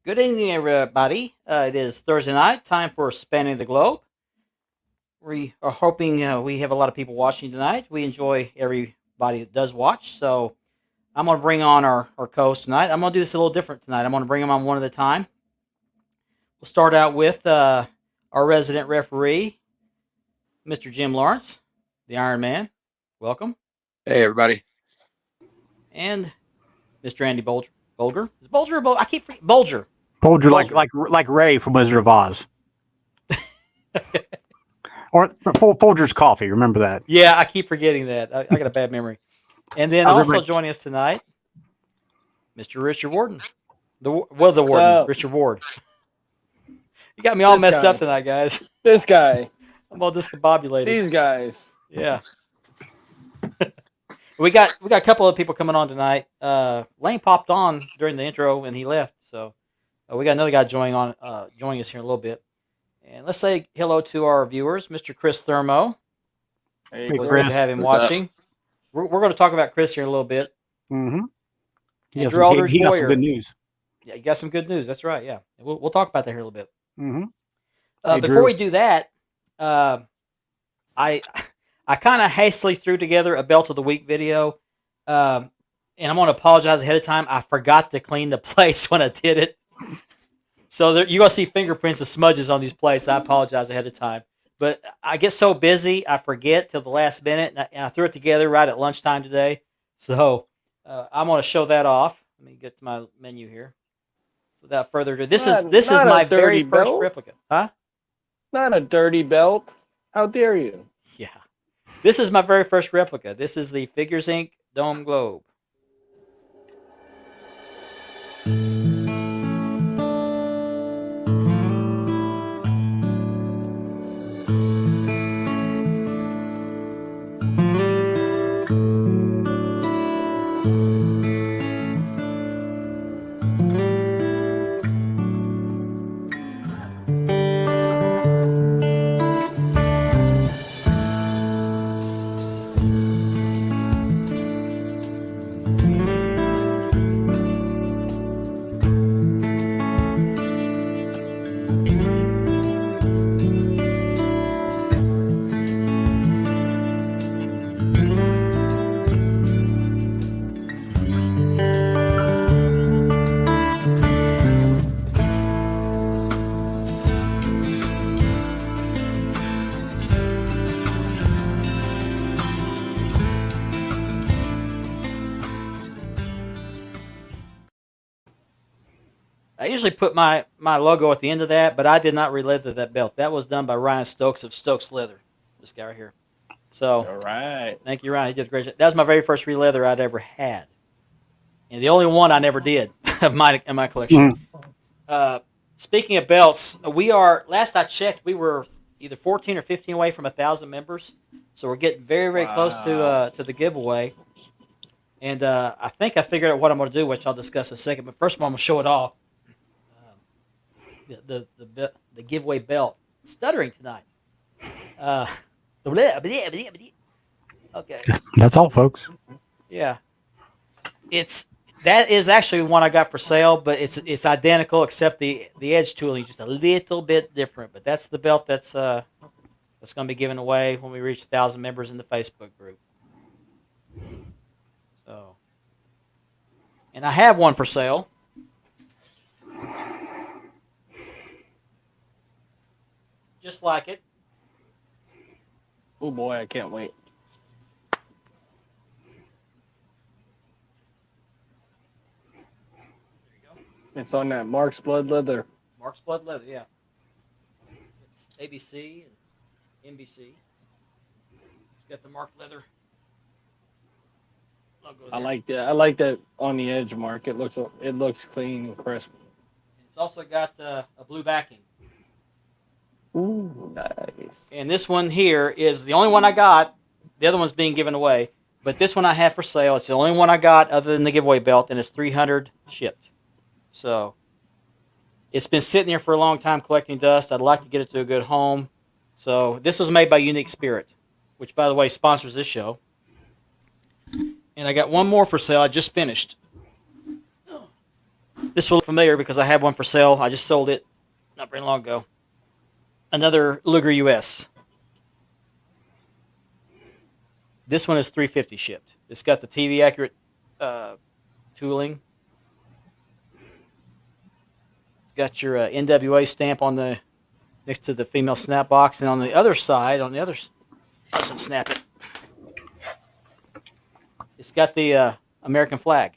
Good evening, everybody. It is Thursday night, time for Spanning the Globe. We are hoping we have a lot of people watching tonight. We enjoy everybody that does watch. So I'm going to bring on our co-host tonight. I'm going to do this a little different tonight. I'm going to bring them on one at a time. We'll start out with our resident referee, Mr. Jim Lawrence, the Iron Man. Welcome. Hey, everybody. And Mr. Andy Bolger. Is Bolger or Bolger? I keep forgetting. Bolger. Bolger, like Ray from Wizard of Oz. Or Folger's Coffee. Remember that? Yeah, I keep forgetting that. I got a bad memory. And then also joining us tonight, Mr. Richard Warden. The warden, Richard Ward. You got me all messed up tonight, guys. This guy. I'm all discombobulated. These guys. Yeah. we got a couple of people coming on tonight. Lane popped on during the intro and he left, so we got another guy joining us here in a little bit. And let's say hello to our viewers, Mr. Chris Thermo. Hey, Chris. Good to have him watching. We're going to talk about Chris here in a little bit. Mm-hmm. He got some good news. Yeah, you got some good news. That's right. Yeah, we'll talk about that here in a little bit. Mm-hmm. Before we do that, I kind of hastily threw together a Belt of the Week video, and I'm going to apologize ahead of time. I forgot to clean the plates when I did it. So you're going to see fingerprints and smudges on these plates. I apologize ahead of time. But I get so busy, I forget till the last minute, and I threw it together right at lunchtime today. So I'm going to show that off. Let me get to my menu here. So without further ado, this is my very first replica. Huh? Not a dirty belt. How dare you? Yeah. This is my very first replica. This is the Figures Inc. Dome Globe. I usually put my logo at the end of that, but I did not re-leather that belt. That was done by Ryan Stokes of Stokes Leather, this guy right here. So, all right. Thank you, Ryan. He did a great job. That was my very first re-leather I'd ever had, and the only one I never did of my collection. Speaking of belts, last I checked, we were either 14 or 15 away from 1,000 members, so we're getting very, very close to the giveaway. And I think I figured out what I'm going to do, which I'll discuss in a second. But first of all, I'm going to show it off. The giveaway belt. Stuttering tonight. Okay. That's all, folks. Yeah. That is actually one I got for sale, but it's identical except the edge tooling is just a little bit different. But that's the belt that's going to be given away when we reach 1,000 members in the Facebook group. So, and I have one for sale. Just like it. Oh boy, I can't wait. There you go. It's on that Mark's Blood Leather. Mark's Blood Leather, yeah. It's ABC and NBC. It's got the Mark Leather logo there. I like that on the edge, Mark. It looks clean and crisp. It's also got a blue backing. Ooh, nice. And this one here is the only one I got. The other one's being given away. But this one I have for sale. It's the only one I got other than the giveaway belt, and it's $300 shipped. So it's been sitting here for a long time collecting dust. I'd like to get it to a good home. So this was made by Unique Spirit, which, by the way, sponsors this show. And I got one more for sale. I just finished. This will look familiar because I had one for sale. I just sold it not very long ago. Another Luger US. This one is $350 shipped. It's got the TV accurate tooling. It's got your NWA stamp on the next to the female snap box, and on the other side, doesn't snap it. It's got the American flag.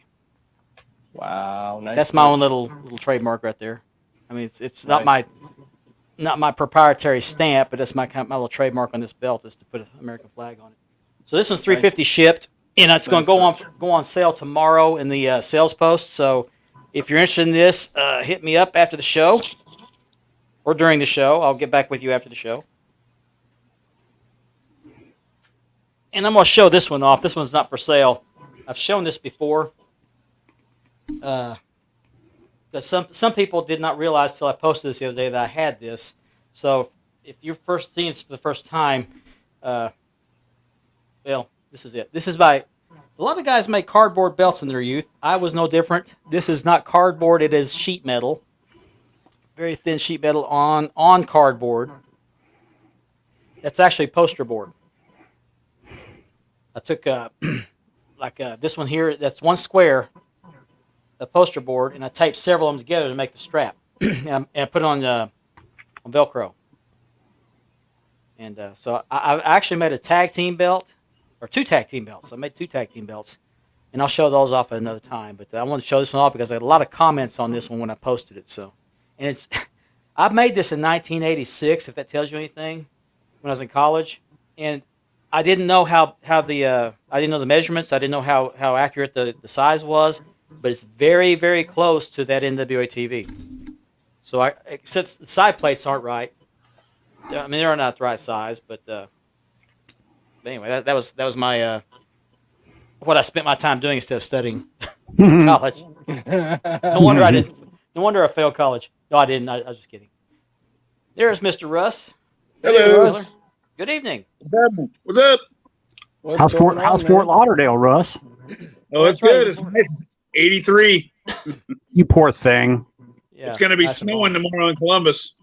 Wow, nice. That's my own little trademark right there. I mean, it's not my proprietary stamp, but that's my little trademark on this belt is to put an American flag on it. So this one's $350 shipped, and it's going to go on sale tomorrow in the sales post. So if you're interested in this, hit me up after the show or during the show. I'll get back with you after the show. And I'm going to show this one off. This one's not for sale. I've shown this before. Because some people did not realize till I posted this the other day that I had this. So if you're first seeing this for the first time, well, this is it. This is by a lot of guys make cardboard belts in their youth. I was no different. This is not cardboard; it is sheet metal, very thin sheet metal on cardboard. That's actually poster board. I took this one here. That's one square. A poster board, and I taped several of them together to make the strap, and I put it on Velcro. And so I actually made a tag team belt, or 2 tag team belts. I made 2 tag team belts, and I'll show those off at another time. But I want to show this one off because I had a lot of comments on this one when I posted it. So, and it's I made this in 1986, if that tells you anything, when I was in college, and I didn't know how the I didn't know the measurements. I didn't know how accurate the size was. But it's very, very close to that NWA TV. So since the side plates aren't right, I mean they're not the right size. But anyway, that was my what I spent my time doing instead of studying college. No wonder I didn't. No wonder I failed college. No, I didn't. I was just kidding. There's Mr. Russ. Hello. Hey, good evening. What's up? How's Fort Lauderdale, Russ? Oh, it's good. It's nice. 83. You poor thing. Yeah, It's going to be snowing tomorrow in Columbus.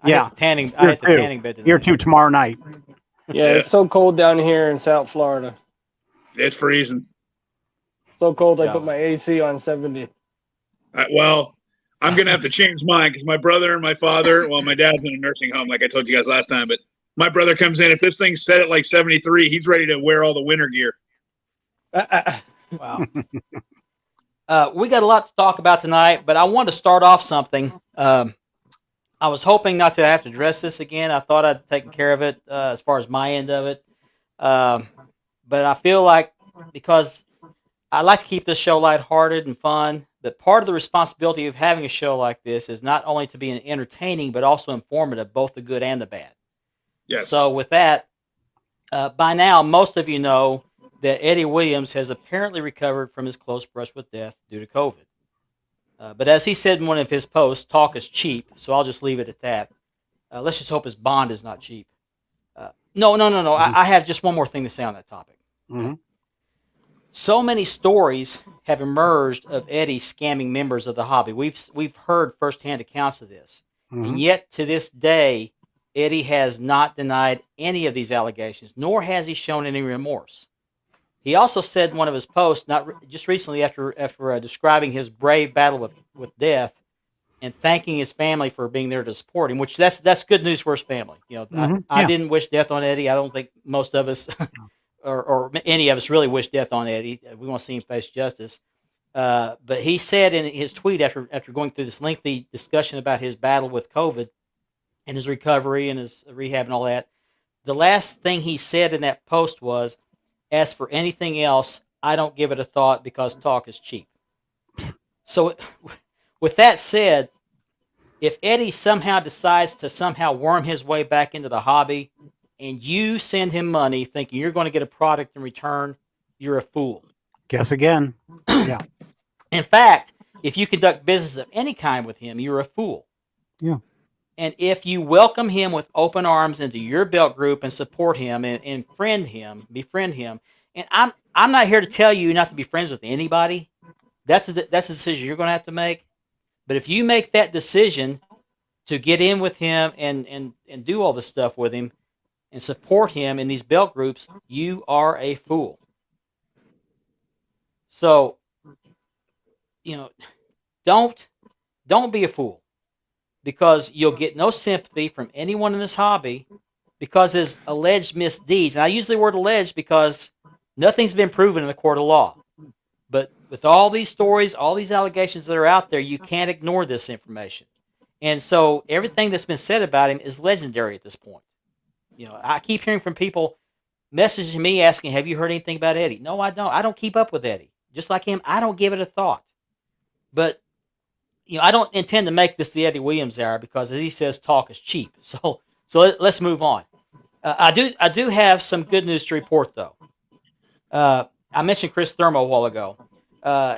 I hit the tanning bed tonight. Here too tomorrow night. Yeah, it's so cold down here in South Florida. It's freezing. So cold I put my AC on 70. Well, I'm going to have to change mine because my brother and my father, well, my dad's in a nursing home, like I told you guys last time, but my brother comes in. If this thing's set at like 73, he's ready to wear all the winter gear. Wow. We got a lot to talk about tonight, but I want to start off something. I was hoping not to have to address this again. I thought I'd taken care of it as far as my end of it. But I feel like because I like to keep this show lighthearted and fun, but part of the responsibility of having a show like this is not only to be entertaining, but also informative, both the good and the bad. Yes. So with that, by now, most of you know that Eddie Williams has apparently recovered from his close brush with death due to COVID. But as he said in one of his posts, talk is cheap, so I'll just leave it at that. Let's just hope his bond is not cheap. No. Mm-hmm. I have just one more thing to say on that topic. Mm-hmm. So many stories have emerged of Eddie scamming members of the hobby. We've heard firsthand accounts of this. Mm-hmm. And yet, to this day, Eddie has not denied any of these allegations, nor has he shown any remorse. He also said in one of his posts, just recently after describing his brave battle with death and thanking his family for being there to support him, which that's good news for his family. You know, Mm-hmm. I didn't wish death on Eddie. I don't think most of us or any of us really wish death on Eddie. We want to see him face justice. But he said in his tweet after going through this lengthy discussion about his battle with COVID and his recovery and his rehab and all that, the last thing he said in that post was, "As for anything else, I don't give it a thought because talk is cheap." So with that said, if Eddie somehow decides to somehow worm his way back into the hobby and you send him money thinking you're going to get a product in return, you're a fool. Guess again. Yeah. In fact, if you conduct business of any kind with him, you're a fool. Yeah. And if you welcome him with open arms into your belt group and support him and befriend him, and I'm not here to tell you not to be friends with anybody, that's a decision you're going to have to make. But if you make that decision to get in with him and do all this stuff with him and support him in these belt groups, you are a fool. So, don't be a fool, because you'll get no sympathy from anyone in this hobby because his alleged misdeeds. And I use the word alleged because nothing's been proven in the court of law. But with all these stories, all these allegations that are out there, you can't ignore this information. And so everything that's been said about him is legendary at this point. I keep hearing from people messaging me asking, have you heard anything about Eddie? No, I don't. I don't keep up with Eddie. Just like him, I don't give it a thought. But, I don't intend to make this the Eddie Williams hour because, as he says, talk is cheap. So let's move on. I do have some good news to report, though. I mentioned Chris Thermo a while ago.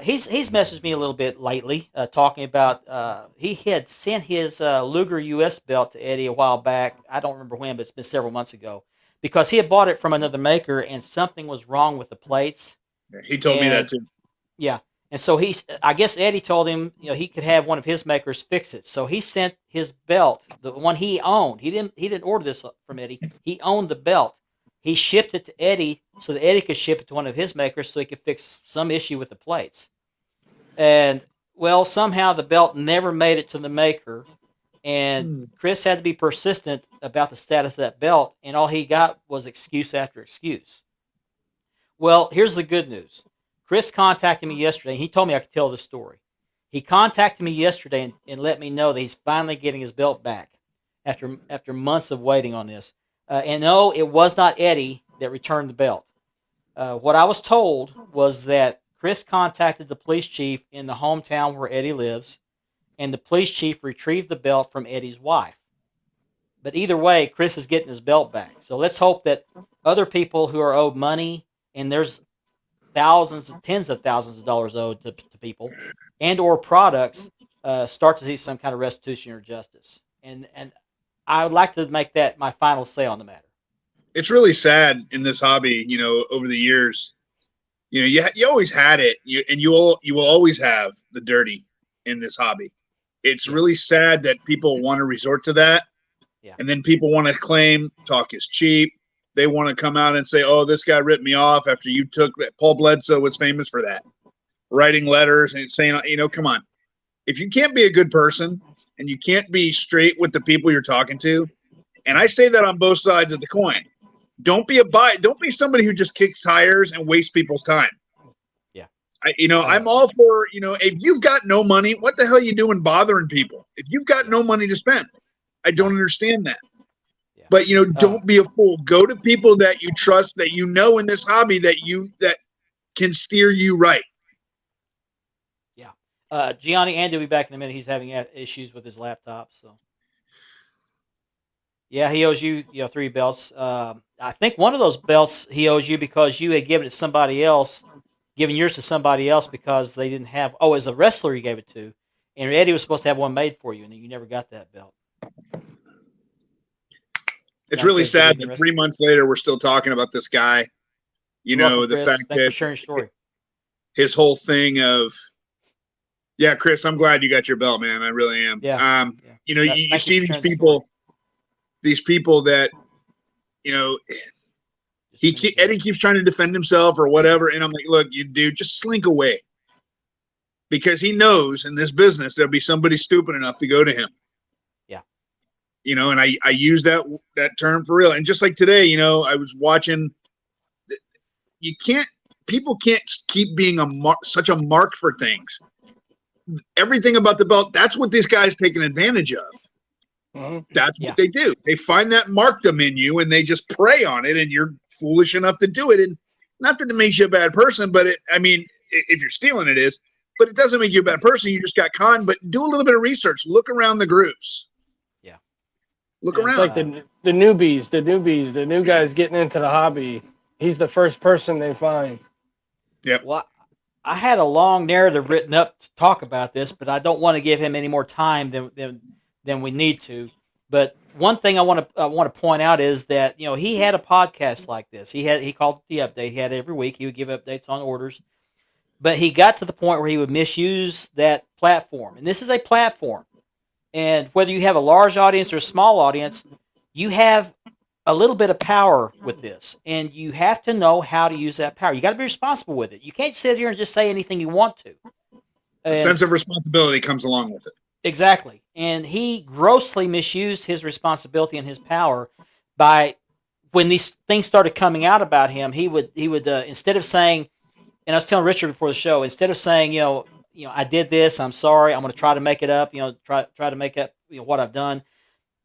He's messaged me a little bit lately, talking about he had sent his Luger US belt to Eddie a while back. I don't remember when, but it's been several months ago, because he had bought it from another maker and something was wrong with the plates. He told me that too. Yeah. And so I guess Eddie told him, he could have one of his makers fix it. So he sent his belt, the one he owned. He didn't order this from Eddie. He owned the belt. He shipped it to Eddie so that Eddie could ship it to one of his makers so he could fix some issue with the plates. And, well, somehow the belt never made it to the maker. And Chris had to be persistent about the status of that belt, and all he got was excuse after excuse. Well, here's the good news. Chris contacted me yesterday. He told me I could tell this story. He contacted me yesterday and let me know that he's finally getting his belt back after months of waiting on this. And no, it was not Eddie that returned the belt. What I was told was that Chris contacted the police chief in the hometown where Eddie lives, and the police chief retrieved the belt from Eddie's wife. But either way, Chris is getting his belt back. So let's hope that other people who are owed money, and there's thousands, tens of thousands of dollars owed to people, and or products, start to see some kind of restitution or justice. And I would like to make that my final say on the matter. It's really sad in this hobby, over the years, you always had it, and you will always have the dirty in this hobby. It's really sad that people want to resort to that. Yeah. And then people want to claim talk is cheap. They want to come out and say, oh, this guy ripped me off after you took that. Paul Bledsoe was famous for that, writing letters and saying, come on. If you can't be a good person and you can't be straight with the people you're talking to, and I say that on both sides of the coin, don't be somebody who just kicks tires and wastes people's time. Yeah. I'm all for, if you've got no money, what the hell are you doing bothering people? If you've got no money to spend, I don't understand that. Yeah. But, don't be a fool. Go to people that you trust, that in this hobby that can steer you right. Yeah. Gianni Andy will be back in a minute. He's having issues with his laptop, so. Yeah, he owes you, 3 belts. I think one of those belts he owes you because you had given it to somebody else, given yours to somebody else because they didn't have. Oh, as a wrestler you gave it to, and Eddie was supposed to have one made for you, and you never got that belt. It's really sad that 3 months later we're still talking about this guy. Welcome, the Chris. fact Thanks that for sharing your story. His whole thing of, yeah, Chris, I'm glad you got your belt, man. I really am. Yeah. You see these people that, Eddie keeps trying to defend himself or whatever. And I'm like, look, you dude, just slink away, because he knows in this business, there'll be somebody stupid enough to go to him. Yeah. And I use that term for real. And just like today, I was watching, people can't keep being such a mark for things. Everything about the belt, that's what this guy's taking advantage of. Mm-hmm. That's what they do. They find that markdom in you and they just prey on it, and you're foolish enough to do it. And not that it makes you a bad person, but if you're stealing, it is, but it doesn't make you a bad person. You just got conned. But do a little bit of research. Look around the groups. Yeah. Look around. It's like the newbies, the new guys getting into the hobby. He's the first person they find. Yep. Well, I had a long narrative written up to talk about this, but I don't want to give him any more time than we need to. But one thing I want to point out is that he had a podcast like this. He called it The Update. He had it every week. He would give updates on orders. But he got to the point where he would misuse that platform. And this is a platform. And whether you have a large audience or a small audience, you have a little bit of power with this. And you have to know how to use that power. You got to be responsible with it. You can't sit here and just say anything you want to. A sense of responsibility comes along with it. Exactly. And he grossly misused his responsibility and his power by, when these things started coming out about him, he would instead of saying, and I was telling Richard before the show, instead of saying, I did this, I'm sorry, I'm going to try to make it up, try to make up what I've done.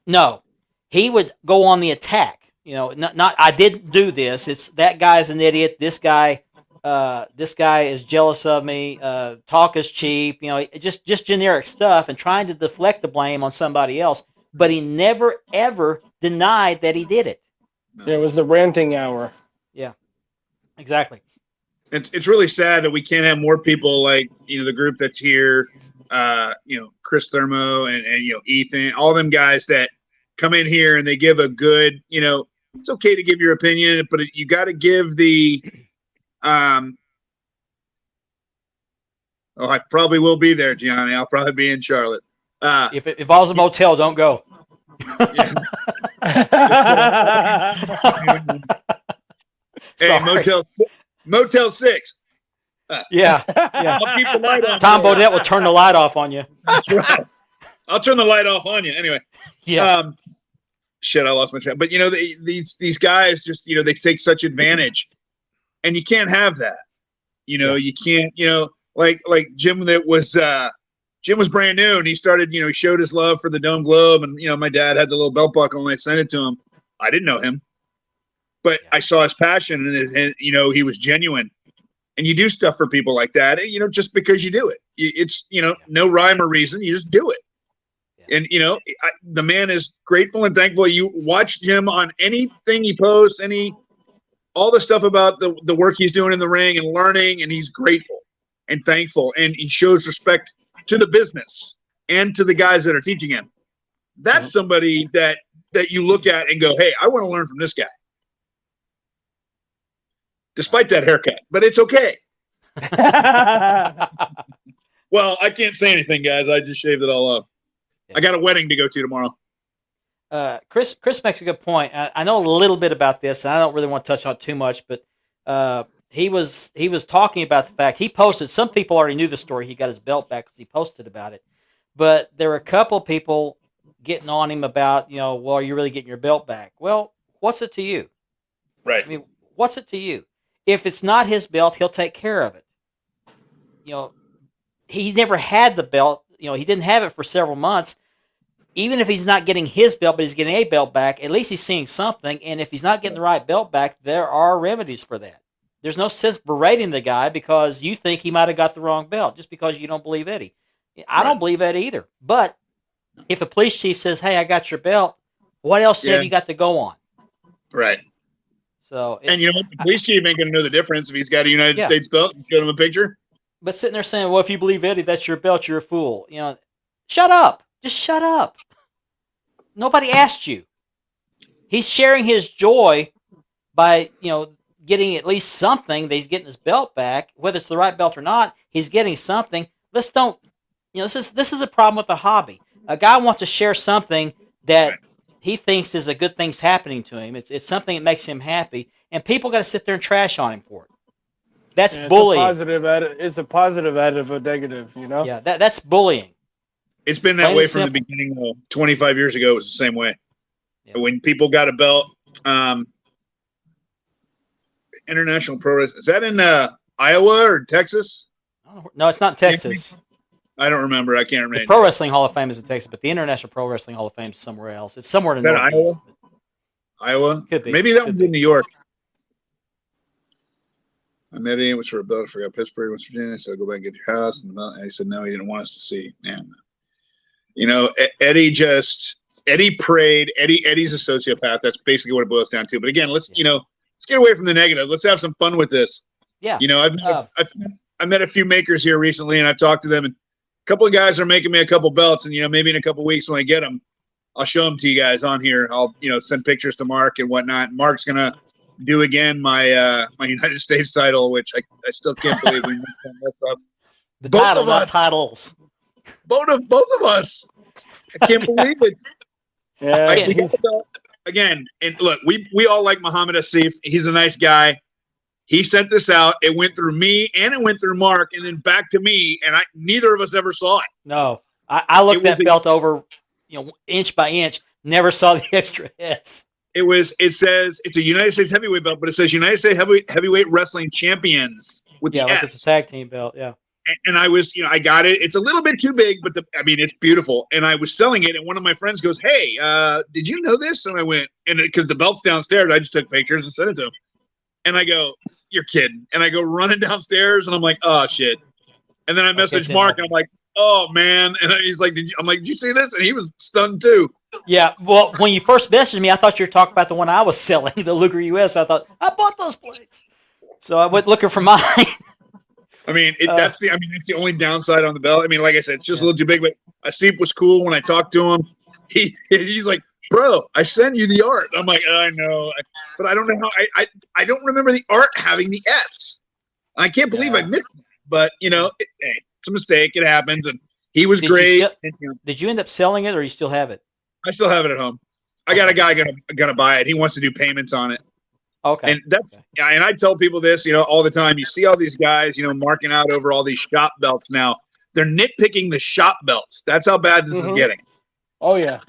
No, he would go on the attack. Not I didn't do this. It's that guy's an idiot. This guy is jealous of me. Talk is cheap. Just generic stuff, and trying to deflect the blame on somebody else. But he never ever denied that he did it. Yeah, it was the ranting hour. Yeah, exactly. It's really sad that we can't have more people like the group that's here, Chris Thermo and Ethan, all them guys that come in here and they give a good, it's okay to give your opinion, but you got to give the I probably will be there, Gianni. I'll probably be in Charlotte. If it involves a motel, don't go. Hey, Motel 6. Yeah. I'll keep the light on. Tom Bodette will turn the light off on you. That's right. I'll turn the light off on you. Anyway. Yeah. Shit, I lost my track. But these guys just they take such advantage, and you can't have that. You can't. Like Jim Jim was brand new, and he started. He showed his love for the Dome Globe, and my dad had the little belt buckle, and I sent it to him. I didn't know him, but I saw his passion, and he was genuine. And you do stuff for people like that, just because you do it. It's no rhyme or reason. You just do it. And the man is grateful and thankful. You watch Jim on anything he posts, all the stuff about the work he's doing in the ring and learning, and he's grateful and thankful, and he shows respect to the business and to the guys that are teaching him. That's somebody that you look at and go, hey, I want to learn from this guy. Despite that haircut, but it's okay. Well, I can't say anything, guys. I just shaved it all off. I got a wedding to go to tomorrow. Chris makes a good point. I know a little bit about this, and I don't really want to touch on it too much, but he was talking about the fact he posted. Some people already knew the story. He got his belt back because he posted about it, but there were a couple people getting on him about, well, are you really getting your belt back? Well, what's it to you? Right. I mean, what's it to you? If it's not his belt, he'll take care of it. He never had the belt. He didn't have it for several months. Even if he's not getting his belt, but he's getting a belt back, at least he's seeing something. And if he's not getting the right belt back, there are remedies for that. There's no sense berating the guy because you think he might have got the wrong belt just because you don't believe Eddie. I don't believe Eddie either. But if a police chief says, hey, I got your belt, what else have you got to go on? Right. So, and the police chief ain't going to know the difference if he's got a United States belt and showed him a picture. But sitting there saying, well, if you believe Eddie, that's your belt, you're a fool. Shut up. Just shut up. Nobody asked you. He's sharing his joy by, getting at least something that he's getting his belt back. Whether it's the right belt or not, he's getting something. Let's don't, this is a problem with the hobby. A guy wants to share something that he thinks is a good thing's happening to him. It's something that makes him happy, and people got to sit there and trash on him for it. That's bullying. It's a positive out of a negative, Yeah, that's bullying. It's been that way from the beginning. 25 years ago, it was the same way. Yeah. When people got a belt, International Pro Wrestling, is that in Iowa or Texas? No, it's not Texas. I don't remember. I can't remember. The Pro Wrestling Hall of Fame is in Texas, but the International Pro Wrestling Hall of Fame is somewhere else. It's somewhere in the Northeast. Iowa? Could be. Maybe that one's in New York. I met him, was for a belt. I forgot Pittsburgh, West Virginia. I said, go back and get your house. And he said, no, he didn't want us to see. Man. Eddie prayed. Eddie's a sociopath. That's basically what it boils down to. But again, let's get away from the negative. Let's have some fun with this. Yeah. I've met a few makers here recently, and I've talked to them, and a couple of guys are making me a couple belts, and maybe in a couple of weeks when I get them, I'll show them to you guys on here. I'll send pictures to Mark and whatnot. Mark's gonna do again my my United States title, which I still can't believe we messed up. The Both title, of not us. titles. Both of us. I can't believe it. Yeah, I, can't- we got the belt again, and look, we all like Muhammad Asif. He's a nice guy. He sent this out. It went through me and it went through Mark, and then back to me. And neither of us ever saw it. No, I looked It was that belt over, inch by inch. Never saw the extra S. It says it's a United States heavyweight belt, but it says United States heavyweight wrestling champions with Yeah, the like S. it's a tag team belt. Yeah. And I was, I got it. It's a little bit too big, but it's beautiful. And I was selling it, and one of my friends goes, "Hey, did you know this?" And I went, and because the belt's downstairs, I just took pictures and sent it to him. And I go, "You're kidding!" And I go running downstairs, and I'm like, "Oh shit!" And then I messaged Okay, Mark, and I'm like, "Oh man!" And he's like, I'm like, "Did you see this?" And he was stunned too. Yeah. Well, when you first messaged me, I thought you were talking about the one I was selling, the Luger US. I thought I bought those plates, so I went looking for mine. That's the only downside on the belt. I mean, like I said, it's just a little too big. But Asif was cool when I talked to him. He's like, "Bro, I sent you the art." I'm like, "I know, but I don't know how. I don't remember the art having the S. I can't believe I missed it. But hey, it's a mistake. It happens." And he was Did you great. sell- And, Did you end up selling it, or you still have it? I still have it at home. I got a guy gonna buy it. He wants to do payments on it. Okay. And and I tell people this, all the time. You see all these guys, marking out over all these shop belts now. They're nitpicking the shop belts. That's how bad this is getting. Oh yeah.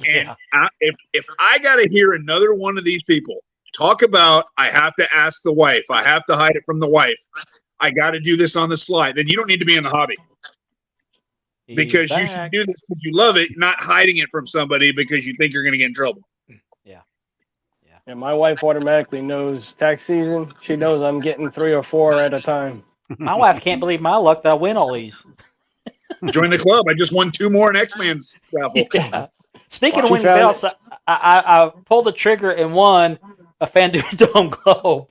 And Yeah. if I got to hear another one of these people talk about, I have to ask the wife, I have to hide it from the wife, I got to do this on the slide, then you don't need to be in the hobby. He's Because you back. should do this because you love it, not hiding it from somebody because you think you're going to get in trouble. And my wife automatically knows tax season. She knows I'm getting 3 or 4 at a time. My wife can't believe my luck that I win all these. Join the club. I just won 2 more in X-Men's raffle. Yeah. Speaking of She winning found belts, I pulled the trigger and won a FanDuel Dome Globe.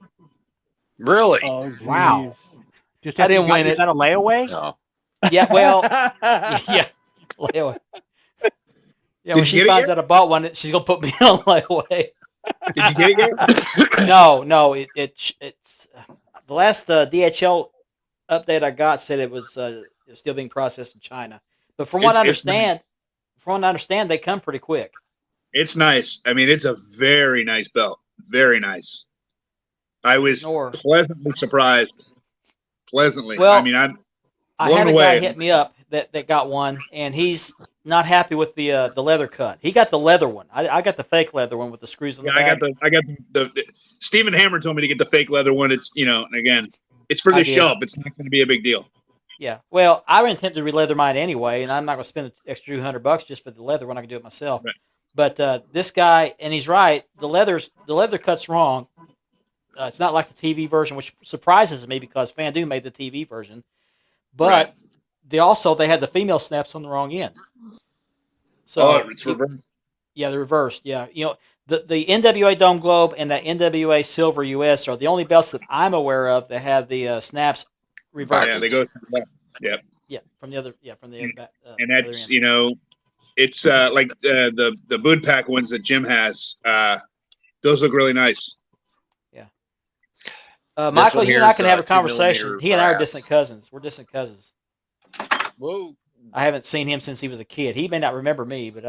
Really? Oh, Wow. jeez. Just I didn't got- win is it. that a layaway? No. Yeah, well, yeah, layaway. Yeah, when Did you she get it finds yet? out I bought one, she's gonna put me on layaway. Did you get it yet? No, it's the last DHL update I got said it was still being processed in China. But from what I understand, they come pretty quick. It's nice. It's a very nice belt. Very nice. I was Nor pleasantly surprised. Pleasantly. Well, I'm I blown had a away. guy hit me up that got one, and he's not happy with the leather cut. He got the leather one. I got the fake leather one with the screws on the I back. got the Stephen Hammer told me to get the fake leather one. It's and again, it's for I the did. shelf. It's not going to be a big deal. Yeah. Well, I intend to re-leather mine anyway, and I'm not going to spend an extra $200 just for the leather when I can do it myself. Right. But this guy, and he's right. The leather cut's wrong. It's not like the TV version, which surprises me because FanDuel made the TV version. But Right. they had the female snaps on the wrong end. So It's reversed. yeah, the reversed. Yeah, the NWA Dome Globe and the NWA Silver US are the only belts that I'm aware of that have the snaps reversed. Yeah, they go. To the left. Yeah, from the other back. And other that's end. it's like the Boot Pack ones that Jim has. Those look really nice. Michael, one you here and I is, can have a 2 conversation. millimeter He and I are brass. distant cousins. We're distant cousins. Whoa. I haven't seen him since he was a kid. He may not remember me, but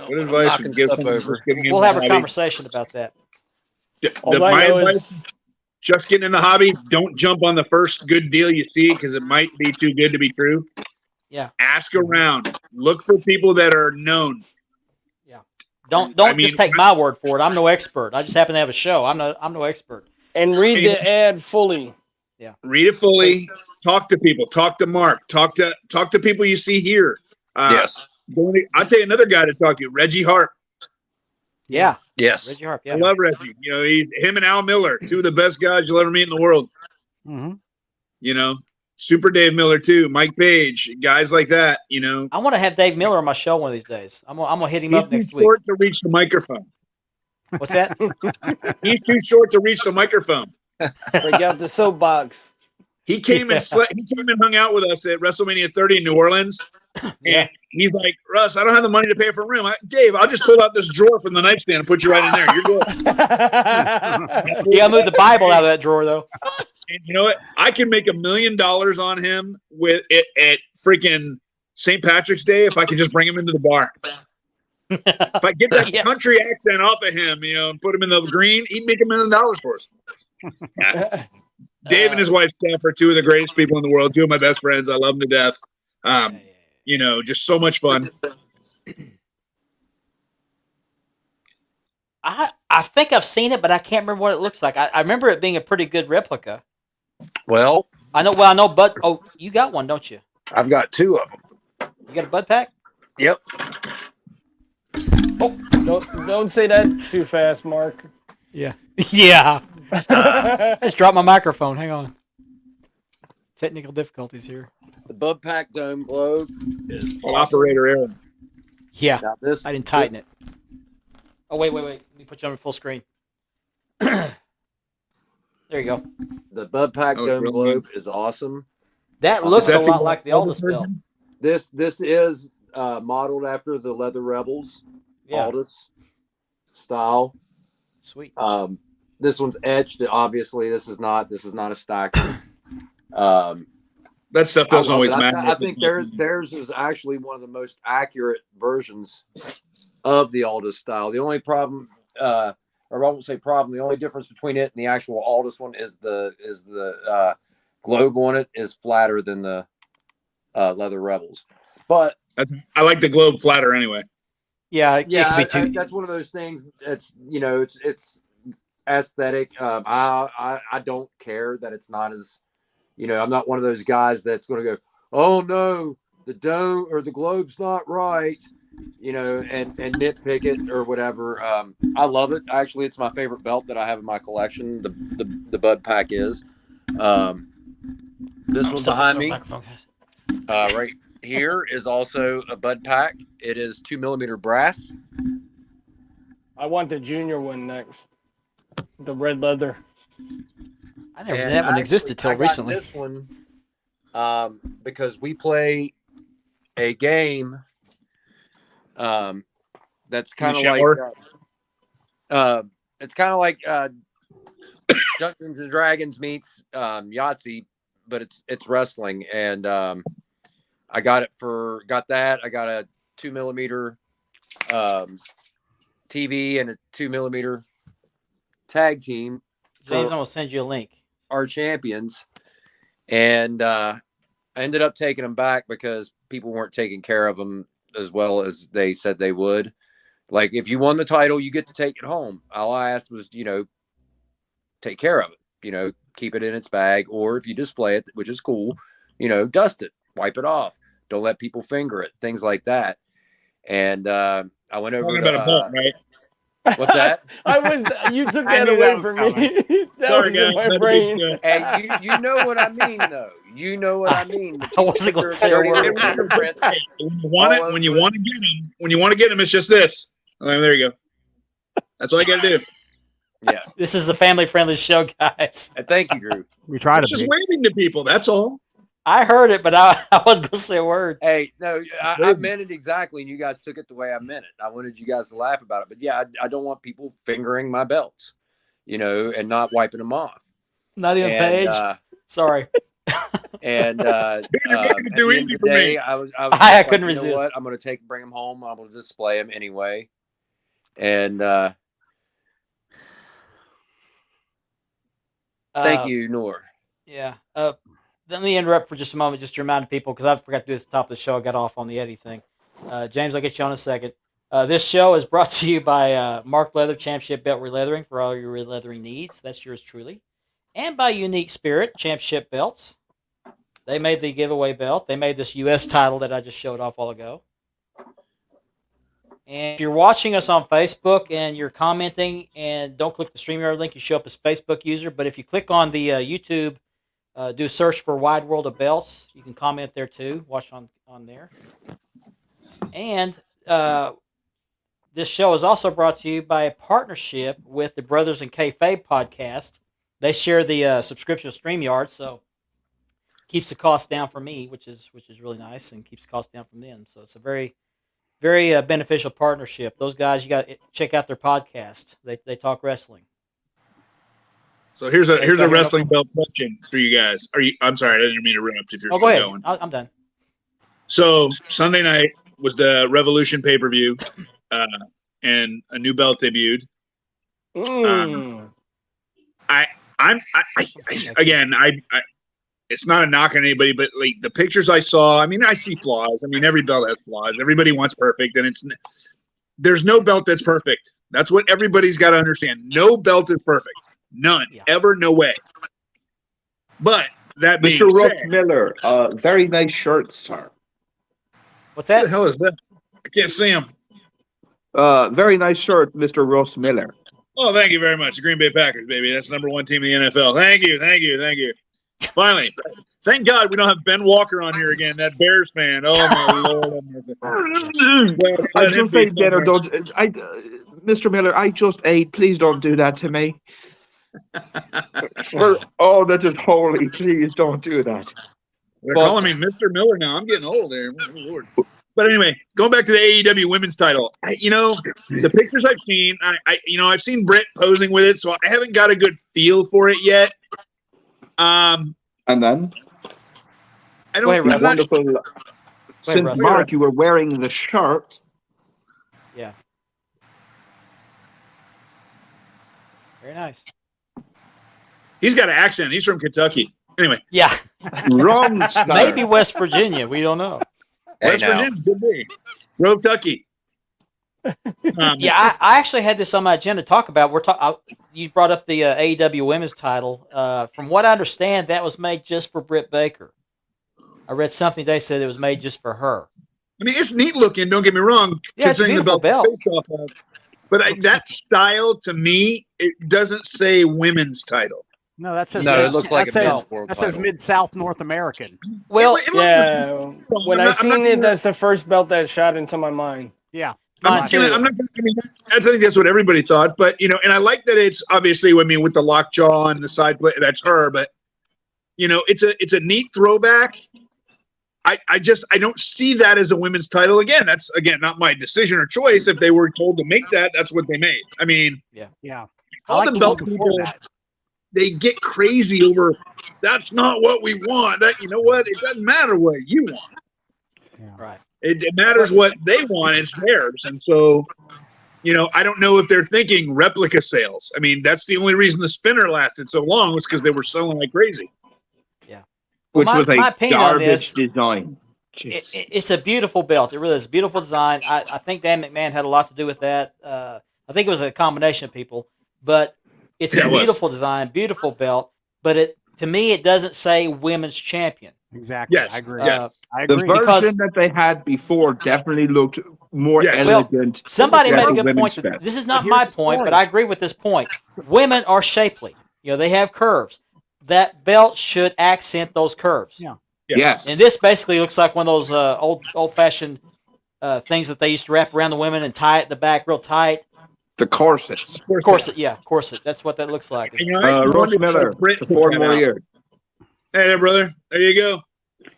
What advice would you give someone over. just getting in we'll the have a hobby? conversation about that. All My I know advice, is just getting in the hobby, don't jump on the first good deal you see because it might be too good to be true. Yeah. Ask around. Look for people that are known. Don't I mean, just take my word for it. I'm no expert. I just happen to have a show. I'm no expert. and read the ad fully. Read it fully. Talk to people. Talk to Mark. Talk to people you see here. Yes. I'll tell you another guy to talk to. Reggie Hart. Yeah, Yes. Reggie Harp. I Yeah, love Reggie. He's him and Al Miller, 2 of the best guys you'll ever meet in the world. Mm-hmm. Super Dave Miller too. Mike Page, guys like that. I want to have Dave Miller on my show one of these days. I'm gonna hit him He's up too next week. short to reach the microphone. What's that? He's too short to reach the microphone. Break out the soapbox. He came and hung out with us at WrestleMania 30 in New Orleans. Yeah. And he's like, Russ, I don't have the money to pay for a room. Dave, I'll just pull out this drawer from the nightstand and put you right in there. You're good. You gotta move the Bible out of that drawer, though. And you know what? I can make $1 million on him with it at freaking St. Patrick's Day if I can just bring him into the bar. If I get that country accent off of him, and put him in the green, he'd make $1 million for us. Yeah. Dave and his wife Steph are two of the greatest people in the world. Two of my best friends. I love them to death. Just so much fun. I think I've seen it, but I can't remember what it looks like. I remember it being a pretty good replica. Well, I know, Bud. Oh, you got one, don't you? I've got 2 of them. You got a Bud pack? Yep. Oh, don't say that too fast, Mark. Yeah. Yeah. I just dropped my microphone. Hang on. Technical difficulties here. The Bud Pack Dome Globe is Operator Aaron. Yeah. Now this, I didn't tighten it. Oh, wait. Let me put you on full screen. There you go. The Bud Pack Dome really Globe is awesome. That looks Is that a the lot like the Aldous belt. This is modeled after the Leather Rebels Yeah. Aldous style. Sweet. This one's etched. Obviously, this is not a stock. That stuff doesn't always matter. I think theirs is actually one of the most accurate versions of the Aldous style. The only problem, or I won't say problem, the only difference between it and the actual Aldous one is the globe on it is flatter than the Leather Rebels. But I like the globe flatter anyway. Yeah, it could be too. that's one of those things. It's it's aesthetic. I don't care that it's not as, I'm not one of those guys that's going to go, oh no, the dome or the globe's not right, and nitpick it or whatever. I love it. Actually, it's my favorite belt that I have in my collection. The Bud Pack is. This one behind me, right here, is also a Bud Pack. It is 2mm brass. I want the junior one next. The red leather. I never knew that one existed till recently. This one, because we play a game that's kind of like it's kind of like Dungeons and Dragons meets Yahtzee, but it's wrestling, and I got that. I got a 2mm TV and a 2mm tag team. James, I'm gonna send you a link. Our champions, and I ended up taking them back because people weren't taking care of them as well as they said they would. Like, if you won the title, you get to take it home. All I asked was, take care of it, keep it in its bag, or if you display it, which is cool, dust it, wipe it off, don't let people finger it, things like that. And I went over about a belt, right? What's that? You took that away from me. That was in my brain. Hey, you know what I mean, though. You know what I mean. I wasn't going to say a word. When you want to get them, it's just this. There you go. That's all you got to do. Yeah. This is a family-friendly show, guys. Thank you, Drew. We try to just waving to people. That's all. I heard it, but I wasn't going to say a word. Hey, no, I meant it exactly, and you guys took it the way I meant it. I wanted you guys to laugh about it. But, yeah, I don't want people fingering my belts, and not wiping them off. Not even Paige? Sorry. And at the end of the day, I couldn't resist. You know what? I'm going to bring them home. I'm going to display them anyway. And thank you, Noor. Yeah. Let me interrupt for just a moment just to remind people, because I forgot to do this at the top of the show. I got off on the Eddie thing. James, I'll get you on in a second. This show is brought to you by Mark Leather Championship Belt Releathering for all your releathering needs. That's yours truly. And by Unique Spirit Championship Belts. They made the giveaway belt. They made this U.S. title that I just showed off a while ago. And if you're watching us on Facebook and you're commenting, and don't click the StreamYard link, you show up as Facebook user. But if you click on the YouTube, do a search for Wide World of Belts. You can comment there too. Watch on there. And this show is also brought to you by a partnership with the Brothers in Kayfabe podcast. They share the subscription of StreamYard, so keeps the cost down for me, which is really nice, and keeps the cost down from them. So it's a very very beneficial partnership. Those guys, you got to check out their podcast. They talk wrestling. So here's a wrestling belt question for you guys. I'm sorry, I didn't mean to interrupt. If you're go ahead. going, I'm done. So Sunday night was the Revolution pay-per-view, and a new belt debuted. Again, it's not a knock on anybody, but like the pictures I saw, I mean, I see flaws. I mean, every belt has flaws. Everybody wants perfect, and there's no belt that's perfect. That's what everybody's got to understand. No belt is perfect. None. Yeah. Ever, no way. But that being Mr. Ross said, Miller, very nice shirt, sir. What's that? What the hell is that? I can't see him. Very nice shirt, Mr. Ross Miller. Oh, thank you very much. The Green Bay Packers, baby. That's the #1 team in the NFL. Thank you. Finally. Thank God we don't have Ben Walker on here again, that Bears fan. Oh, my Lord. I just ate dinner. Mr. Miller, I just ate. Please don't do that to me. For all that is holy, please don't do that. They're calling me Mr. Miller now. I'm getting old there. Oh, Lord. But anyway, going back to the AEW women's title, the pictures I've seen, I've seen Britt posing with it, so I haven't got a good feel for it yet. And then? I don't know. Wonderful. Since Mark, you were wearing the shirt. Yeah. Very nice. He's got an accent. He's from Kentucky. Anyway. Yeah. Wrong. Maybe West Virginia. We don't know. West Virginia could be. Grove, Kentucky. Yeah, I actually had this on my agenda to talk about. You brought up the AEW women's title. From what I understand, that was made just for Britt Baker. I read something they said it was made just for her. I mean, it's neat looking. Don't get me wrong. Yeah, it's a beautiful belt. But that style, to me, it doesn't say women's title. No, that says it looks like that says Mid-South North American. Well, yeah. When I seen it, that's the first belt that shot into my mind. Yeah. I think that's what everybody thought, but and I like that it's obviously, with the lockjaw and the side plate, that's her, but it's a neat throwback. I don't see that as a women's title. Again, that's not my decision or choice. If they were told to make that, that's what they made. I mean, yeah. All the belt people, they get crazy over that's not what we want. That it doesn't matter what you want. Yeah. Right. It matters what they want. It's theirs, and so I don't know if they're thinking replica sales. I mean, that's the only reason the spinner lasted so long was because they were selling like crazy. Yeah. Which was a this, garbage design. It's a beautiful belt. It really is a beautiful design. I think Dan McMahon had a lot to do with that. I think it was a combination of people, but it's a beautiful design, beautiful belt. But to me, it doesn't say women's champion. Exactly. Yes. I agree. Yes. I agree. The version that they had before definitely looked more elegant. Somebody made a good point. This is not my point, but I agree with this point. Women are shapely. They have curves. That belt should accent those curves. Yeah. Yes. And this basically looks like one of those old-fashioned things that they used to wrap around the women and tie it at the back real tight. The corsets. Corset. That's what that looks like. Ross Miller for 4 more years. Hey there, brother. There you go.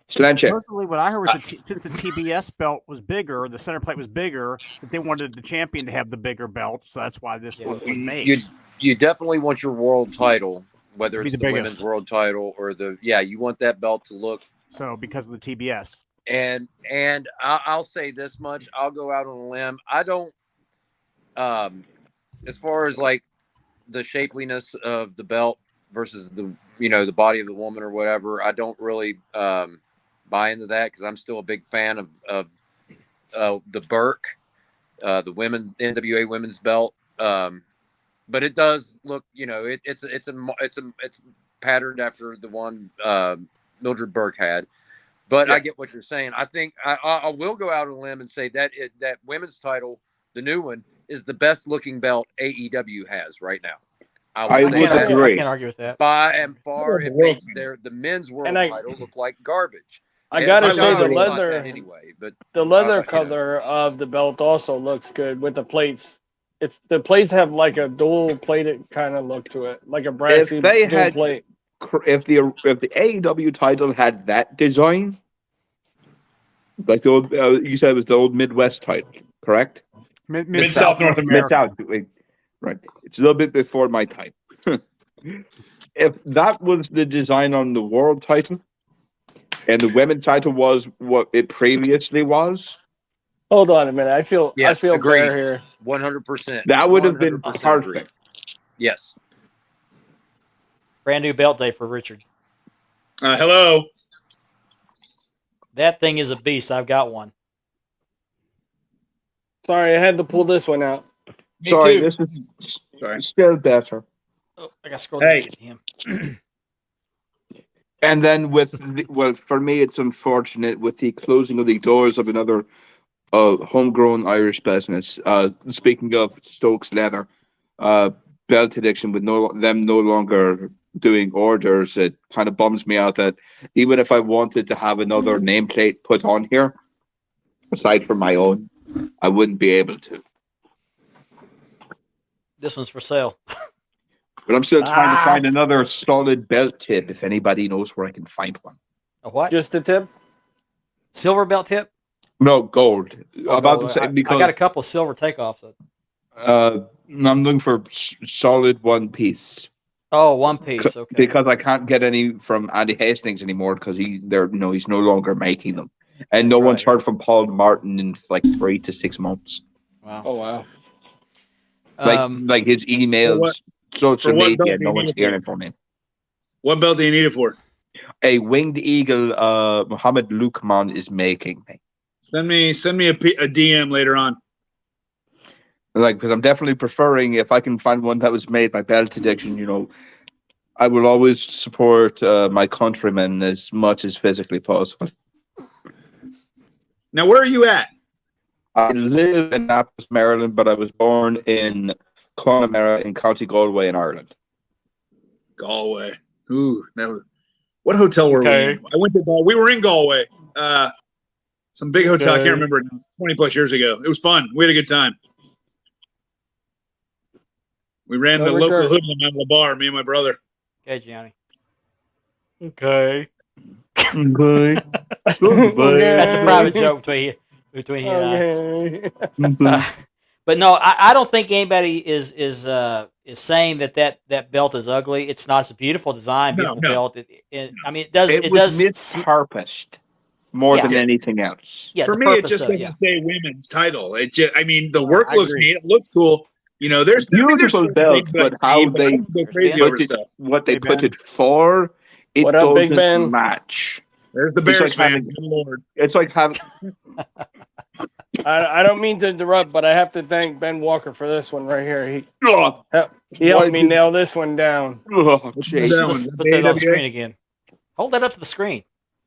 Slanche. Personally, what I heard was since the TBS belt was bigger, the center plate was bigger, that they wanted the champion to have the bigger belt, so that's why this one was made. You definitely want your world title, whether it's the biggest women's world title or you want that belt to look. So because of the TBS. And I'll say this much, I'll go out on a limb. I don't, as far as like the shapeliness of the belt versus the the body of the woman or whatever, I don't really buy into that because I'm still a big fan of the Burke, the NWA women's belt. But it does look, it's patterned after the one Mildred Burke had. But I get what you're saying. I think I will go out on a limb and say that that women's title, the new one, is the best looking belt AEW has right now. I would agree. I can't argue with that. By and far, it makes the men's world title look like garbage. I gotta say the really leather anyway, but the leather color of the belt also looks good with the plates. The plates have like a dual plated kind of look to it, like a brassy dual plate. AEW title had that design, like the old, you said it was the old Midwest title, correct? Mid-South North America. Mid-South, right. It's a little bit before my time. If that was the design on the world title, and the women's title was what it previously was, Hold on a minute. I feel agreed. better here. 100%. that would have been 100% perfect. agree. Yes. Brand new belt day for Richard. Hello. That thing is a beast. I've got one. Sorry, I had to pull this one out. Me Sorry, too. this is Sorry. still better. Oh, I got to scroll Hey. down to him. And then for me, it's unfortunate with the closing of the doors of another homegrown Irish business. Speaking of Stokes Leather, Belt Addiction with them no longer doing orders, it kind of bums me out that even if I wanted to have another nameplate put on here, aside from my own, I wouldn't be able to. This one's for sale. But I'm still trying to find another solid belt tip if anybody knows where I can find one. A what? Just a tip. Silver belt tip? No, gold. Oh, About gold. the same I because got a couple of silver takeoffs. I'm looking for solid one piece. Oh, one piece. Okay. Because I can't get any from Andy Hastings anymore because he's no longer making them, and That's no one's right. heard from Paul Martin in like 3 to 6 months. Wow. Oh wow. Like his emails, social what media, belt do no you one's need it hearing from him. What belt do you need it for? A winged eagle, Mohammed Lukman is making me. Send me a DM later on. Because I'm definitely preferring if I can find one that was made by Belt Addiction. I will always support my countrymen as much as physically possible. Now, where are you at? I live in Annapolis, Maryland, but I was born in Connemara in County Galway in Ireland. Galway. Ooh, what hotel were we in? I went to Galway. We were in Galway. Some big hotel. I can't remember it now. 20 plus years ago. It was fun. We had a good time. We ran the local hoodlum out of the bar, me and my brother. Okay, Gianni. Okay. Okay. That's a private joke between he and I. But no, I don't think anybody is saying that belt is ugly. It's not. It's a beautiful design, beautiful belt. It does. It was mispurposed more than anything else. Yeah, for me, it just doesn't say women's title. The work looks neat. It looks cool. There's beautiful belts, but how they what they put it for, it doesn't match. There's the Bears fan. Good Lord. It's like having. I don't mean to interrupt, but I have to thank Ben Walker for this one right here. He helped me nail this one down. Let's put that on screen again. Hold that up to the screen.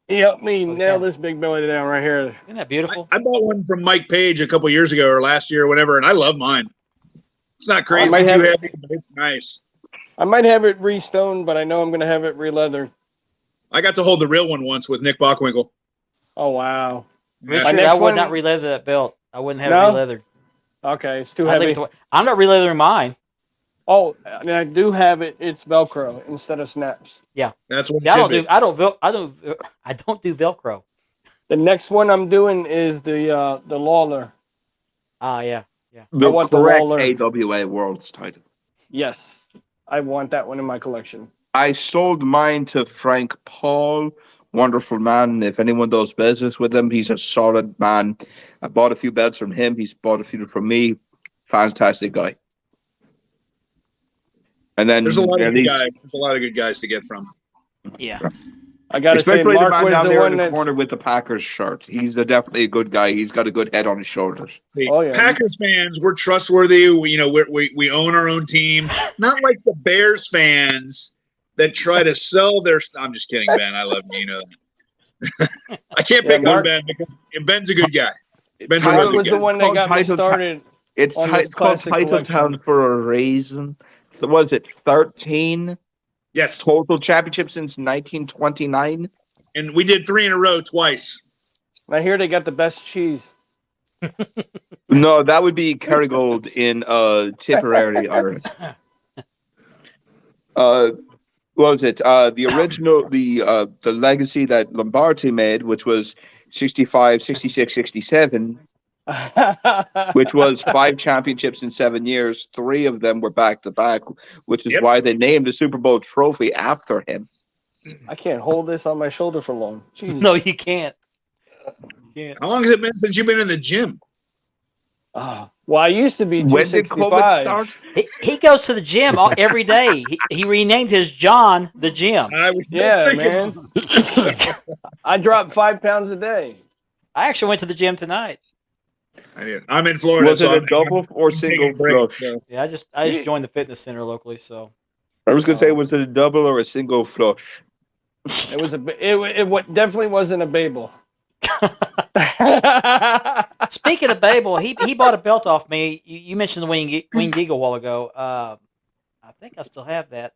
He helped me nail this big belly down right here. Isn't that beautiful? I bought one from Mike Page a couple years ago or last year or whatever, and I love mine. It's not crazy too heavy, but it's nice. I might have it re-stoned, but I know I'm going to have it re-leathered. I got to hold the real one once with Nick Bockwinkel. Oh, wow. Richard, I would not re-leather that belt. I wouldn't have it re-leathered. Okay, it's too heavy. I'm not re-leathering mine. Oh, and I do have it. It's Velcro instead of snaps. Yeah, that's what. I don't do Velcro. The next one I'm doing is the Lawler. Ah, yeah. The correct AWA World's title. Yes, I want that one in my collection. I sold mine to Frank Paul. Wonderful man. If anyone does business with him, he's a solid man. I bought a few belts from him. He's bought a few from me. Fantastic guy. And then there's a lot of good guys. There's a lot of good guys to get from. Yeah. I got to say, Mark the man was down the there one in the that's corner with the Packers shirt. He's definitely a good guy. He's got a good head on his shoulders. Oh, yeah. Packers fans, we're trustworthy. We own our own team. Not like the Bears fans that try to sell their. I'm just kidding, Ben. I love you. You know that. I can't pick on Ben because Ben's a good guy. Ben's Mark was the one that got me started. It's called Title Town for a reason. So was it 13? Yes. Total championship since 1929. And we did 3 in a row twice. I hear they got the best cheese. No, that would be Kerrygold in Tipperary, Ireland. What was it? The original, the legacy that Lombardi made, which was 65, 66, 67, which was 5 championships in 7 years. 3 of them were back to back, which is why they named the Super Bowl trophy after him. I can't hold this on my shoulder for long. Jesus. No, you can't. How long has it been since you've been in the gym? Well, I used to be When did 265. COVID start? He goes to the gym every day. He renamed his John the gym. Yeah, man. I drop 5 pounds a day. I actually went to the gym tonight. I'm in Florida. Was it a double or single flush? Yeah, I just joined the fitness center locally. So I was gonna say, was it a double or a single flush? It was it definitely wasn't a Babel. Speaking of Babel, he bought a belt off me. You mentioned the Winged Eagle a while ago. I think I still have that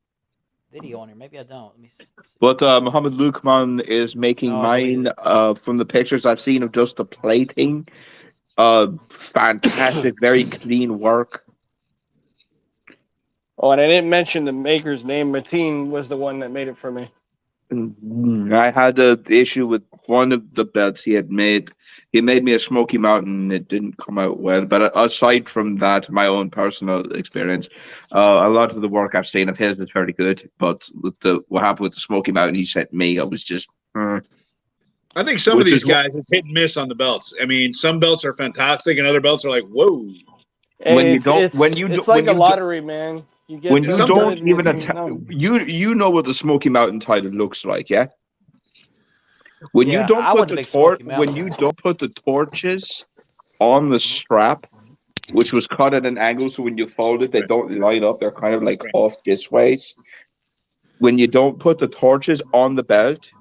video on here. Maybe I don't. Let me see. But Mohammed Lukman is making mine from the pictures I've seen of just the plating. Fantastic, very clean work. Oh, and I didn't mention the maker's name. Mateen was the one that made it for me. I had the issue with one of the belts he had made. He made me a Smoky Mountain, and it didn't come out well. But aside from that, my own personal experience, a lot of the work I've seen of his is very good. But with what happened with the Smoky Mountain he sent me, I was just. I think some of these guys is hit and miss on the belts. I mean, some belts are fantastic, and other belts are like, whoa. It's like a lottery, man. You don't even you know what the Smoky Mountain title looks like, yeah? When you don't put the torches on the strap, which was cut at an angle, so when you fold it, they don't line up. They're kind of like off this ways. When you don't put the torches on the belt,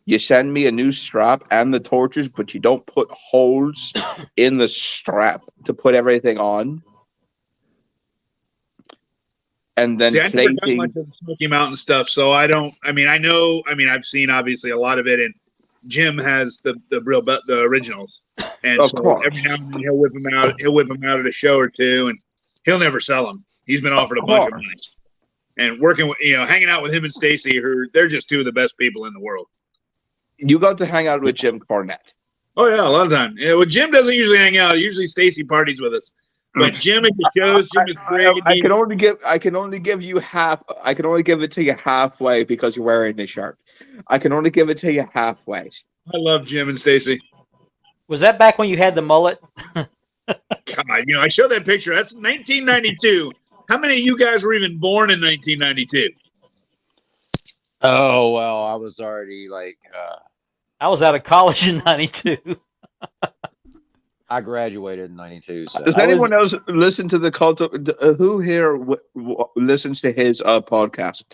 you send me a new strap and the torches, but you don't put holes in the strap to put everything on. And then I never done much of the Smoky Mountain stuff, so I don't. I mean, I've seen obviously a lot of it, and Jim has the originals, and of so course. every now and then he'll whip them out. He'll whip them out at a show or two, and he'll never sell them. He's been offered a bunch of money, and working with hanging out with him and Stacy, who they're just 2 of the best people in the world. You got to hang out with Jim Cornette. Oh yeah, a lot of time. Yeah, well, Jim doesn't usually hang out. Usually Stacy parties with us. But Jim at the shows, Jim is great. I can only give you half. I can only give it to you halfway because you're wearing the shirt. I can only give it to you halfway. I love Jim and Stacy. Was that back when you had the mullet? God, I showed that picture. That's 1992. How many of you guys were even born in 1992? Oh well, I was already I was out of college in '92. I graduated in '92. So. Does anyone else listen to the cult of who here listens to his podcast?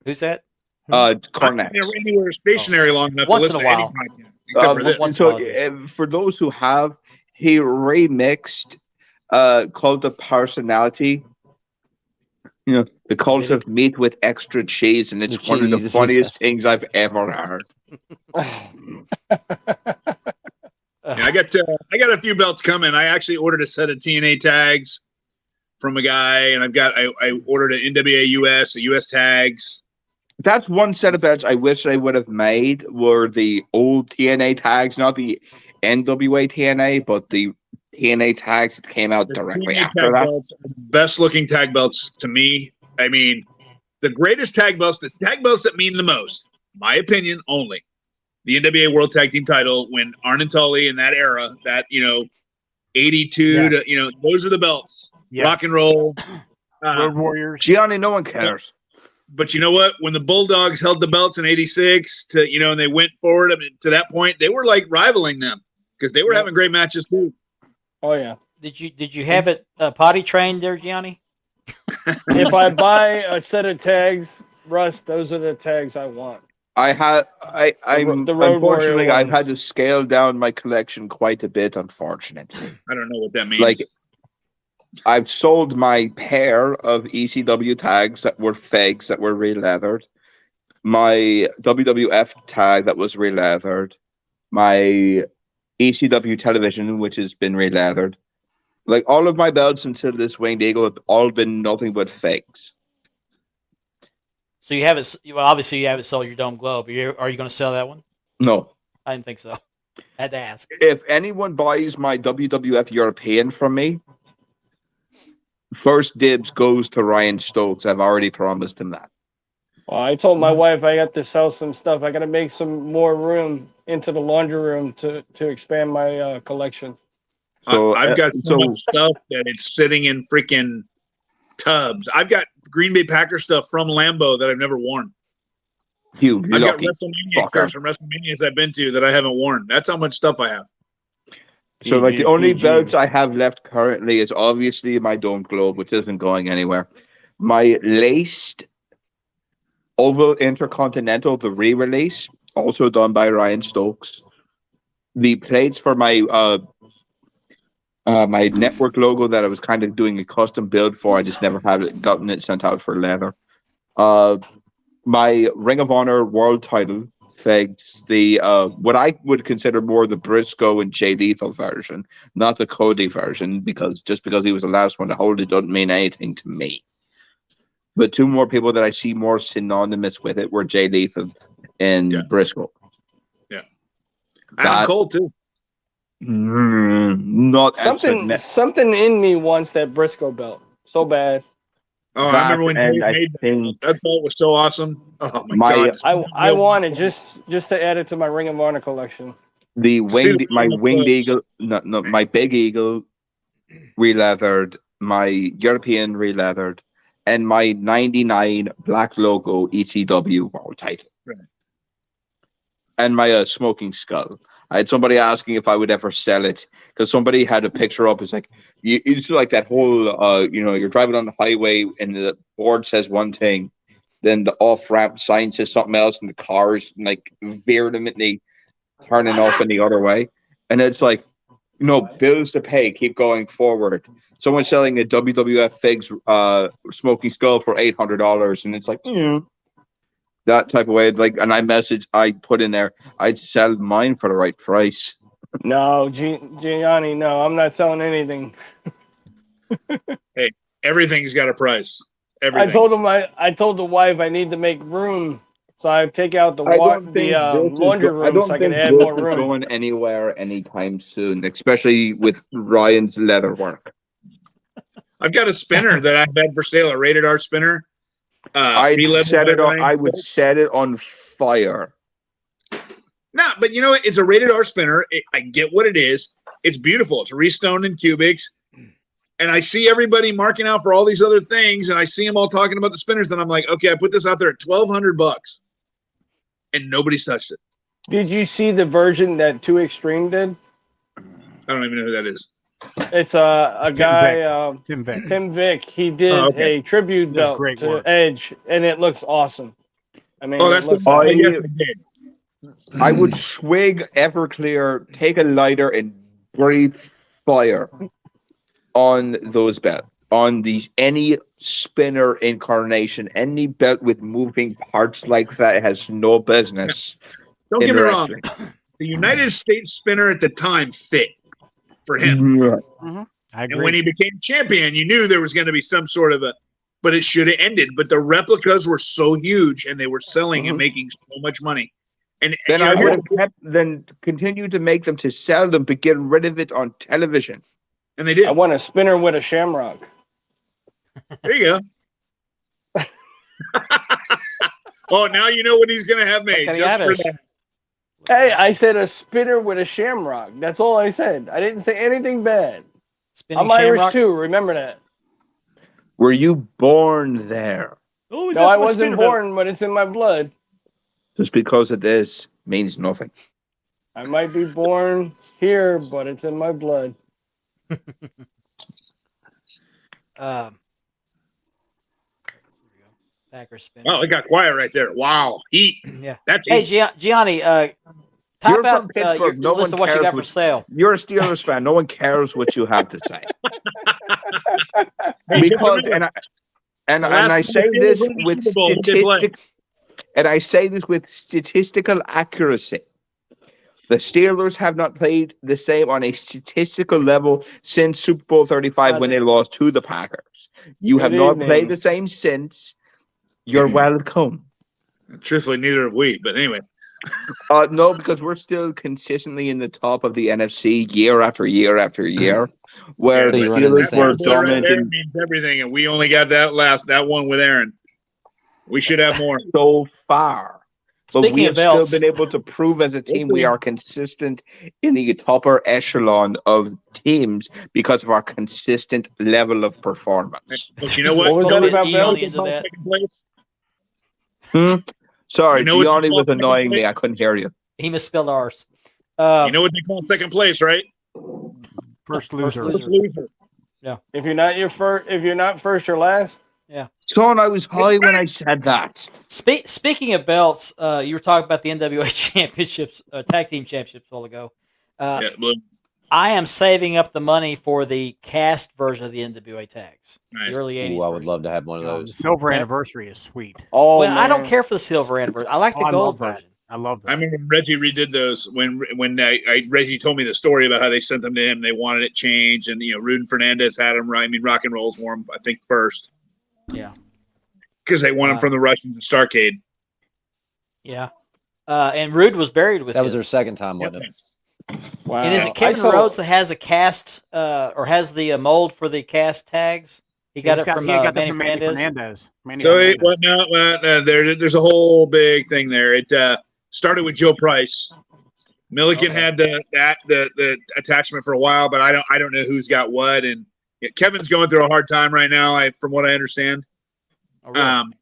Who's that? Cornette. We were stationary long enough Once to listen in a to while. any podcast. So, for those who have, he remixed Cult of Personality. The Cult of Meat with Extra Cheese, and it's one of the funniest things I've ever heard. I got a few belts coming. I actually ordered a set of TNA tags from a guy, and I ordered an NWA US, the US tags. That's one set of belts I wish I would have made were the old TNA tags, not the NWA TNA, but the TNA tags that came out directly after that. Best looking tag belts to me. I mean, the greatest tag belts, the tag belts that mean the most, my opinion only. The NWA World Tag Team title when Arn and Tully in that era, that 82 to those are the belts. Yes. Rock and roll. Road Warriors. Gianni, no one cares. But you know what? When the Bulldogs held the belts in '86 to and they went forward to that point, they were like rivaling them because they were having great matches too. Oh yeah. Did you have it potty trained there, Gianni? If I buy a set of tags, Russ, those are the tags I want. Unfortunately, I've had to scale down my collection quite a bit, unfortunately. I don't know what that means. I've sold my pair of ECW tags that were fakes, that were re-leathered. My WWF tag that was re-leathered. My ECW television, which has been re-leathered. All of my belts until this Winged Eagle have all been nothing but fakes. So you haven't. Well, obviously you haven't sold your Dome Globe. Are you going to sell that one? No. I didn't think so. I had to ask. If anyone buys my WWF European from me, first dibs goes to Ryan Stokes. I've already promised him that. Well, I told my wife I got to sell some stuff. I got to make some more room into the laundry room to expand my collection. So I've got so much stuff that it's sitting in freaking tubs. I've got Green Bay Packers stuff from Lambeau that I've never worn. Huge. I've got WrestleMania shirts from WrestleManias I've been to that I haven't worn. That's how much stuff I have. So, like, the only belts I have left currently is obviously my Dome Globe, which isn't going anywhere. My laced Oval Intercontinental, the re-release, also done by Ryan Stokes. The plates for my my network logo that I was kind of doing a custom build for, I just never have gotten it sent out for leather. My Ring of Honor World Title figs, the what I would consider more the Briscoe and Jay Lethal version, not the Cody version, because just because he was the last one to hold it doesn't mean anything to me. But two more people that I see more synonymous with it were Jay Lethal and Briscoe. Yeah. Adam Cole, too. Not something in me wants that Briscoe belt so bad. Oh, I remember when he made that belt was so awesome. Oh my God! I want it just to add it to my Ring of Honor collection. The winged, my winged eagle, no, my big eagle, re-leathered, my European re-leathered, and my '99 black logo ECW world title, and my smoking skull. I had somebody asking if I would ever sell it because somebody had a picture up. It's like it's like that whole you're driving on the highway and the board says one thing, then the off ramp sign says something else, and the cars like vehemently turning off in the other way, and it's like, bills to pay, keep going forward. Someone's selling a WWF Figs smoking skull for $800, and it's like, that type of way. Like, and I put in there, I'd sell mine for the right price. No, Gianni, no, I'm not selling anything. Hey, everything's got a price. Everything. I told the wife I need to make room, so I take out the laundry room so I can add more room. Going anywhere anytime soon, especially with Ryan's leather work. I've got a spinner that I've had for sale, a rated R spinner. I would set it on fire. No, but it's a rated R spinner. I get what it is. It's beautiful. It's restoned in cubics. And I see everybody marking out for all these other things, and I see them all talking about the spinners. And I'm like, okay, I put this out there at $1,200, and nobody's touched it. Did you see the version that 2 Extreme did? I don't even know who that is. It's a guy, Tim Vick. He did a tribute belt to Edge, and it looks awesome. I mean, that's I would swig Everclear, take a lighter, and breathe fire on those belts. On any spinner incarnation, any belt with moving parts like that has no business. Don't get me wrong. The United States spinner at the time fit for him. Mm-hmm. I agree. And when he became champion, you knew there was going to be some sort of but it should have ended. But the replicas were so huge, and they were selling and making so much money. And then I would have continued to make them to sell them, but get rid of it on television. And they did. I want a spinner with a shamrock. There you go. Oh, now you know what he's going to have made. Just for that. Hey, I said a spinner with a shamrock. That's all I said. I didn't say anything bad. I'm Irish too. Remember that. Were you born there? No, I wasn't born, but it's in my blood. Just because it is means nothing. I might be born here, but it's in my blood. Packer spin. Oh, it got quiet right there. Wow, heat. Yeah, that's heat. Hey, Gianni, You're from Pittsburgh. No one cares what you got for sale. You're a Steelers fan. No one cares what you have to say. Because and I say this with statistical accuracy. The Steelers have not played the same on a statistical level since Super Bowl 35 when they lost to the Packers. You have not played the same since. You're welcome. Truthfully, neither have we. But anyway. No, because we're still consistently in the top of the NFC year after year after year. Where the Steelers were dominating. Right means everything, and we only got that one with Aaron. We should have more. So far. But Speaking we of have belts, still been able to prove as a team we are consistent in the upper echelon of teams because of our consistent level of performance. But you know what? What was that about belts? Sorry, you know Gianni was annoying me. I couldn't hear you. He misspelled ours. You know what they call second place, right? First loser. First loser. Yeah. If you're not first or last. Yeah. Son, I was high when I said that. Speaking of belts, you were talking about the NWA championships, tag team championships a while ago. I am saving up the money for the cast version of the NWA tags. Right. The early 80s. Ooh, I would love to have one of those. The silver anniversary is sweet. Oh, well, I don't care for the silver anniversary. I like the gold version. I love that. I remember Reggie redid those when Reggie told me the story about how they sent them to him. They wanted it changed, and Rude Fernandez had them. I mean, Rock and Rolls wore them, I think, first. Yeah. Because they won them from the Russians in Starrcade. Yeah. And Rude was buried with that was their second time, wasn't it? Wow. And is it Kevin Rhodes that has a cast or has the mold for the cast tags? He got it from Manny Fernandez. There's a whole big thing there. It started with Joe Price. Milliken had the attachment for a while, but I don't know who's got what. And Kevin's going through a hard time right now. From what I understand. Oh, really?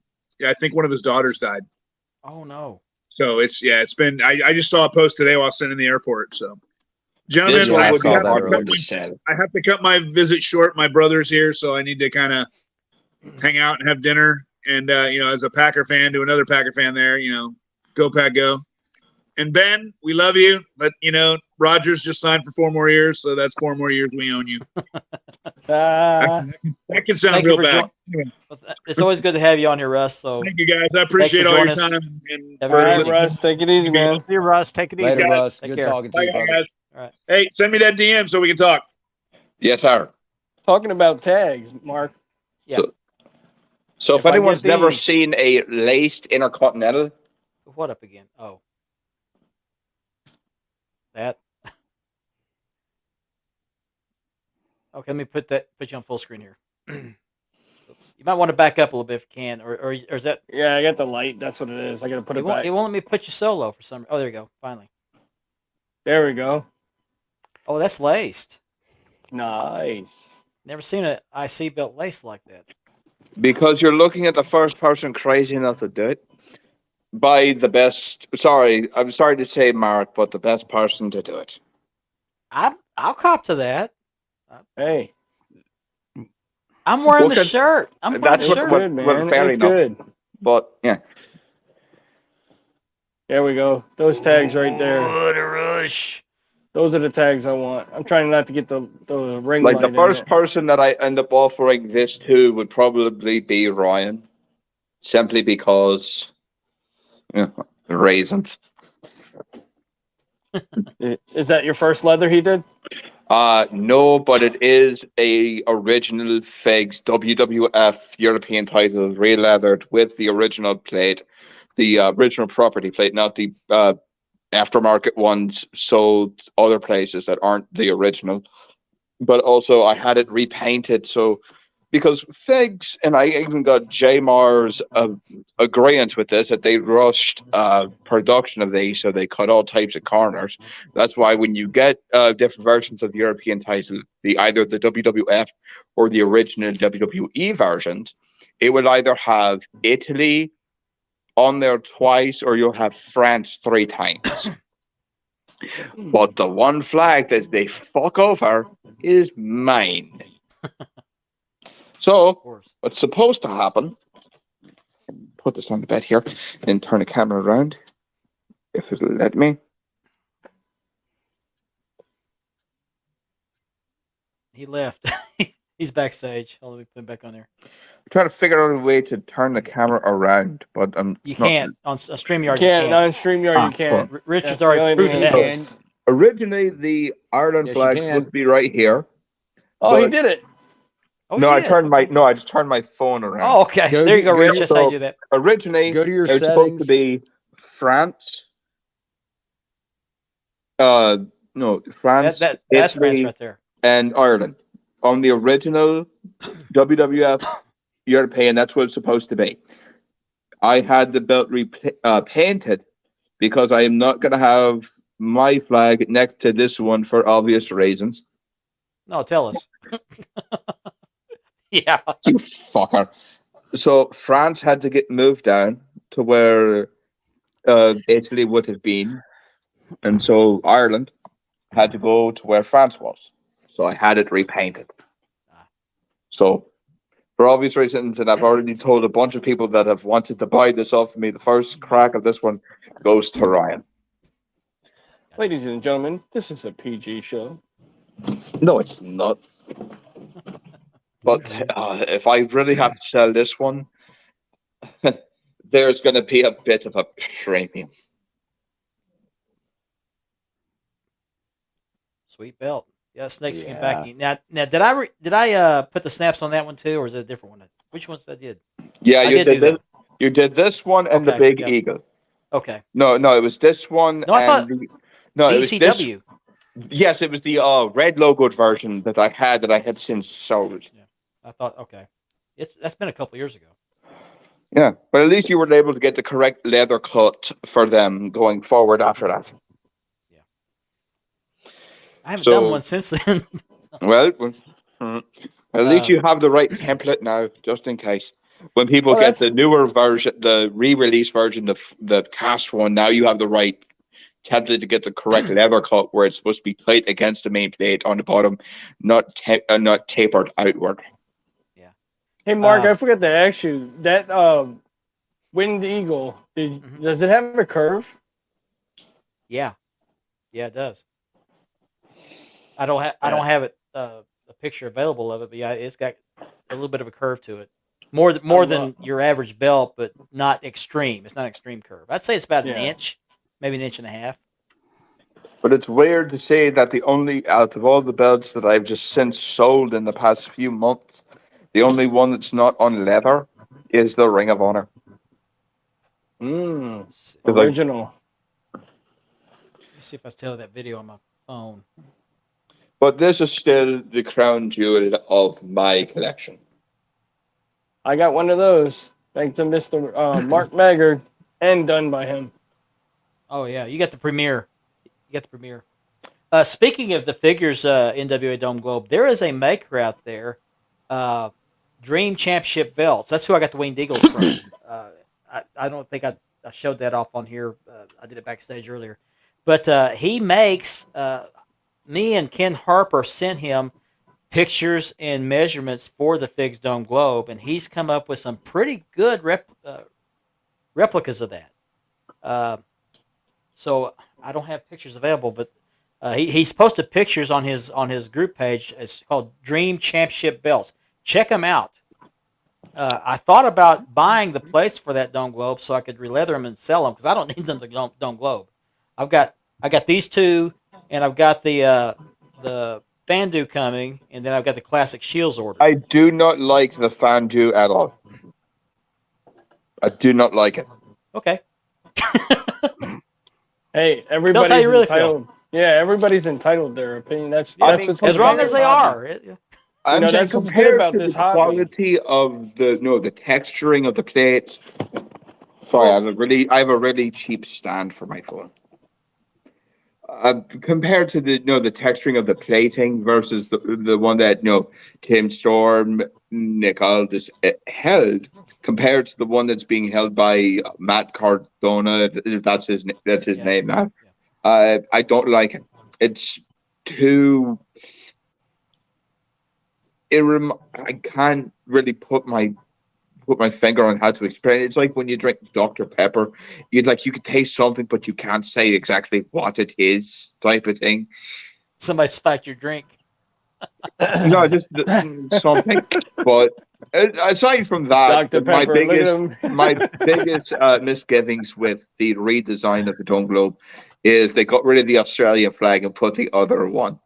I think one of his daughters died. Oh no. So it's been. I just saw a post today while I was sitting in the airport. So, gentlemen, I have to cut my visit short. My brother's here, so I need to kind of hang out and have dinner. And as a Packer fan to another Packer fan, there, go Pack, go. And Ben, we love you, but Rodgers just signed for 4 more years, so that's 4 more years we own you. That can sound real bad. It's always good to have you on here, Russ. So thank you guys. I appreciate all your time. All right, Russ, take it easy, man. See you, Russ. Take it easy. Later, Russ. Take Good care. talking to you, guys. All right. Hey, send me that DM so we can talk. Yes, sir. Talking about tags, Mark. Yeah. So if anyone's never seen a laced Intercontinental. What up again? Oh. That. Okay, let me put you on full screen here. Oops. You might want to back up a little bit if you can, or is that? Yeah, I got the light. That's what it is. I got to put it back. It won't let me put you solo for some. Oh, there you go. Finally. There we go. Oh, that's laced. Nice. Never seen an IC belt laced like that. Because you're looking at the first person crazy enough to do it. By the best. Sorry, I'm sorry to say, Mark, but the best person to do it. I'll cop to that. Hey, I'm wearing the shirt. I'm wearing the shirt. Good, man. Fair enough. Good. But yeah. There we go. Those tags right there. What a rush. Those are the tags I want. I'm trying not to get the ring like light the first person that I end up offering this to would probably be Ryan, simply because raisins. Is that your first leather he did? No, but it is a original Figs WWF European title, re-leathered with the original plate, the original property plate, not the aftermarket ones sold other places that aren't the original. But also I had it repainted, so because Figs, and I even got J-Mar's agreement with this, that they rushed production of these, so they cut all types of corners. That's why when you get different versions of the European title, either the WWF or the original WWE versions, it will either have Italy on there twice, or you'll have France 3 times. But the one flag that they fuck over is mine. So, what's supposed to happen, put this on the bed here, and turn the camera around, if it'll let me. He left. He's backstage. Hold on, let me put him back on there. I'm trying to figure out a way to turn the camera around, but you can't. On StreamYard, you can't. On StreamYard, you can't. Richard's already proven that. Originally, the Ireland flag was supposed to be right here. Oh, he did it. Oh, no, you I did? turned Okay. I just turned my phone around. Oh, okay. There you go, Rich. That's how you do that. Originally, Go to your it was supposed to settings. be France. No, France, That's France Italy, right there. and Ireland. On the original WWF European, that's what it's supposed to be. I had the belt painted because I am not going to have my flag next to this one for obvious reasons. No, tell us. Yeah. You fucker. So France had to get moved down to where Italy would have been. And so Ireland had to go to where France was. So I had it repainted. So for obvious reasons, and I've already told a bunch of people that have wanted to buy this off of me, the first crack of this one goes to Ryan. Ladies and gentlemen, this is a PG show. No, it's not. But if I really have to sell this one, there's going to be a bit of a premium. Sweet belt. Yeah, snakeskin backing. Now, did I put the snaps on that one too, or is it a different one? Which ones I did? Yeah, you did this. You did this one and the Big Eagle. Okay. No, it was this one. No, I thought it was ECW. Yes, it was the red logoed version that I had since sold. Yeah, I thought okay. That's been a couple years ago. Yeah, but at least you were able to get the correct leather cut for them going forward after that. Yeah, I haven't done one since then. Well, at least you have the right template now, just in case. When people get the newer version, the re-release version, the cast one, now you have the right template to get the correct leather cut where it's supposed to be tight against the main plate on the bottom, not tapered outward. Yeah. Hey, Mark, I forgot to ask you that Winged Eagle. Does it have a curve? Yeah, it does. I don't have it a picture available of it, but yeah, it's got a little bit of a curve to it. More than your average belt, but not extreme. It's not an extreme curve. I'd say it's about an inch, maybe an inch and a half. But it's weird to say that the only out of all the belts that I've just since sold in the past few months, the only one that's not on leather is the Ring of Honor. Original. Let me see if I still have that video on my phone. But this is still the crown jewel of my collection. I got one of those, thanks to Mr. Mark Maggard, and done by him. Oh yeah, you got the premiere. Speaking of the figures, NWA Dome Globe, there is a maker out there, Dream Championship belts. That's who I got the Winged Eagles from. I don't think I showed that off on here. I did it backstage earlier, but he makes. Me and Ken Harper sent him pictures and measurements for the Figs Dome Globe, and he's come up with some pretty good replicas of that. So I don't have pictures available, but he's posted pictures on his group page. It's called Dream Championship Belts. Check them out. I thought about buying the plates for that Dome Globe so I could re-leather them and sell them because I don't need them to Dome Globe. I got these two, and I've got the Fandu coming, and then I've got the Classic Shields order. I do not like the Fandu at all. I do not like it. Okay. Hey, everybody's how you really entitled. Feel. Yeah, everybody's entitled their opinion. That's what's as long as they are. I'm saying that's what's good about this hobby. Quality of the texturing of the plates. Sorry, I have a really cheap stand for my phone. Compared to the texturing of the plating versus the one that Tim Storm, Nick Aldis held, compared to the one that's being held by Matt Cardona, if that's his name now. I don't like it. It's too. I can't really put my finger on how to explain it. It's like when you drink Dr. Pepper, you can taste something, but you can't say exactly what it is, type of thing. Somebody spiked your drink. No, just something. But aside from that, Dr. Pepper, my biggest misgivings with the redesign of the Dome Globe is they got rid of the Australian flag and put the other one.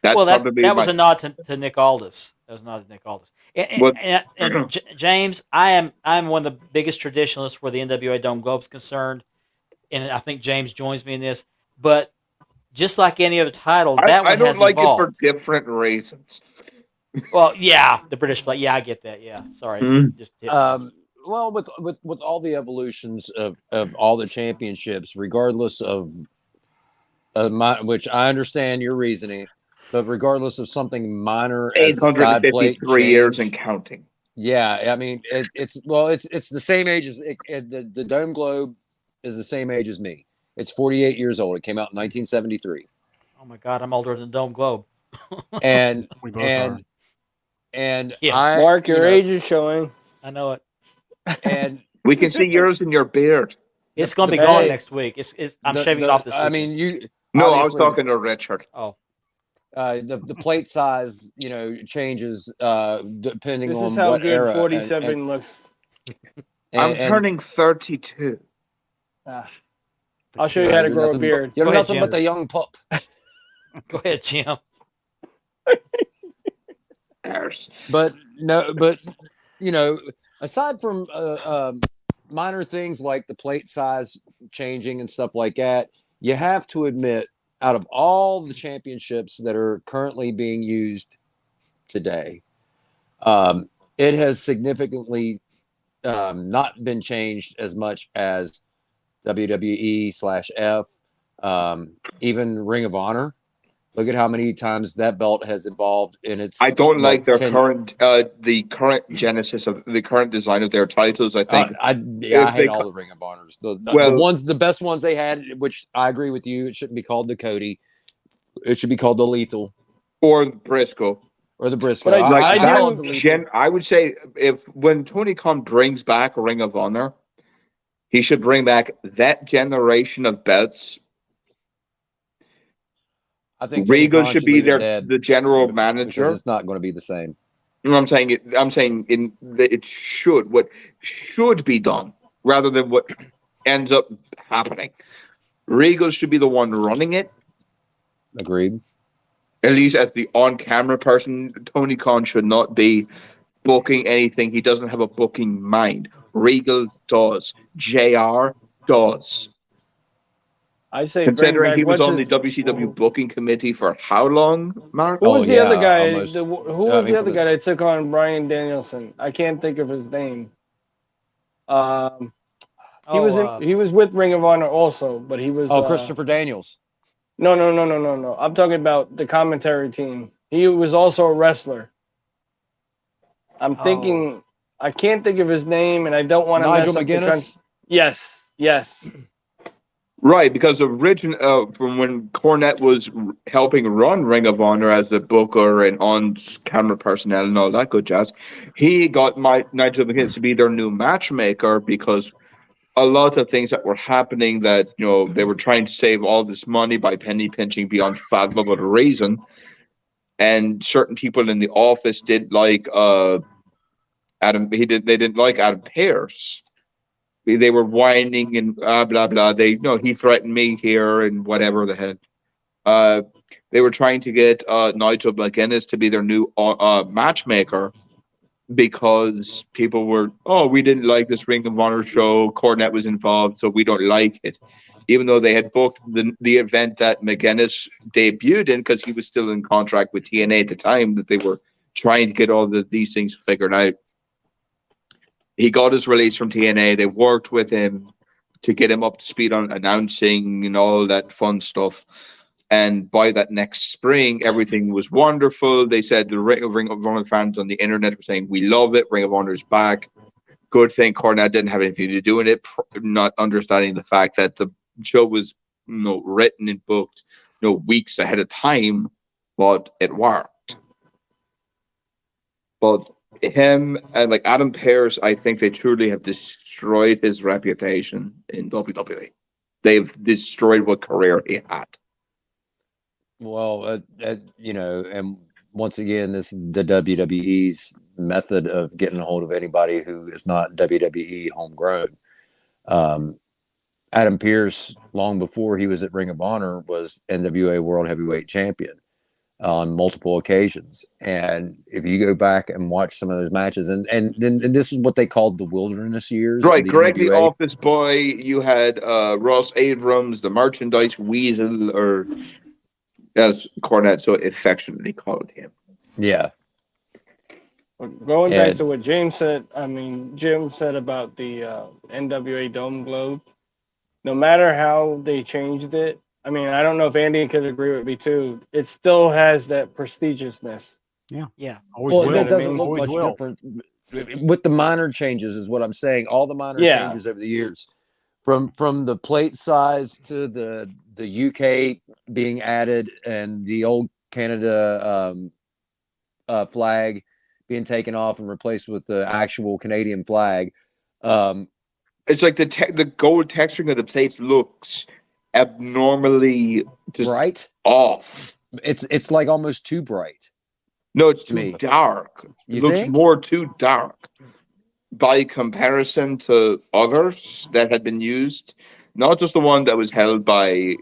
That was a nod to Nick Aldis. That was not Nick Aldis. And James, I'm one of the biggest traditionalists where the NWA Dome Globe is concerned, and I think James joins me in this. But just like any other title, that one has evolved. I don't like it for different reasons. Well, yeah, the British flag. Yeah, I get that. Yeah, sorry. Well, with all the evolutions of all the championships, regardless of which I understand your reasoning, but regardless of something minor, 853 years and counting. Yeah, I mean it's the same age as the Dome Globe is the same age as me. It's 48 years old. It came out in 1973. Oh my God, I'm older than Dome Globe. And we both are. And yeah. Mark, your age is showing. I know it. And we can see yours in your beard. It's going to be gone next week. I'm shaving it off this week. I mean, you. No, I was talking to Richard. Oh. The plate size, changes depending on how what good era. 47 looks. I'm turning 32. I'll show you how to grow a beard. You're nothing but a young pup. Go ahead, Jim. But aside from minor things like the plate size changing and stuff like that, you have to admit, out of all the championships that are currently being used today, it has significantly not been changed as much as WWE/F, even Ring of Honor. Look at how many times that belt has evolved in its. I don't like their current, the current genesis of the current design of their titles. I think I hate all the Ring of Honors. The best ones they had, which I agree with you. It shouldn't be called the Cody. It should be called the Lethal or the Briscoe. Or the Briscoe. But I would say when Tony Khan brings back Ring of Honor, he should bring back that generation of belts. I think Regal should be the general manager. It's not going to be the same. You know what I'm saying? It should what should be done rather than what ends up happening. Regal should be the one running it. Agreed. At least as the on-camera person, Tony Khan should not be booking anything. He doesn't have a booking mind. Regal does. JR does. I say, considering he was on the WCW booking committee for how long, Mark? Who was the other guy? Who was the other guy that took on Bryan Danielson? I can't think of his name. He was with Ring of Honor also, but he was. Christopher Daniels. No. I'm talking about the commentary team. He was also a wrestler. I'm thinking. I can't think of his name, and I don't want to mess up McGuinness? Yes. Right, because from when Cornette was helping run Ring of Honor as the booker and on-camera personnel and all that good jazz, he got Nigel McGuinness to be their new matchmaker because a lot of things that were happening that, they were trying to save all this money by penny pinching beyond fathomable reason. And certain people in the office didn't like Adam. They didn't like Adam Pearce. They were whining and blah blah. He threatened me here and whatever the heck. They were trying to get Nigel McGuinness to be their new matchmaker because people were, we didn't like this Ring of Honor show. Cornette was involved, so we don't like it. Even though they had booked the event that McGuinness debuted in, because he was still in contract with TNA at the time, that they were trying to get all these things figured out. He got his release from TNA. They worked with him to get him up to speed on announcing and all that fun stuff. And by that next spring, everything was wonderful. They said the Ring of Honor fans on the internet were saying, we love it. Ring of Honor is back. Good thing Cornette didn't have anything to do with it, not understanding the fact that the show was written and booked weeks ahead of time, but it worked. But him and Adam Pearce, I think they truly have destroyed his reputation in WWE. They've destroyed what career he had. Well, and once again, this is the WWE's method of getting a hold of anybody who is not WWE homegrown. Adam Pearce, long before he was at Ring of Honor, was NWA World Heavyweight Champion. on multiple occasions. And if you go back and watch some of those matches, and this is what they called the wilderness years. Right, of the Greg the NWA. Office Boy. You had Ross Abrams, the merchandise weasel, or as Cornette so affectionately called him. Yeah. Going back And- to what Jim said about the NWA Dome Globe, no matter how they changed it, I mean, I don't know if Andy could agree with me too, it still has that prestigiousness. Yeah. Always Well, will. that doesn't look Always much will. different with the minor changes, is what I'm saying. All the minor Yeah. changes over the years, from the plate size to the UK being added and the old Canada flag being taken off and replaced with the actual Canadian flag. It's like the gold texturing of the plates looks abnormally just Bright. off. It's like almost too bright. No, it's To too me. dark. You It looks think? more too dark by comparison to others that had been used. Not just the one that was held by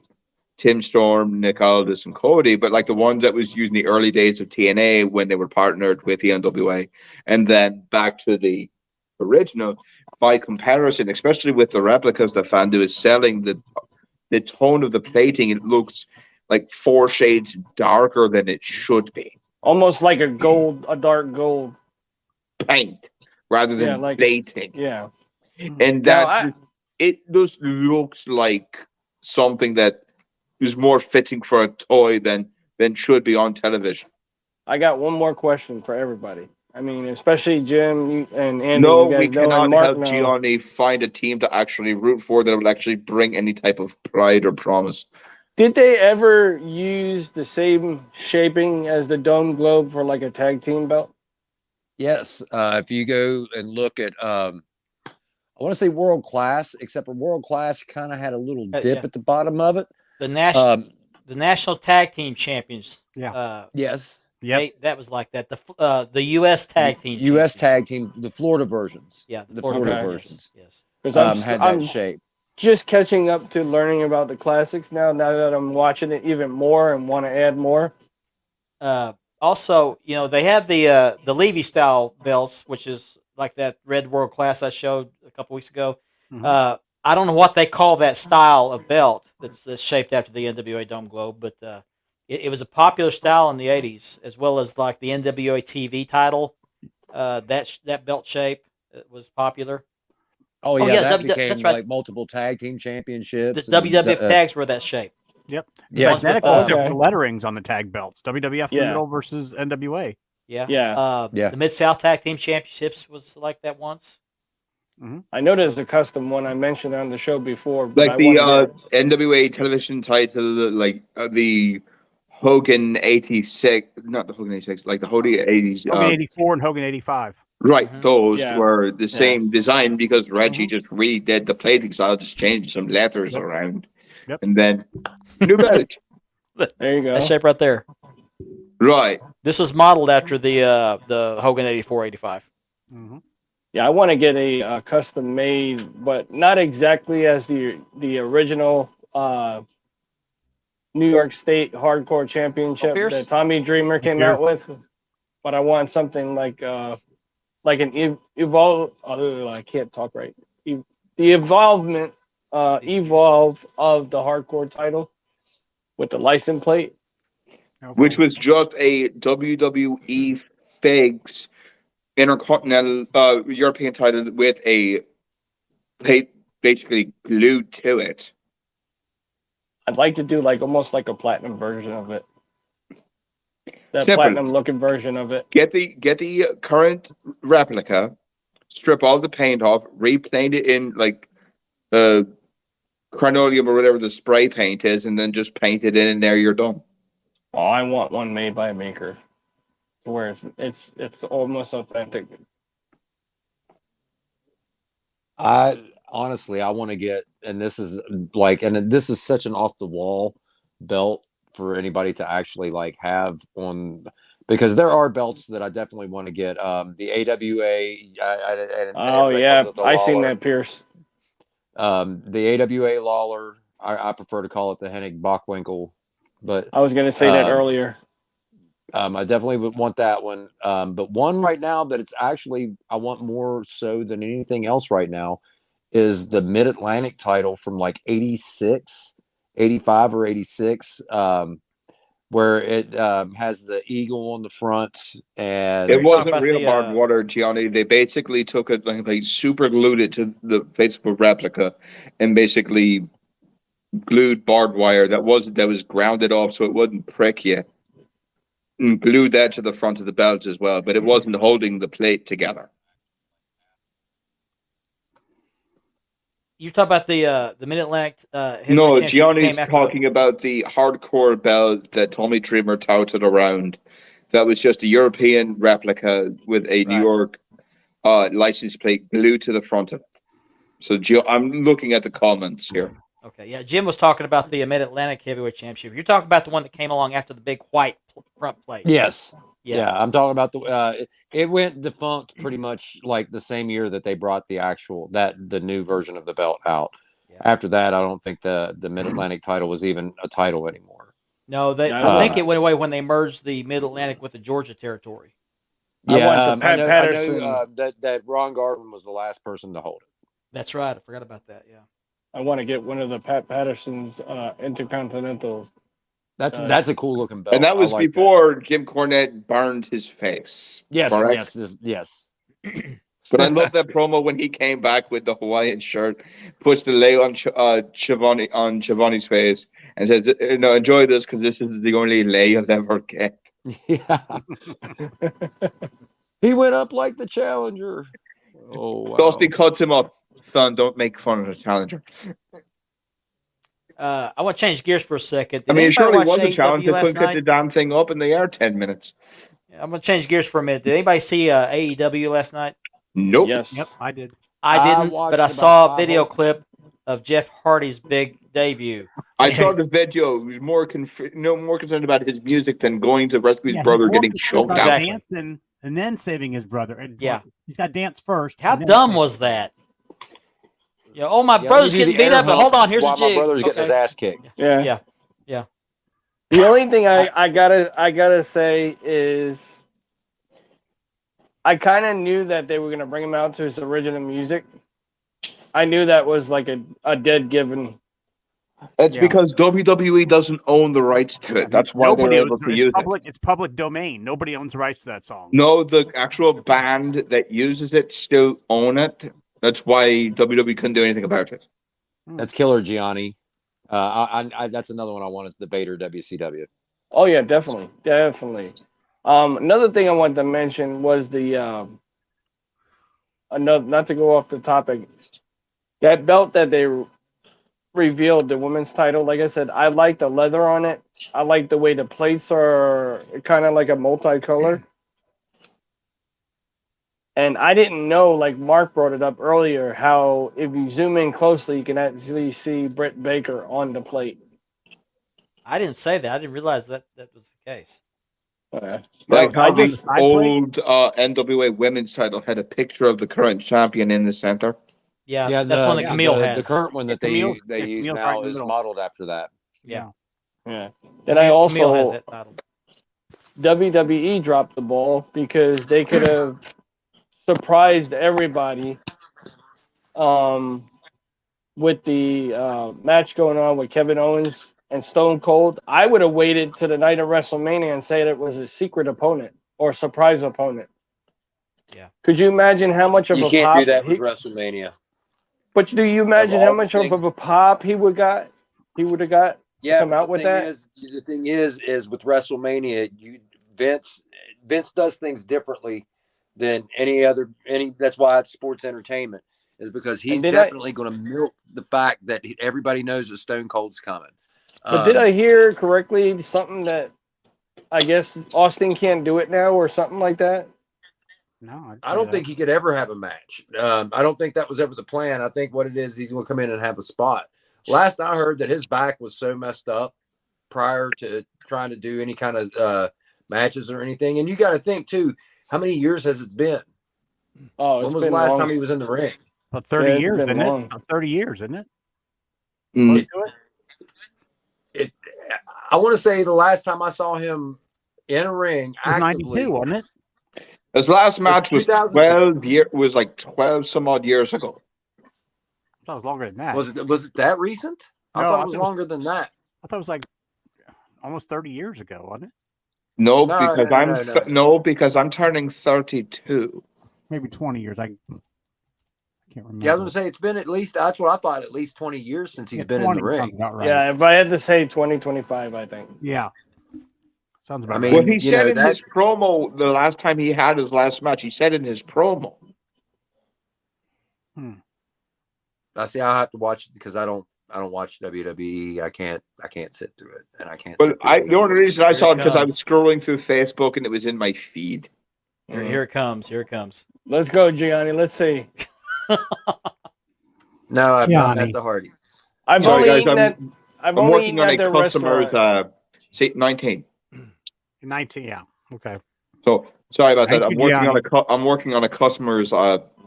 Tim Storm, Nick Aldis, and Cody, but like the ones that was used in the early days of TNA when they were partnered with the NWA, and then back to the original. By comparison, especially with the replicas that Fandu is selling, the tone of the plating, it looks like 4 shades darker than it should be. Almost like a dark gold. Paint rather than Yeah, like- plating. Yeah. And Now, that it just looks like something that is more fitting for a toy than should be on television. I got one more question for everybody. I mean, especially Jim and Andy. No, you guys we know, cannot and Mark help know. Gianni find a team to actually root for that will actually bring any type of pride or promise. Did they ever use the same shaping as the Dome Globe for like a tag team belt? Yes. If you go and look at, I want to say World Class, except for World Class kind of had a little dip yeah. at the bottom of it. The national tag team champions. Yeah. Yes. Yep. That was like that. The U.S. tag team. U.S. champions. tag team, the Florida versions. Yeah, The Florida Okay. versions. Yes. Because Had that I'm shape. just catching up to learning about the classics now that I'm watching it even more and want to add more. Also, they have the Levy style belts, which is like that Red World Class I showed a couple weeks ago. Mhm. I don't know what they call that style of belt that's shaped after the NWA Dome Globe, but it was a popular style in the '80s, as well as like the NWA TV title. That belt shape was popular. Oh, Oh, yeah, yeah, that became that's right. like multiple tag team The championships. WWF tags were that shape. Yep. It's Yeah. identical with, except for okay. the letterings on the tag belts. WWF in the Yeah. middle versus NWA. Yeah. Yeah. Yeah. The Mid South Tag Team Championships was like that once. I know there's a custom one I mentioned on the show before. But Like I the wanna get- NWA television title, like the Hogan 86, not the Hogan 86, like the Hogan 80s. Hogan 84 and Hogan 85. Right, Mhm. those Yeah. were the same design because Reggie Mhm. just redid the plating style, just changed some letters Yep. around. Yep. And then new belt. there you go. That shape right there. Right. This was modeled after the Hogan 84, 85. Mm-hmm. Yeah, I want to get a custom made, but not exactly as the original New York State Hardcore Championship Pierce? that Tommy Dreamer came Pierce. out with. But I want something like an evolve. I can't talk right. The evolve of the Hardcore title with the license plate. Which was just a WWE Figs Intercontinental European title with a plate basically glued to it. I'd like to do like almost like a platinum version of it. That Simple. platinum looking version of it. Get the current replica, strip all the paint off, repaint it in like Chronoleum or whatever the spray paint is, and then just paint it in, and there you're done. Oh, I want one made by a maker, where it's almost authentic. I honestly, I want to get, and this is such an off the wall belt for anybody to actually like have on, because there are belts that I definitely want to get. The AWA. Oh yeah, I seen that, Pierce. The AWA Lawler. I prefer to call it the Hennig Bockwinkel, but I was gonna say that earlier. I definitely would want that one. But one right now that it's actually I want more so than anything else right now is the Mid-Atlantic title from like 86, 85 or 86, where it has the eagle on the front. And It You're talking wasn't about real the, barbed water, Gianni. They basically took it, like they super glued it to the face of a replica, and basically glued barbed wire that was grounded off so it wouldn't prick you, and glued that to the front of the belt as well. But it wasn't holding the plate together. you talk about the Mid-Atlantic heavyweight No, championship that Gianni's came after talking about the hardcore belt that Tommy Dreamer touted around. That was just a European replica with a New Right. York license plate glued to the front of it. So I'm looking at the comments here. Okay, yeah, Jim was talking about the Mid-Atlantic heavyweight championship. You're talking about the one that came along after the big white front plate. yes, Yeah. yeah, I'm talking about the. It went defunct pretty much like the same year that they brought the new version of the belt out. Yeah. After that, I don't think the Mid-Atlantic title was even a title anymore. No, I think it went away when they merged the Mid-Atlantic with the Georgia territory. Yeah, I want the Pat Patterson. I know that Ron Garvin was the last person to hold it. That's right. I forgot about that. Yeah. I want to get one of the Pat Patterson's Intercontinentals. That's a cool looking belt. And that was before Jim Cornette burned his face. Yes, correct? yes. But I love that promo when he came back with the Hawaiian shirt, puts the lei on Shivani's face, and says, "No, enjoy this because this is the only lei you'll ever get." Yeah. He went up like the challenger. Oh, wow. Dusty cuts him off. Son, don't make fun of the challenger. I want to change gears for a second. I mean, it surely was a AEW challenge. They last couldn't get the night? damn thing up in the air 10 minutes. I'm going to change gears for a minute. Did anybody see AEW last night? Nope. Yes. Yep, I did. I didn't, watched but I about saw a 5 video of- clip of Jeff Hardy's big debut. I saw the video. He was more concerned about his music than going to rescue his Yeah, brother he's getting more choked concerned out. about dancing and then saving his brother. And Yeah. he's got to dance first. How and then dumb save was his that? Yeah, oh, my Yeah, brother's let me do getting the beat air up, but hump hold on, here's a while jig. my brother's getting his Okay. ass kicked. Yeah. Yeah. The only thing I gotta say is I kind of knew that they were gonna bring him out to his original music. I knew that was like a dead given. It's Yeah. because WWE doesn't own the rights to it. That's why Nobody they're owns able to it. use It's it. It's public domain. Nobody owns the rights to that song. No, the actual band that uses it still own it. That's why WWE couldn't do anything about it. That's Killer Gianni. I that's another one I want is the Vader WCW. Oh yeah, definitely. Another thing I wanted to mention was the not to go off the topic, that belt that they revealed, the women's title. Like I said, I like the leather on it. I like the way the plates are kind of like a multicolor. And I didn't know, like Mark brought it up earlier, how if you zoom in closely, you can actually see Britt Baker on the plate. I didn't say that. I didn't realize that was the case. Like I how the just- old NWA women's title had a picture of the current champion in the center. Yeah, that's one that Camille has. The current one that Camille- they yeah, use Camille's now right in the is middle. modeled after that. Yeah. Yeah. And I also Camille has that title. WWE dropped the ball because they could have surprised everybody with the match going on with Kevin Owens and Stone Cold. I would have waited to the night of WrestleMania and said it was a secret opponent or surprise opponent. Yeah. Could you imagine how much of You a can't pop do that with WrestleMania. But do you imagine all how the much things- of a pop he would have got? Yeah, come but out the with thing that? the thing is with WrestleMania, Vince does things differently than any. That's why it's sports entertainment, is because he's did I- definitely going to milk the fact that everybody knows that Stone Cold's coming. But did I hear correctly something that I guess Austin can't do it now or something like that? No, I don't think he could ever have a match. I don't think that was ever the plan. I think what it is, he's going to come in and have a spot. Last I heard that his back was so messed up prior to trying to do any kind of matches or anything. And you got to think too, how many years has it been? Oh, When it's was the been last long. time he was in the ring? About 30 Yeah, it's years, been isn't long. it? About 30 years, isn't it? Mm. Close to it? I want to say the last time I saw him in a ring It was actively. 92, wasn't it? His last match was 2002. 12 some odd years ago. That was longer than that. Was it that recent? I No, thought I it was thought it was- longer than that. I thought it was like almost 30 years ago, wasn't it? No, No, because no, I'm no, no. no, because I'm turning 32. Maybe 20 years. I can't remember. Yeah, I was gonna say it's been at least. That's what I thought. At least 20 years since he's Yeah, been in the 20 sounds ring. about right. Yeah, if I had to say 2025, I think. Yeah. Sounds about I mean, Well, right. he you said know, in his promo the last time he had his last match. He said in his promo. I see. I have to watch it because I don't watch WWE. I can't sit through it, and I can't. Well, sit through the only reason I Here saw it it because I was comes. scrolling through Facebook and it was in my feed. Here it comes. Here it comes. Let's go, Gianni. Let's see. No, I've not Gianni. met the Hardys. I've Sorry, only guys, eaten at. I've I'm only working eaten on at a their customer's restaurant. 19. 19, yeah. Okay. So sorry about Thank that. you, I'm working on a customer's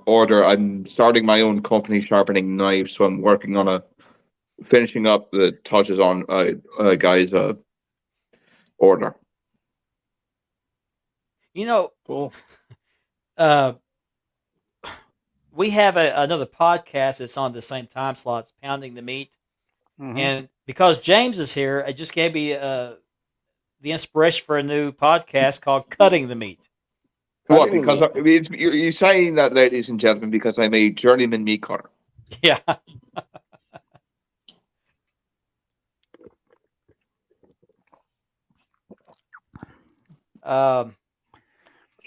order. I'm starting my own company, Sharpening Knives. So I'm working on finishing up the touches on a guy's order. You know, Cool. we have another podcast that's on the same time slots, Pounding the Meat. Mhm. And because James is here, it just gave me the inspiration for a new podcast called Cutting the Meat. What? Because you're saying that, ladies and gentlemen, because I'm a journeyman meat cutter. Yeah.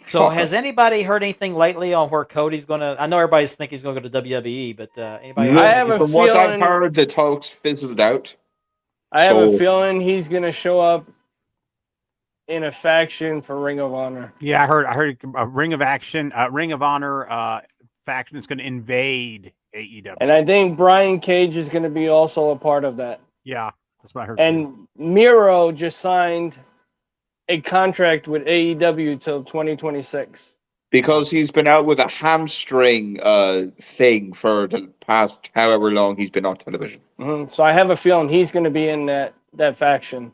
So has anybody heard anything lately on where Cody's going to? I know everybody's thinking he's going to go to WWE, but anybody? I have a From what I've feeling. heard, the talks fizzled out. I have a So- feeling he's gonna show up in a faction for Ring of Honor. Yeah, I heard a Ring of Honor faction is going to invade AEW. And I think Brian Cage is going to be also a part of that. Yeah, that's what I heard. And Miro just signed a contract with AEW till 2026. Because he's been out with a hamstring thing for the past however long he's been on television. So I have a feeling he's going to be in that faction.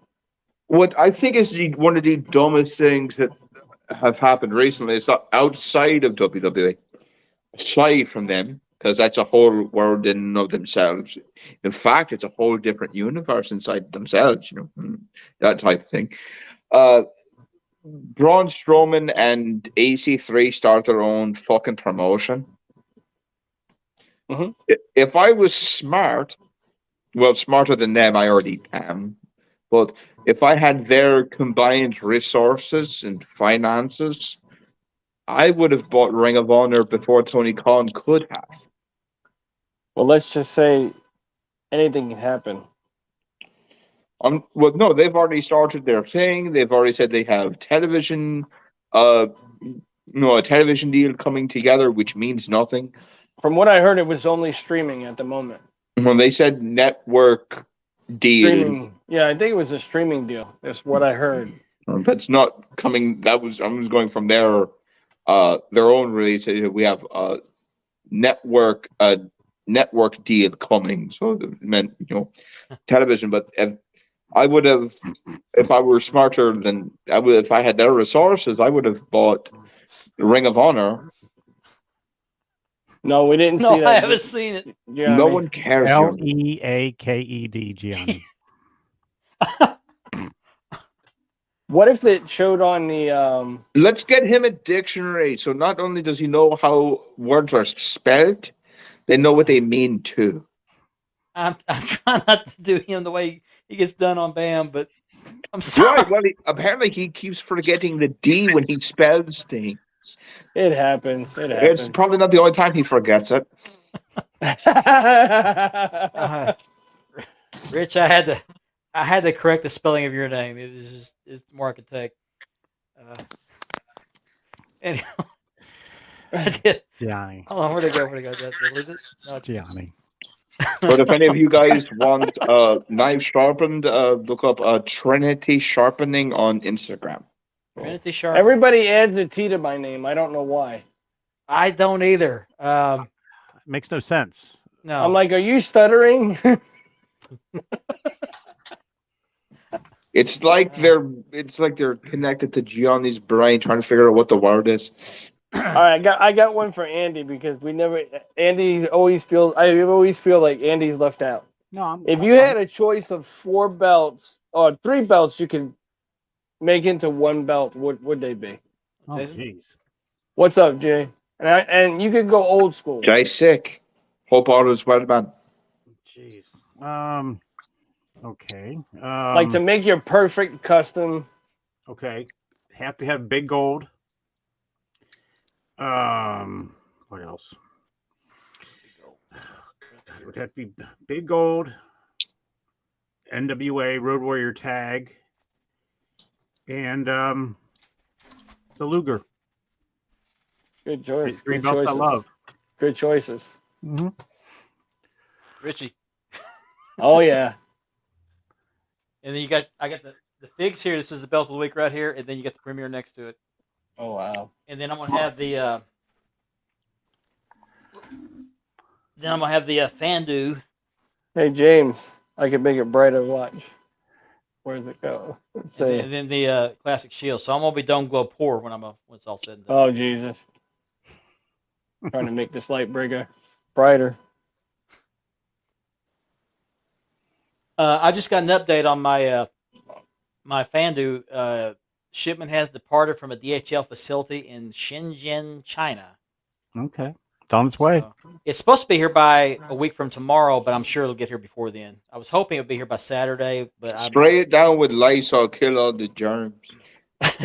What I think is one of the dumbest things that have happened recently is that outside of WWE, aside from them, because that's a whole world in and of themselves. In fact, it's a whole different universe inside themselves, that type of thing. Braun Strowman and AC3 start their own fucking promotion. If I was smart, well, smarter than them, I already am. But if I had their combined resources and finances, I would have bought Ring of Honor before Tony Khan could have. Well, let's just say anything can happen. Well, no, they've already started their thing. They've already said they have television, a television deal coming together, which means nothing. From what I heard, it was only streaming at the moment. When they said network deal, Streaming. Yeah, I think it was a streaming deal. That's what I heard. that's not coming. I was going from their own release. We have a network deal coming, so it meant television. But I would have, if I were smarter than I would, if I had their resources, I would have bought Ring of Honor. No, we didn't see No, that. I haven't seen it. Gianni. No one cares. Leaked, Gianni. What if it showed on the Let's get him a dictionary. So not only does he know how words are spelled, they know what they mean too. I'm trying not to do him the way he gets done on Bam, but I'm sorry. Right. Well, apparently he keeps forgetting the D when he spells things. It happens. It It's happens. probably not the only time he forgets it. Rich, I had to correct the spelling of your name. It was just it's more I could take. Anyway, I did. Gianni. Hold on, where'd it go? Did I delete it? No, it's Gianni. But if any of you guys want knives sharpened, look up Trinity Sharpening on Instagram. Trinity Sharp. Everybody adds a T to my name. I don't know why. I don't either. Makes no sense. No. I'm like, are you stuttering? It's like they're connected to Gianni's brain, trying to figure out what the word is. All right, I got one for Andy because I always feel like Andy's left out. No, If you had a choice of 4 belts or 3 belts you can make into one belt, what would they be? oh, Jason? jeez. What's up, Jay? And you could go old school. Jay sick. Hope all is well, man. Jeez. Okay. Like to make your perfect custom. Okay. Have to have big gold. What else? God, it would have to be big gold. NWA Road Warrior tag. And the Luger. Good choice. Three Good belts choices. I love. Good choices. Mm-hmm. Richie. Oh yeah. And then I got the figs here. This is the belt of the week right here, and then you got the Premier next to it. Oh wow. And then I'm gonna have the Fandu. Hey James, I can make it brighter. Watch. Where does it go? Let's see. And then the classic shield. So I'm gonna be Dome Glow poor when when it's all said and done. Oh Jesus. Trying to make this light brighter. I just got an update on my my Fandu. Shipment has departed from a DHL facility in Shenzhen, China. Okay. It's on its way. So, it's supposed to be here by a week from tomorrow, but I'm sure it'll get here before then. I was hoping it would be here by Saturday, but Spray it down with Lysol, kill all the germs.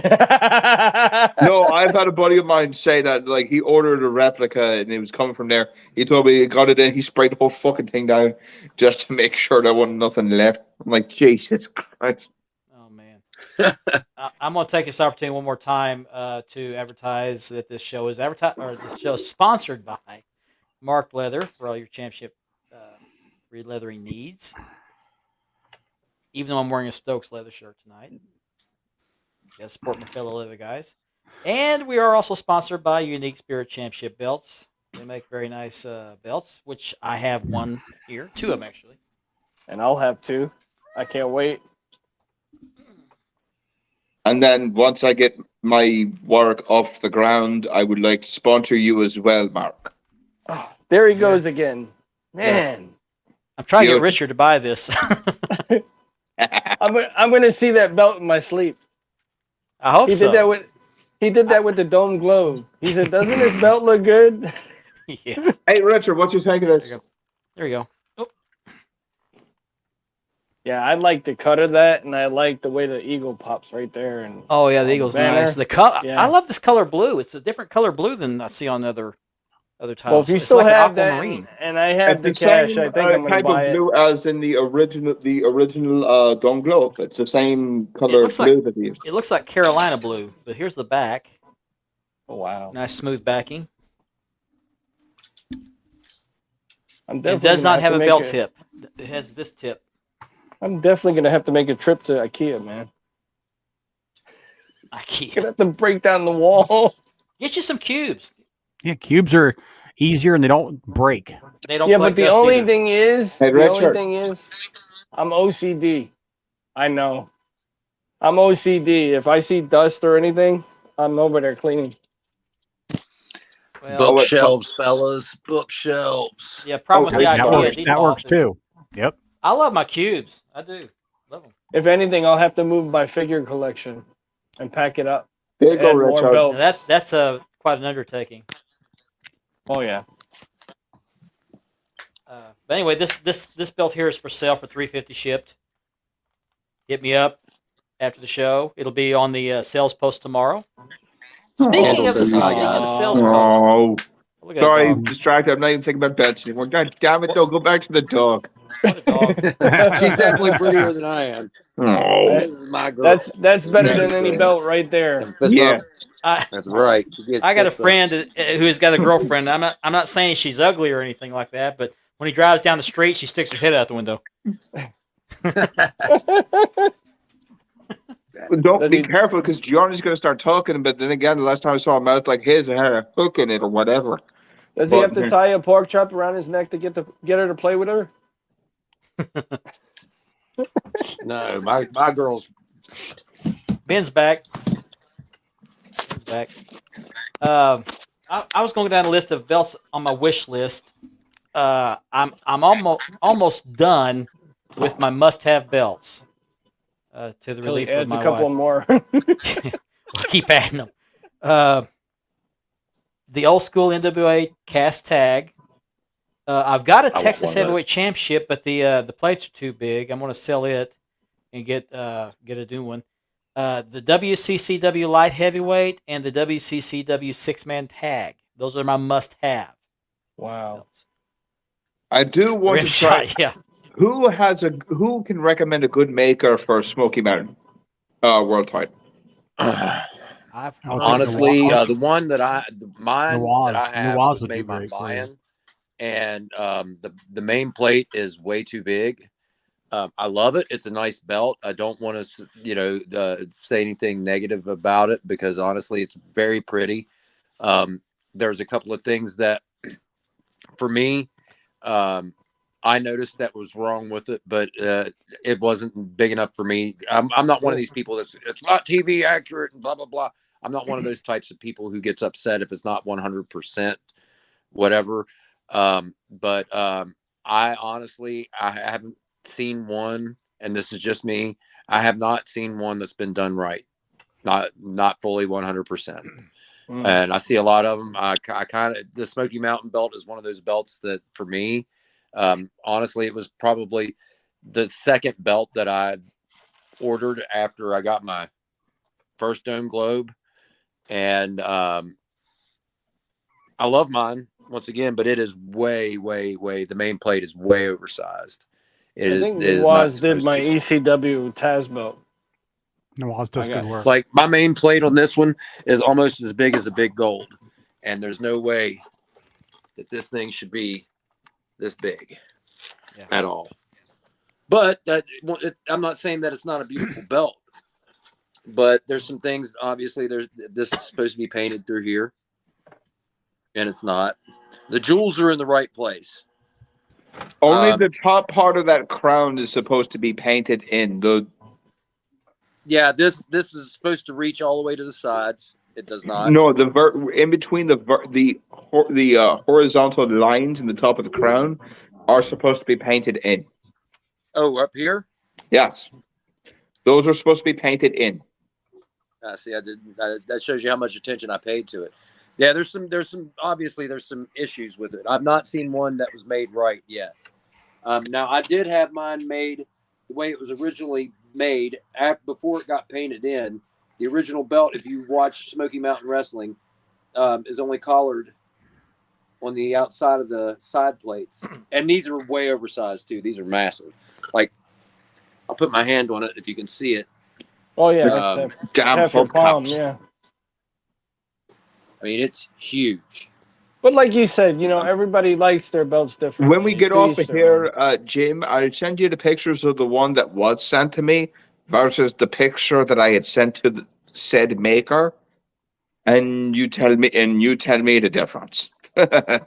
No, I've had a buddy of mine say that, like, he ordered a replica and it was coming from there. He told me he got it in, he sprayed the whole fucking thing down just to make sure there wasn't nothing left. I'm like, Jesus Christ. Oh man. I'm going to take this opportunity one more time to advertise that this show is this show is sponsored by Mark Leather for all your championship re-leathering needs. Even though I'm wearing a Stokes leather shirt tonight. Yeah, support my fellow leather guys. And we are also sponsored by Unique Spirit Championship belts. They make very nice belts, which I have one here, 2 of them actually. And I'll have 2. I can't wait. And then once I get my work off the ground, I would like to sponsor you as well, Mark. Oh, there he goes again. Man. I'm trying to get Richard to buy this. I'm gonna see that belt in my sleep. I hope so. He did that with the Dome Globe. He said, "Doesn't this belt look good?" Yeah. Hey, Richard, what you think of this? There you go. Oh. Yeah, I like the cut of that, and I like the way the eagle pops right there. And Oh yeah, the eagle's banner. nice. The color, Yeah. I love this color blue. It's a different color blue than I see on other titles. Well, if you it's still like have an that, aquamarine. and I have It's the the cash, same I think I'm gonna type buy of it. blue as in the original Dome Globe. It's the same color looks blue like- that they use. It looks like Carolina blue, but here's the back. Oh wow! Nice smooth backing. I'm It definitely does gonna not have to a make belt tip. It has this tip. I'm definitely gonna have to make a trip to IKEA, man. Gonna have to break down the wall. Get you some cubes. Yeah, cubes are easier and they don't break. They don't. Yeah, collect but the dust only either. thing is, Hey, Richard. I'm OCD. I know. I'm OCD. If I see dust or anything, I'm over there cleaning. Well, Bookshelves, fellas. Bookshelves. yeah, problem with the That IKEA. works. Deed That works office. too. Yep. I love my cubes. I do. Love them. If anything, I'll have to move my figure collection and pack it up. There you go, Add more Richard. belts. Now that's quite an undertaking. Oh yeah. But anyway, this belt here is for sale for $350 shipped. Hit me up after the show. It'll be on the sales post tomorrow. Speaking Handle of the says hi, guys. sales post, Oh, look at sorry, that I'm distracted. I'm not even thinking about bets anymore. God damn it, though. Go back to the dog. dog. What a dog. She's definitely prettier than I am. Oh, This is my girl. That's better than Yeah. any belt right there. Fist Yeah. bump. That's right. She gets I got a fist friend bumps. who has got a girlfriend. I'm not saying she's ugly or anything like that, but when he drives down the street, she sticks her head out the window. don't Does be he- careful because Gianni's going to start talking. But then again, the last time I saw a mouth like his, I had a hook in it or whatever. Does he have to Well, tie a pork chop around his neck to get her to play with her? No, my girl's Ben's back. Ben's back. I was going down a list of belts on my wish list. I'm almost done with my must-have belts. To the Till relief he of adds my a couple wife. more. We'll keep adding them. The old school NWA cast tag. I've got a want Texas one of those. Heavyweight Championship, but the plates are too big. I'm going to sell it and get a new one. The WCCW Light Heavyweight and the WCCW 6-Man Tag. Those are my must-have Wow. belts. I do want to try. Rimshot, yeah. Who can recommend a good maker for Smoky Mountain world title? Honestly, the one that mine Nawaz. that I have Nawaz was would do made by great for you. Mayan, and the main plate is way too big. I love it. It's a nice belt. I don't want to, say anything negative about it because honestly, it's very pretty. There's a couple of things that, for me, I noticed that was wrong with it, but it wasn't big enough for me. I'm not one of these people it's not TV accurate and blah blah blah. I'm not one of those types of people who gets upset if it's not 100% whatever. But I honestly I haven't seen one, and this is just me. I have not seen one that's been done right, not fully 100%. And I see a lot of them. I kind of the Smoky Mountain belt is one of those belts that for me. Honestly, it was probably the second belt that I ordered after I got my first Dome Globe. And I love mine once again, but it is way, the main plate is way oversized. I think Nawaz did my ECW Taz belt. Nawaz does good work. Like my main plate on this one is almost as big as a big gold. And there's no way that this thing should be this big at all. But I'm not saying that it's not a beautiful belt, but there's some things, obviously this is supposed to be painted through here and it's not. The jewels are in the right place. Only the top part of that crown is supposed to be painted in. Yeah, this is supposed to reach all the way to the sides. It does not. No, in between the horizontal lines in the top of the crown are supposed to be painted in. Oh, up here? Yes, those are supposed to be painted in. See, I did. That shows you how much attention I paid to it. Yeah, there's some obviously there's some issues with it. I've not seen one that was made right yet. Now I did have mine made the way it was originally made before it got painted in. The original belt, if you watch Smoky Mountain Wrestling, is only collared on the outside of the side plates. And these are way oversized, too. These are massive. Like, I'll put my hand on it if you can see it. Oh, yeah. Damn half your palm, hubcaps. yeah. I mean, it's huge. But like you said, everybody likes their belts different. When we get off of here, Jim, I'll send you the pictures of the one that was sent to me versus the picture that I had sent to the said maker, and you tell me the difference. Yeah,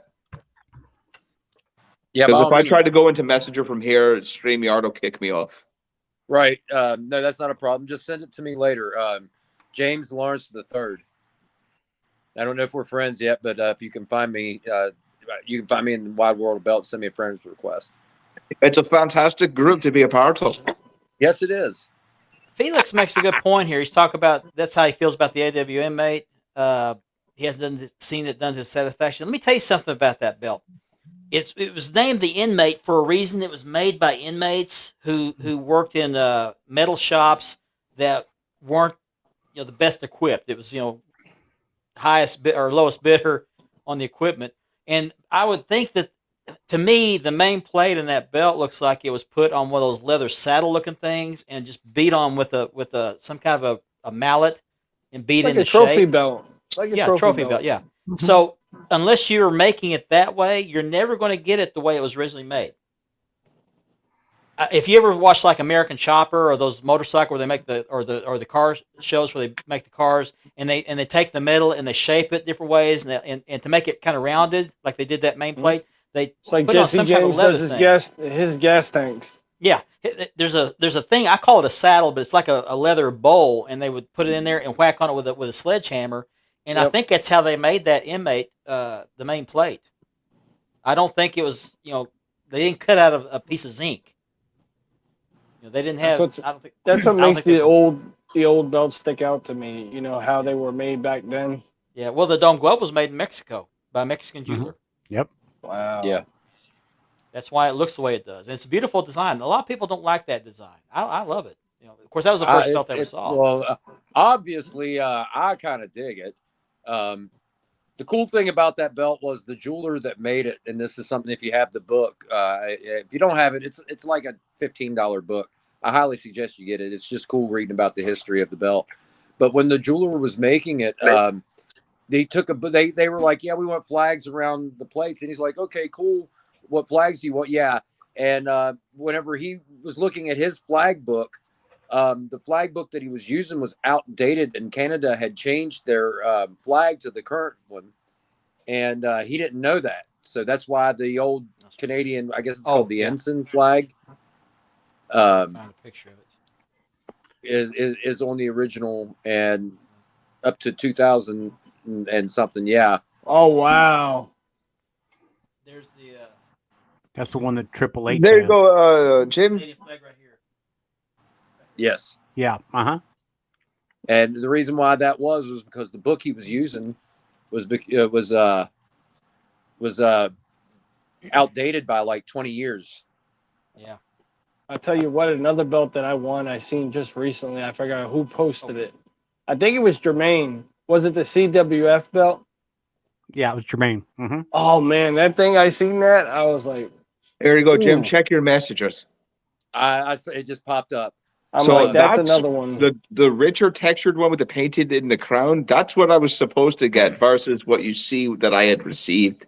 because if I try to go into Messenger from here, StreamYard will kick me off. Right. No, that's not a problem. Just send it to me later. James Lawrence III. I don't know if we're friends yet, but if you can find me, you can find me in the Wide World of Belts. Send me a friend's request. It's a fantastic group to be a part of. Yes, it is. Felix makes a good point here. He's talking about that's how he feels about the AW inmate. He hasn't seen it done to his satisfaction. Let me tell you something about that belt. It was named the Inmate for a reason. It was made by inmates who worked in metal shops that weren't the best equipped. It was highest bid or lowest bidder on the equipment. And I would think that, to me, the main plate in that belt looks like it was put on one of those leather saddle looking things and just beat on with some kind of a mallet and beat like into a trophy shape. belt. Like a trophy belt. Yeah. So unless you're making it that way, you're never going to get it the way it was originally made. If you ever watch like American Chopper or those motorcycle where they make the car shows where they make the cars and they take the metal and they shape it different ways and to make it kind of rounded like they did that main plate, they it's like put on Jesse some James kind of leather does thing. his gas tanks. Yeah, there's a thing, I call it a saddle, but it's like a leather bowl, and they would put it in there and whack on it with a sledgehammer, and I Yep. think that's how they made that inmate the main plate. I don't think it was, they didn't cut out of a piece of zinc. They didn't That's have. what's- I don't think That's I what don't makes think the old belts stick out to me. You know how they were made back then. Yeah, well, the Dome Globe was made in Mexico by a Mexican Mhm. jeweler. Yep. Wow. Yeah. That's why it looks the way it does. And it's a beautiful design. A lot of people don't like that design. I love it. Of course, that was the first belt I ever saw. Well, obviously, I kind of dig it. The cool thing about that belt was the jeweler that made it, and this is something, if you have the book, if you don't have it, it's like a $15 book. I highly suggest you get it. It's just cool reading about the history of the belt. But when the jeweler was making it, they were like, yeah, we want flags around the plates, and he's like, okay, cool. What flags do you want? Yeah. And whenever he was looking at his flag book, the flag book that he was using was outdated, and Canada had changed their flag to the current one, and he didn't know that. So that's why the old Canadian, I guess it's called the ensign flag, Find a picture of it. is on the original and up to 2000 and something. Yeah. Oh wow. There's the That's the one that Triple H There you had. go, Jim. Canadian flag right here. Yes. Yeah. And the reason why that was because the book he was using was outdated by like 20 years. Yeah. I'll tell you what, another belt that I won, I seen just recently. I forgot who posted it. I think it was Jermaine. Was it the CWF belt? Yeah, it was Jermaine. Mm-hmm. Oh man, that thing, I seen that. I was like, There you go, Jim. Ooh. Check your messages. It just popped up. I'm So like, that's that's another one. The richer textured one with the painted in the crown, that's what I was supposed to get versus what you see that I had received.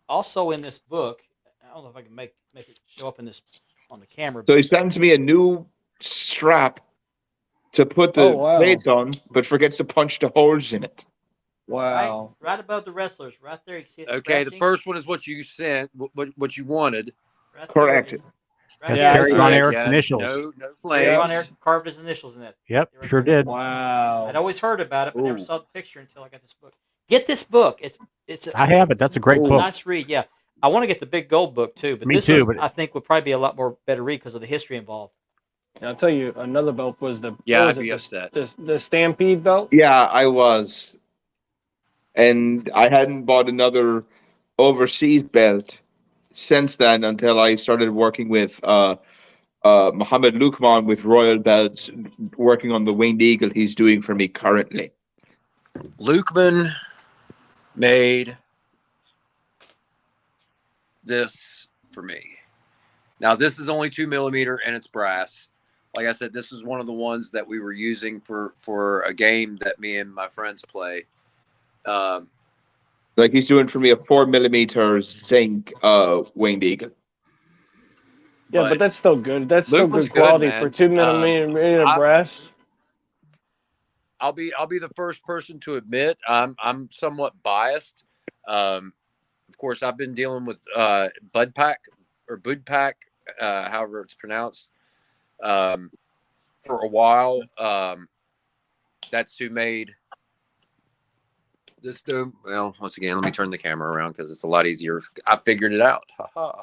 Also in this book, I don't know if I can make it show up in this on the camera. So he sends me a new strap to put the Oh, wow. plates on, but forgets to punch the holes in it. Wow. Right above the wrestlers, right there. You can see it Okay, the scratching. first one is what you sent, what you wanted. Right there Correct. is- That's Yeah, Terry that's Von right, Erich's initials. No Terry flames. Von Erich carved his initials in it. Yep, Right sure there. did. Wow. I'd always heard about it, but never Ooh. saw the picture until I got this book. Get this book. It's I have it. That's a great Ooh. book. nice read. Yeah, I want to get the big gold book too, but Me this too, one but- I think would probably be a lot more better read because of the history involved. I'll tell you, another belt was the Yeah, what I'd was be it, upset. the Stampede belt. Yeah, I was. And I hadn't bought another overseas belt since then until I started working with Mohammed Lukman with Royal Belts, working on the Winged Eagle he's doing for me currently. Lukeman made this for me. Now, this is only 2 millimeter and it's brass. Like I said, this is one of the ones that we were using for a game that me and my friends play. Like he's doing for me a 4 millimeter zinc Winged Eagle. Yeah, but that's still good. That's still Luke was good good, quality man. for 2 millimeter I- brass. I'll be the first person to admit I'm somewhat biased. Of course, I've been dealing with Budpak or Budpak, however it's pronounced, for a while. That's who made this dome. Well, once again, let me turn the camera around because it's a lot easier. I figured it out. Ha-ha.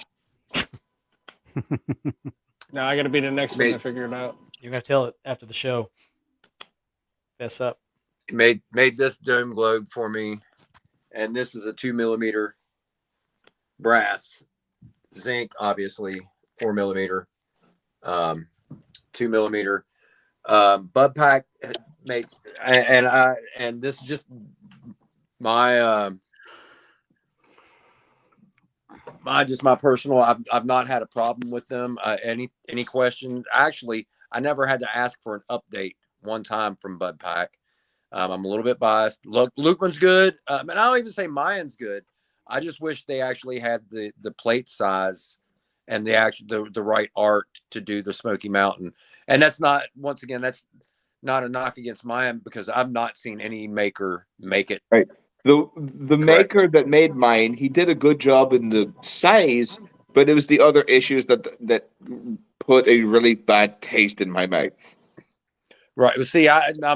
Now I got to be the next one to figure it out. You're gonna tell it after the show. Fess up. Made this dome globe for me, and this is a 2 millimeter brass, zinc, obviously 4 millimeter, 2 millimeter. Budpak makes, and this is just my my personal. I've not had a problem with them. Any questions? Actually, I never had to ask for an update one time from Budpak. I'm a little bit biased. Look, Lukeman's good, and I'll even say Mayan's good. I just wish they actually had the plate size and the right art to do the Smoky Mountain. And that's not, once again, that's not a knock against Mayan because I've not seen any maker make it. Right. The maker that made mine, he did a good job in the size, but it was the other issues that put a really bad taste in my mouth. Right. Well, see,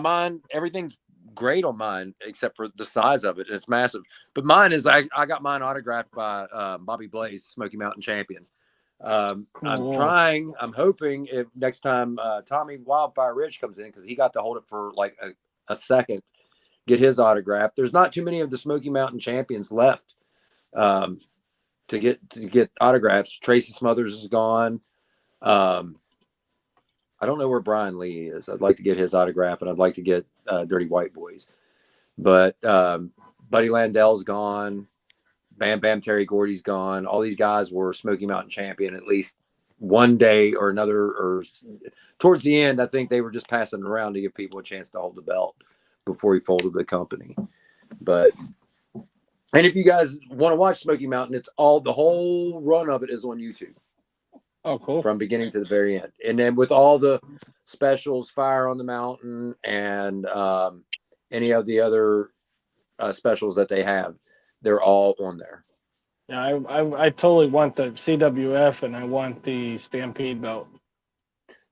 mine, everything's great on mine except for the size of it. It's massive. But mine is, I got mine autographed by Bobby Blaze, Smoky Mountain champion. I'm hoping if next time Tommy Wildfire Rich comes in, because he got to hold it for like a second, get his autograph. There's not too many of the Smoky Mountain champions left to get autographs. Tracy Smothers is gone. I don't know where Brian Lee is. I'd like to get his autograph, and I'd like to get Dirty White Boys. But Buddy Landell's gone. Bam Bam Terry Gordy's gone. All these guys were Smoky Mountain champion at least one day or another. Or towards the end, I think they were just passing it around to give people a chance to hold the belt before he folded the company. But and if you guys want to watch Smoky Mountain, the whole run of it is on YouTube. Oh, cool. From beginning to the very end. And then with all the specials, Fire on the Mountain and any of the other specials that they have, they're all on there. Yeah, I totally want the CWF and I want the Stampede belt.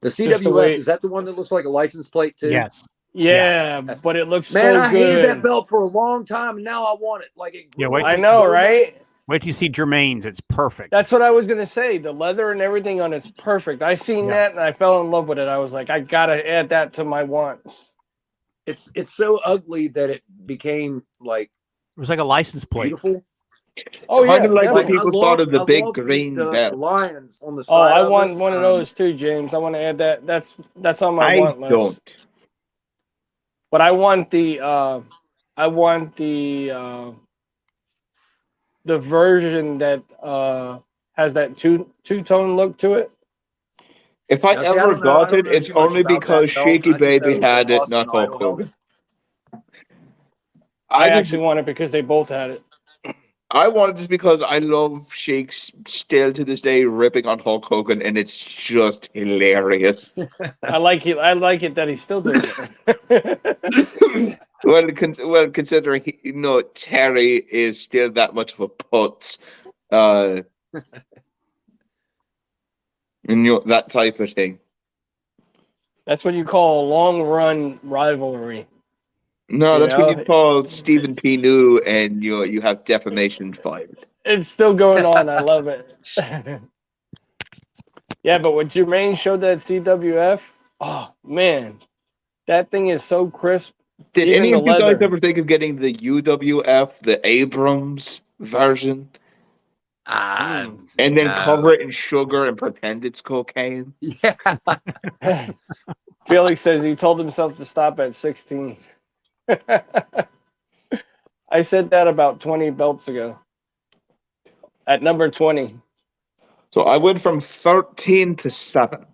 The CWF, is that the one that looks like a license plate too? Yes. Yeah, but it looks Man, so I good. hated that belt for a long time, and now I want it. Like it. Yeah, wait. I know, right? Wait till you see Jermaine's. It's perfect. That's what I was gonna say. The leather and everything on it's perfect. I seen that and I fell in love with it. I was like, I gotta add that to my wants. It's so ugly that it became like It was like a license plate. beautiful. Oh yeah, Kind of like what definitely. people thought of the I big love green the belt. lions on the side. Oh, I of want it. one of those too, James. I want to add that. That's on my I want list. don't. But I want the version that has that two-tone look to it. If I Now, see, ever don't know- I got don't it, know it's too much only about that because belt. Shaky I just know Baby that had it, Austin not Hulk Idol Hogan. I just- actually want it because they both had it. I wanted it because I love Sheik's still to this day ripping on Hulk Hogan, and it's just hilarious. I like it that he's still doing it. well, considering Terry is still that much of a putz, and that type of thing. That's what you call a long-run rivalry. No, You that's what know? you call Stephen P. New, and you have defamation filed. It's still going on. I love it. Yeah, but when Jermaine showed that CWF, oh man, that thing is so crisp. Did Even any the of you guys leather. ever think of getting the UWF, the Abrams version, and then No. cover it in sugar and pretend it's cocaine? Yeah. Felix says he told himself to stop at 16. I said that about 20 belts ago. At number 20. So I went from 13 to 7.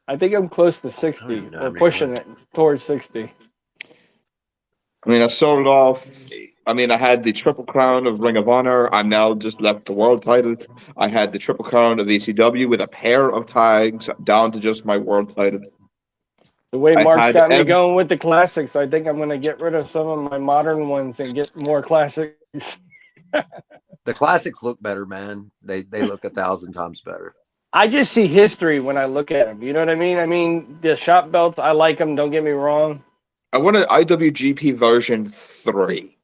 I think I'm close to 60. don't know, We're man. pushing it towards 60. I mean, I started off. I had the Triple Crown of Ring of Honor. I'm now just left the world title. I had the Triple Crown of ECW with a pair of tags down to just my world title. The way I Mark's had got me ev- going with the classics, I think I'm going to get rid of some of my modern ones and get more classics. The classics look better, man. They look 1,000 times better. I just see history when I look at them. You know what I mean? I mean, the shop belts, I like them. Don't get me wrong. I want an IWGP version 3.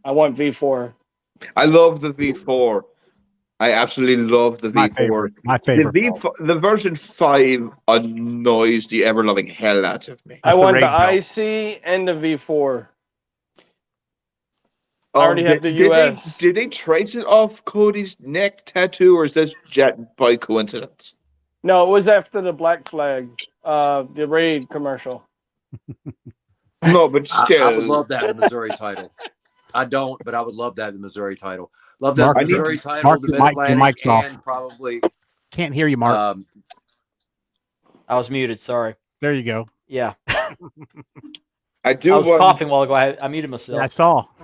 I want V4. I love the V4. I absolutely love the My V4. favorite. My The favorite. the version 5 annoys the ever loving hell out of me. I That's the want the raid belt. IC and the V4. I already have the did US. Did they trace it off Cody's neck tattoo, or is this jet by coincidence? No, it was after the Black Flag, the Raid commercial. No, but still. I would love to have the Missouri title. I don't, but I would love to have the Missouri title. Love to have Mark, the Missouri title, Mark, the your Mid-Atlantic, mic's off. and probably Can't hear you, Mark. I was muted. Sorry. There you go. Yeah, I do I was want, coughing while ago. I muted myself. That's all.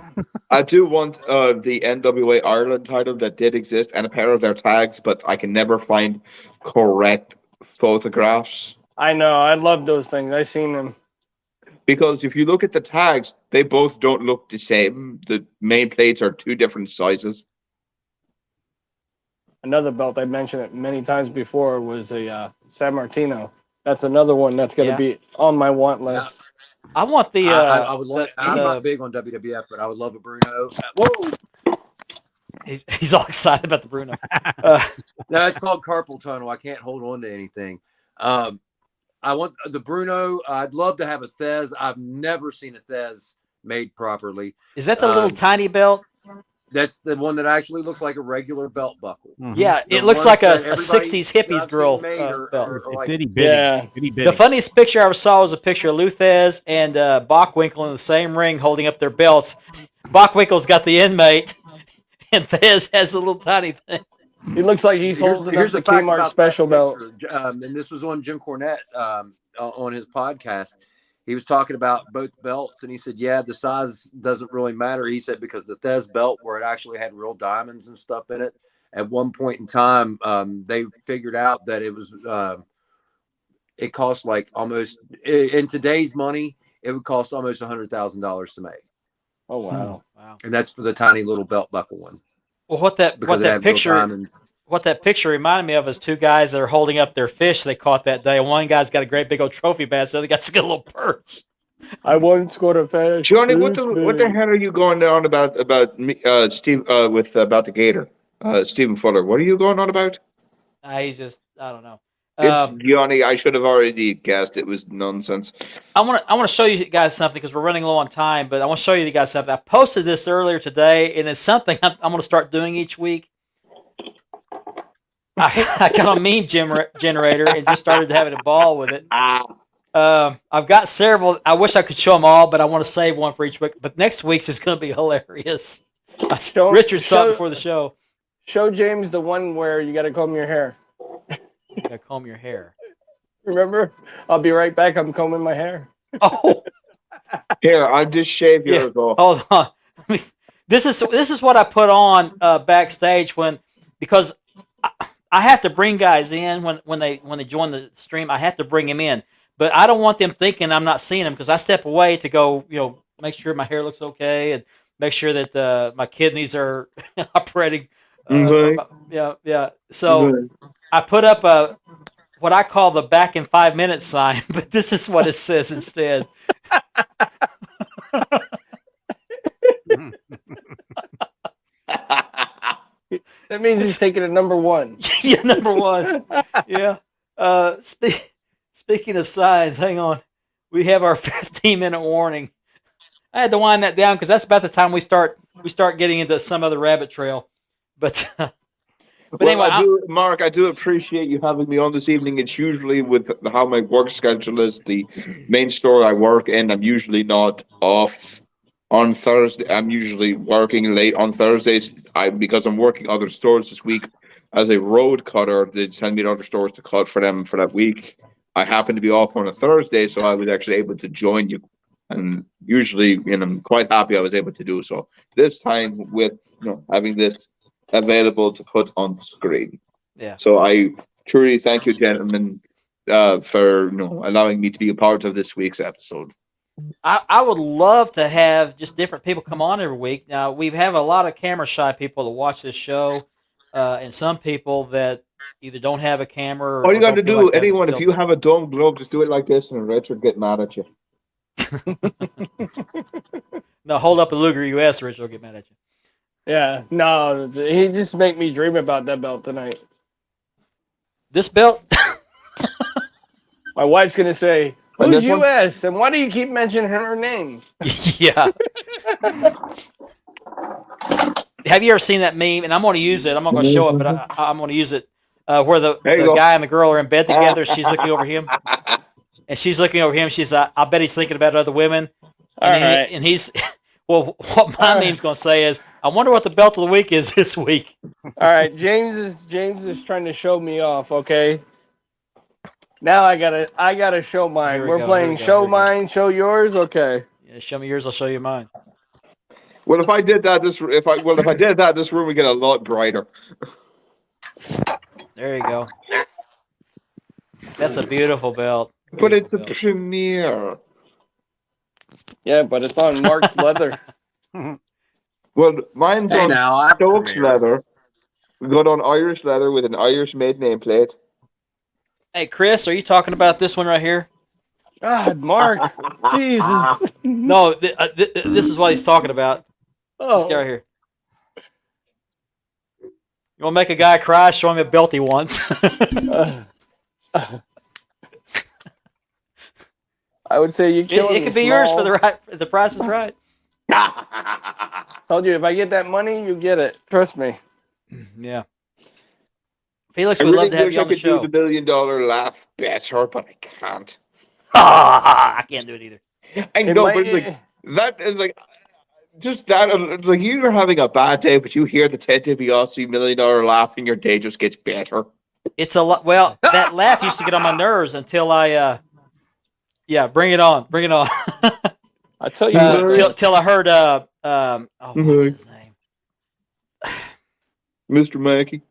I do want the NWA Ireland title that did exist and a pair of their tags, but I can never find correct photographs. I know. I love those things. I seen them. Because if you look at the tags, they both don't look the same. The main plates are 2 different sizes. another belt I mentioned it many times before was a San Martino. That's another one that's going to be on my want list. I want the. I would love. I'm the not big on WWF, but I would love a Bruno. Whoa! he's all excited about the Bruno. No, it's called carpal tunnel. I can't hold on to anything. I want the Bruno. I'd love to have a Thez. I've never seen a Thez made properly. Is that the little tiny belt? That's the one that actually looks like a regular belt buckle. Mhm. Yeah, The it looks ones like a that everybody 60s hippies I've girl seen made are belt. It's like- itty bitty. Yeah. Itty bitty. The funniest picture I ever saw was a picture of Luthez and Bockwinkel in the same ring holding up their belts. Bockwinkel's got the inmate, and Thez has a little tiny thing. He looks like he's holding Here's up the the fact Kmart about special that belt. picture, and this was on Jim Cornette on his podcast. He was talking about both belts, and he said, "Yeah, the size doesn't really matter." He said because the Thez belt, where it actually had real diamonds and stuff in it, at one point in time, they figured out that it was it cost like almost in today's money, it would cost almost $100,000 to make, Oh wow! Wow. and that's for the tiny little belt buckle one. Well, what that Because it had real diamonds. what that picture reminded me of is two guys that are holding up their fish they caught that day. One guy's got a great big old trophy bass, the other guy's got a little perch. I once got a fish. Johnny, what the hell are you going on about me, Steve, about the Gator, Stephen Fuller? What are you going on about? He's just, I don't know. It's Johnny. I should have already guessed it was nonsense. I want to show you guys something because we're running low on time, but I want to show you guys something. I posted this earlier today, and it's something I'm going to start doing each week. I got a meme generator and just started having a ball with it. I've got several. I wish I could show them all, but I want to save one for each week. But next week's is going to be hilarious. Richard saw it before the show. Show James the one where you got to comb your hair. You got to comb your hair. Remember? I'll be right back. I'm combing my hair. Oh, Here, I'll just shave yours off. hold on. This is what I put on backstage because I have to bring guys in when they join the stream. I have to bring them in, but I don't want them thinking I'm not seeing them because I step away to go, make sure my hair looks okay and make sure that my kidneys are operating. Yeah. So I put up what I call the back in 5 minutes sign, but this is what it says instead. That means he's taking it number one. Yeah, number one. Yeah. Speaking of signs, hang on. We have our 15-minute warning. I had to wind that down because that's about the time we start getting into some other rabbit trail. But anyway, Mark, I do appreciate you having me on this evening. It's usually with how my work schedule is, the main store I work in, I'm usually not off on Thursday. I'm usually working late on Thursdays. Because I'm working other stores this week as a road cutter. They send me to other stores to cut for them for that week. I happen to be off on a Thursday, so I was actually able to join you. And usually, I'm quite happy I was able to do so. This time with having this available to put on screen. Yeah. So I truly thank you, gentlemen, for allowing me to be a part of this week's episode. I would love to have just different people come on every week. Now we have a lot of camera shy people that watch this show, and some people that either don't have a camera. All you got to don't feel do, like having anyone, if themselves. you have a dumb glove, just do it like this, and Richard get mad at you. No, hold up a Luger US, Rich will get mad at you. Yeah, no, he just make me dream about that belt tonight. This belt, My wife's gonna say, And "Who's this one? U.S. and why do you keep mentioning her name?" yeah. Have you ever seen that meme? And I'm going to use it. I'm not going to show it, but I'm going to use it. Where the There you go. guy and the girl are in bed together. She's looking over him, and she's looking over him. She's, I bet he's thinking about other women. All And, right. and he's, well, what my meme's going to say is, I wonder what the belt of the week is this week. All right, James is trying to show me off. Okay. Now I gotta show mine. Here we We're go, playing here we go, show here we go. mine, show yours. Okay. Yeah, show me yours. I'll show you mine. Well, if I did that, this room would get a lot brighter. There you go. That's a beautiful belt. But it's a Beautiful belt. premiere. Yeah, but it's on marked leather. Well, mine's Hey, on now, I Stokes premiere. leather. We got on Irish leather with an Irish made nameplate. Hey, Chris, are you talking about this one right here? God, Mark. Jesus. No, this is what he's talking about. This guy Oh. right here. You want to make a guy cry? Show him a belt he wants. I would say you kill It could be yours for the right. If the price is right. Told you, if I get that money, you get it. Trust me. Yeah. Felix, I we'd really love to have wish you I on the could do show. the $1 million laugh better, but I can't. I can't do it either. I It know, might- but like, that is like just that. It's like you're having a bad day, but you hear the Ted DiBiase $1 million laugh, and your day just gets better. It's a lot. Well, that laugh used to get on my nerves until I. Yeah, bring it on. Bring it on. I tell you, Till I heard. What's his name? Mr. Mackey.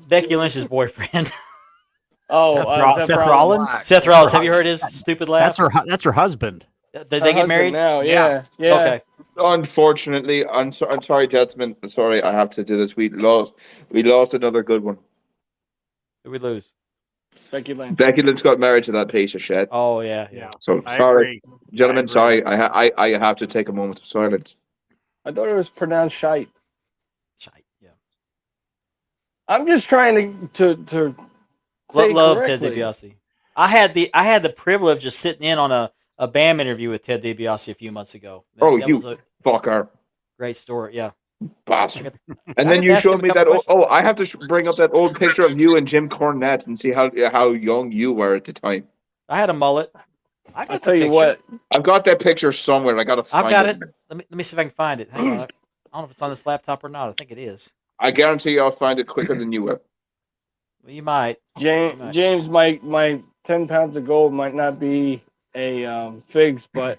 Becky Lynch's boyfriend. Seth Rollins. Seth Rollins. Have you heard his stupid laugh? That's her husband. Did they get married now? Yeah. Yeah. Okay. Unfortunately, I'm sorry, Jetsman. I'm sorry, I have to do this. We lost another good one. Did we lose? Becky Lynch. Becky Lynch got married to that piece of shit. Oh yeah. So I sorry, agree. gentlemen. I agree. Sorry, I have to take a moment of silence. I thought it was pronounced shite. Shite. Yeah. I'm just trying to say Love Ted correctly. DiBiase. I had the privilege of sitting in on a BAM interview with Ted DiBiase a few months ago. That You was a fucker, great story. Yeah. bastard! I And then got to you ask him showed a me couple that. questions. I have to bring up that old picture of you and Jim Cornette and see how young you were at the time. I had a mullet. I got I'll the tell you picture. what. I've got that picture somewhere. I gotta find I've got it. Let me see if I can find it. Hang on. I don't know if it's on this laptop or not. I think it is. I guarantee you, I'll find it quicker than you will. Well, you might. James, my 10 pounds of gold might not be a figs, but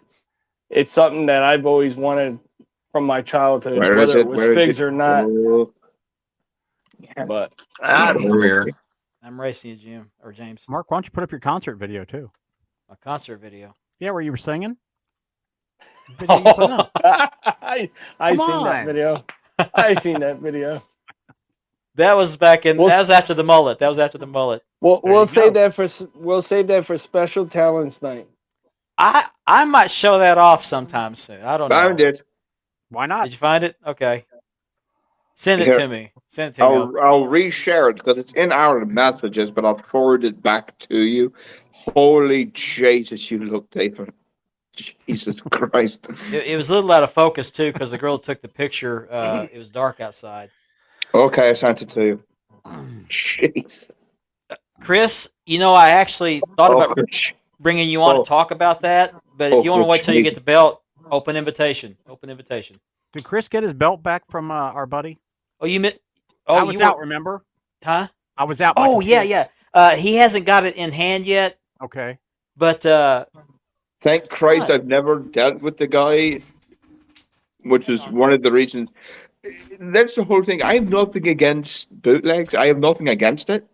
it's something that I've always wanted from my childhood, Where is whether it? it was Where is figs it? or not. Oh, But Come here. I'm racing you, Jim or James. Mark, why don't you put up your concert video too? A concert video. Yeah, where you were singing. Video you put up. I Come seen that on. video. I seen that video. That was back in. Well, That was after the mullet. We'll There we'll you save go. that for special talents night. I might show that off sometime soon. I don't know. found it. Why not? Did you find it? Okay. Send it Here. to me. Send it to me. I'll reshare it because it's in our messages, but I'll forward it back to you. Holy Jesus, you look different. Jesus Christ. It was a little out of focus too because the girl took the picture. It was dark outside. Okay, I sent it to you. Jeez. Chris, I actually thought about Oh, bringing you on Oh. to talk about that, but if you want to wait till you get Jesus. the belt, open invitation. Open invitation. Did Chris get his belt back from our buddy? Oh, you meant? I Oh, was you out. were, Remember? huh? I was out. Oh, yeah. He hasn't got it in hand yet, Okay. but Thank Christ What? I've never dealt with the guy, which is one of the reasons. That's the whole thing. I have nothing against bootlegs. I have nothing against it.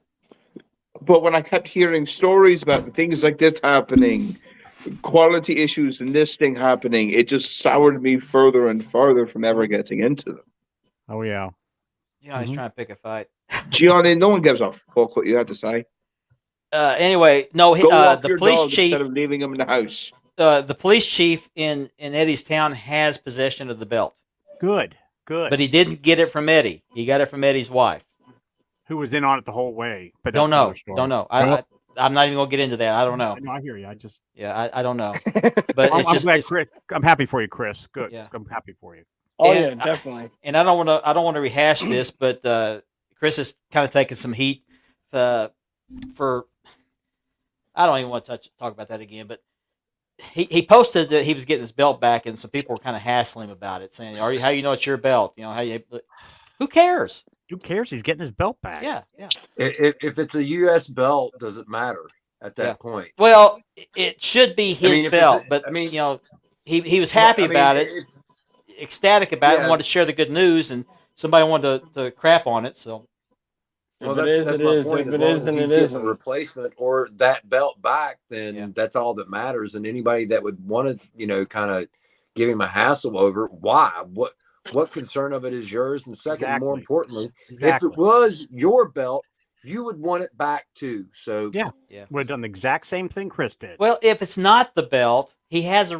But when I kept hearing stories about things like this happening, quality issues and this thing happening, it just soured me further and further from ever getting into them. Oh yeah. he's trying to pick a fight. Gianni, no one gives a fuck what you have to say. Anyway, no, Go walk the your police dog chief, instead of leaving him in the house. the police chief in Eddie's town has possession of the belt, Good. Good. but he didn't get it from Eddie. He got it from Eddie's wife. Who was in on it the whole way? But Don't that's another know. story. Don't know. Well- I'm not even gonna get into that. I don't know. No, I hear you. I just. Yeah, I don't know. But I'm, it's I'm just, glad, it's- Chris. I'm happy for you, Chris. Good. Yeah. I'm happy for you. Oh And yeah, definitely. and I don't want to rehash this, but Chris is kind of taking some heat for. I don't even want to talk about that again, but he posted that he was getting his belt back, and some people were kind of hassling him about it, saying, "Are you? How you know it's your belt? Who cares? Who cares? He's getting his belt back. Yeah. If it's a U.S. belt, does it matter at that Yeah. point? Well, it should be his mean, if it's belt, a- but I mean- he was happy about it, ecstatic about it, and Yeah. wanted to share the good news, and somebody wanted to crap on it, so. Well, If it is, that's it my is. point. If As it long is, as then he's it getting isn't. a replacement or that belt back, then Yeah. that's all that matters. And anybody that would want to, kind of give him a hassle over why? what concern of it is yours? And second, Exactly. more importantly, Exactly. if it was your belt, you would want it back too. So Yeah. Yeah. Would have done the exact same thing Chris did. Well, if it's not the belt, he has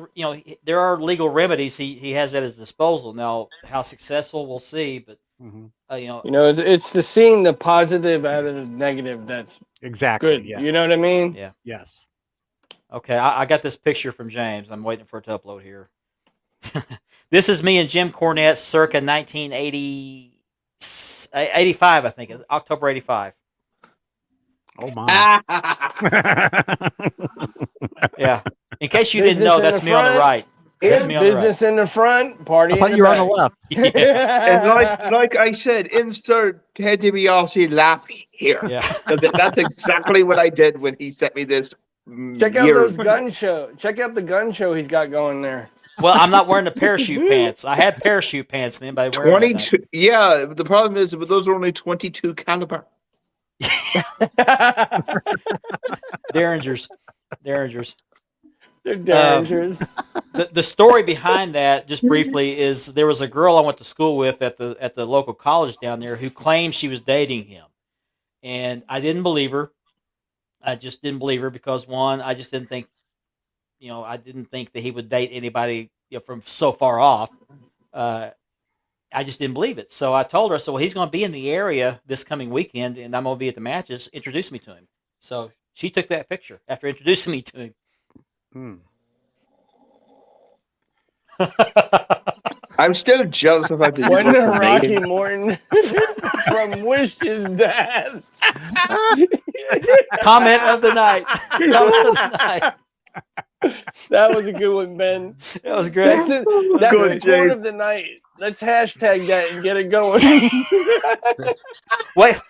there are legal remedies. He has at his disposal. Now, how successful, we'll see. But Mhm. It's the seeing the positive out of the negative that's Exactly. good. Yes. You know what I mean? yeah. Yes. Okay, I got this picture from James. I'm waiting for it to upload here. This is me and Jim Cornette circa 1980, 85, I think, October 85. Oh my. Yeah. In case you didn't Business know, in that's the me on the front. right. That's me on the right. Business in the front, party I thought in you the were on the back. left. Yeah. And like I said, insert Ted DiBiase laugh here. Yeah. That's exactly what I did when he sent me this. Check out years those ago. gun show. Check out the gun show he's got going there. Well, I'm not wearing the parachute pants. I had parachute pants, and anybody wearing them that night. 22. Yeah, the problem is, but those are only 22 caliber. Derringers. They're dangerous. The story behind that, just briefly, is there was a girl I went to school with at the local college down there who claimed she was dating him, and I didn't believe her. I just didn't believe her because, one, I just didn't think, I didn't think that he would date anybody from so far off. I just didn't believe it. So I told her, well, he's going to be in the area this coming weekend, and I'm going to be at the matches. Introduce me to him. So she took that picture after introducing me to him. Hmm. I'm still jealous of how When the Rocky Morton from Wish's dad. Comment of the night. Comment of the night. That was a good one, Ben. That was great. That's Good, the quote Jay. of the night. Let's hashtag that and get it going.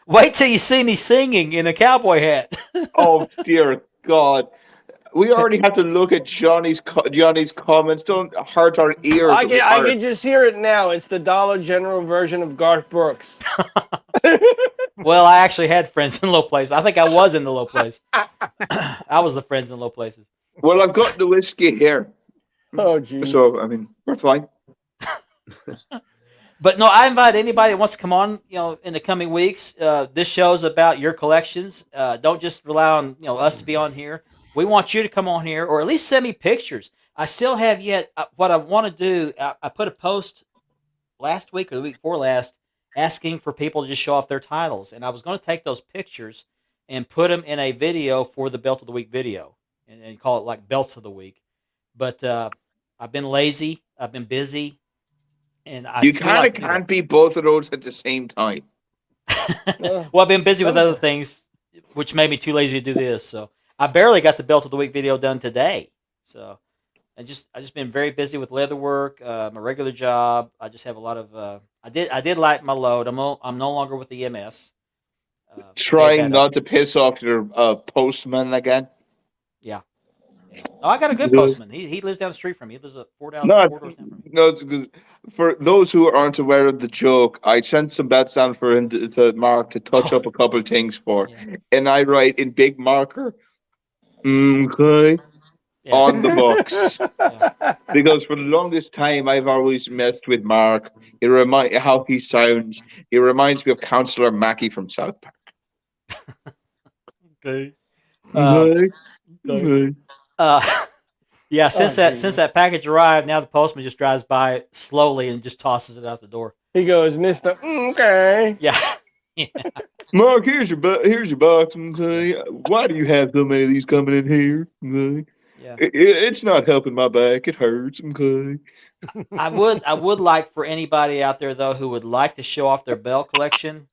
Wait till you see me singing in a cowboy hat. Oh dear God, we already have to look at Johnny's comments. Don't hurt our ears. I can just hear it now. It's the Dollar General version of Garth Brooks. Well, I actually had friends in low places. I think I was in the low place. I was the friends in low places. Well, I've got the whiskey here, Oh, geez. so I mean we're fine. But no, I invite anybody that wants to come on, in the coming weeks. This show's about your collections. Don't just rely on, us to be on here. We want you to come on here, or at least send me pictures. I still have yet, what I want to do, I put a post last week or the week before last asking for people to just show off their titles. And I was going to take those pictures and put them in a video for the Belt of the Week video and call it like Belts of the Week. But I've been lazy. I've been busy. And You kind of can't be both of those at the same time. Well, I've been busy with other things, which made me too lazy to do this. So I barely got the Belt of the Week video done today. So I just been very busy with leather work, my regular job. I just have a lot of. I did lighten my load. I'm no longer with the MS. Trying not to piss off your postman again. Yeah. Oh, I got a good postman. He lives down the street from me. He lives 4 doors down from me. No, it's good. For those who aren't aware of the joke, I sent some bets down for him to Mark to touch up a couple of things for, and I write in big marker, okay, on the box. Because for the longest time, I've always messed with Mark. How he sounds. He reminds me of Counselor Mackey from South Park. Okay. Okay. Yeah, since that package arrived, now the postman just drives by slowly and just tosses it out the door. He goes, Mr. Okay. Yeah. Mark, here's your box. Okay. Why do you have so many of these coming in here? Okay. Yeah. It's not helping my back. It hurts. Okay. I would like for anybody out there though who would like to show off their belt collection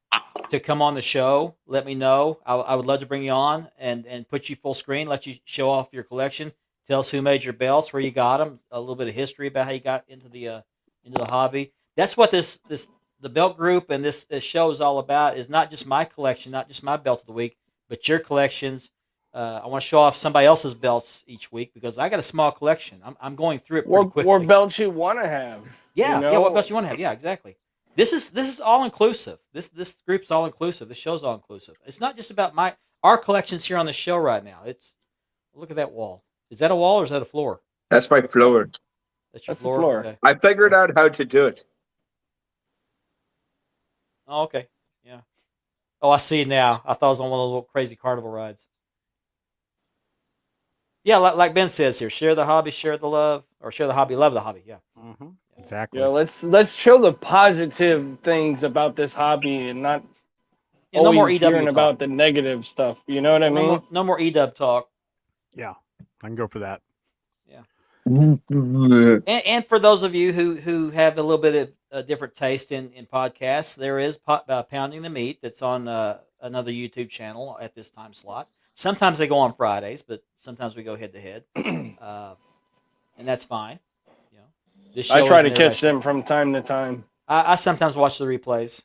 to come on the show. Let me know. I would love to bring you on and put you full screen, let you show off your collection. Tell us who made your belts, where you got them, a little bit of history about how you got into the hobby. That's what the belt group and this show is all about. Is not just my collection, not just my belt of the week, but your collections. I want to show off somebody else's belts each week because I got a small collection. I'm going through it pretty quickly. Or belts you want to have. Yeah, yeah. What belts you want to have? Yeah, exactly. This is all inclusive. This group's all inclusive. This show's all inclusive. It's not just about our collections here on the show right now. Look at that wall. Is that a wall or is that a floor? That's my floor. That's your That's the floor. floor. Okay. I figured out how to do it. Oh, okay. Yeah. Oh, I see now. I thought it was on one of the little crazy carnival rides. Yeah, like Ben says here, share the hobby, share the love, or share the hobby, love the hobby. Yeah. Mm-hmm. Exactly. Yeah, let's show the positive things about this hobby and not Yeah, no more always EW hearing talk. about the negative stuff. You know what I mean? No more EW talk. Yeah, I can go for that. Yeah. Mhm. And for those of you who have a little bit of a different taste in podcasts, there is Pounding the Meat that's on another YouTube channel at this time slot. Sometimes they go on Fridays, but sometimes we go head to head, and that's fine. You know, this show I try to isn't catch everybody's them cup of from time to time. I sometimes watch the replays.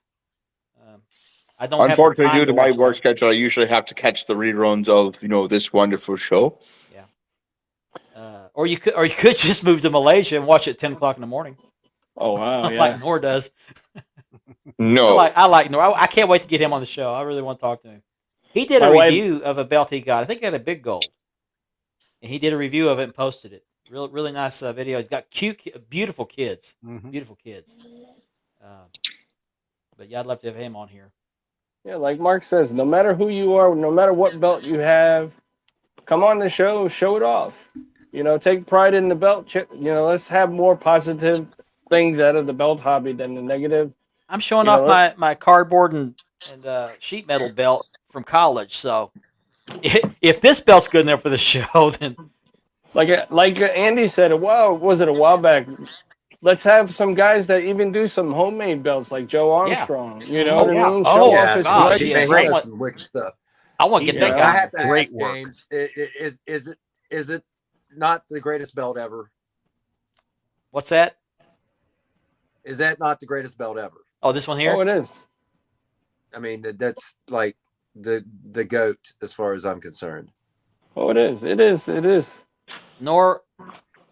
I don't have the Unfortunately, time due to to my watch work live. schedule, I usually have to catch the reruns of this wonderful show. Yeah. Or you could just move to Malaysia and watch it at 10 o'clock in the morning, Oh wow, yeah. like Nor does. No, I like Nor. I can't wait to get him on the show. I really want to talk to him. He did a My wife- review of a belt he got. I think he got a big gold, and he did a review of it and posted it. Really nice video. He's got beautiful kids. Mhm. Beautiful kids. But yeah, I'd love to have him on here. Yeah, like Mark says, no matter who you are, no matter what belt you have, come on the show, show it off. Take pride in the belt. Let's have more positive things out of the belt hobby than the negative. I'm showing off my cardboard and sheet metal belt from college. So if this belt's good enough for the show, then like Andy said, was it a while back? Let's have some guys that even do some homemade belts, like Joe Armstrong. You know what I mean? Oh, Show off his gosh, collection. yes. He does some wicked stuff. I want to get that Yeah. I guy. have to Great ask work. James, is it not the greatest belt ever? What's that? Is that not the greatest belt ever? Oh, this one here? Oh, it is. I mean, that's like the GOAT as far as I'm concerned. Oh, it is. It is. It is. Nor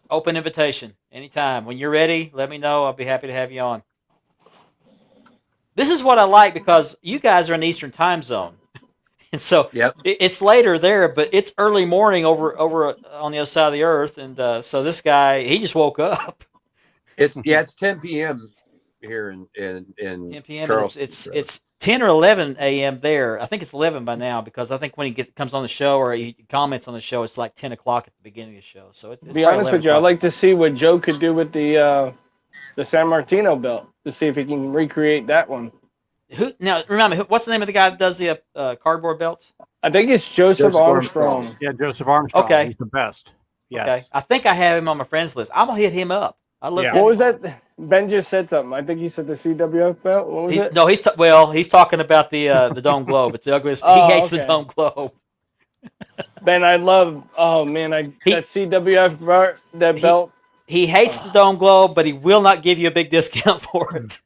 open invitation anytime. When you're ready, let me know. I'll be happy to have you on. This is what I like because you guys are in the Eastern time zone. And so Yep. it's later there, but it's early morning over on the other side of the earth. And so this guy, he just woke up. It's 10 p.m. here in 10 p.m. Charleston. It's 10 or 11 a.m. there. I think it's 11 by now because I think when he comes on the show or he comments on the show, it's like 10 o'clock at the beginning of the show. So it's To be probably honest 11 with you, I'd o'clock. like to see what Joe could do with the San Martino belt to see if he can recreate that one. Now, remember, what's the name of the guy that does the cardboard belts? I think it's Joseph Joseph Armstrong. Armstrong. Yeah, Joseph Armstrong. Okay. He's the best. Yes. Okay. I think I have him on my friends list. I'm going to hit him up. I love Yeah. What was that? Ben just said something. I think he said the CWF belt. What was it? No, he's talking about the Dome Globe. It's the ugliest. Oh, he hates the okay. Dome Globe. Ben, I love. Oh man, that CWF belt. He hates the Dome Globe, but he will not give you a big discount for it.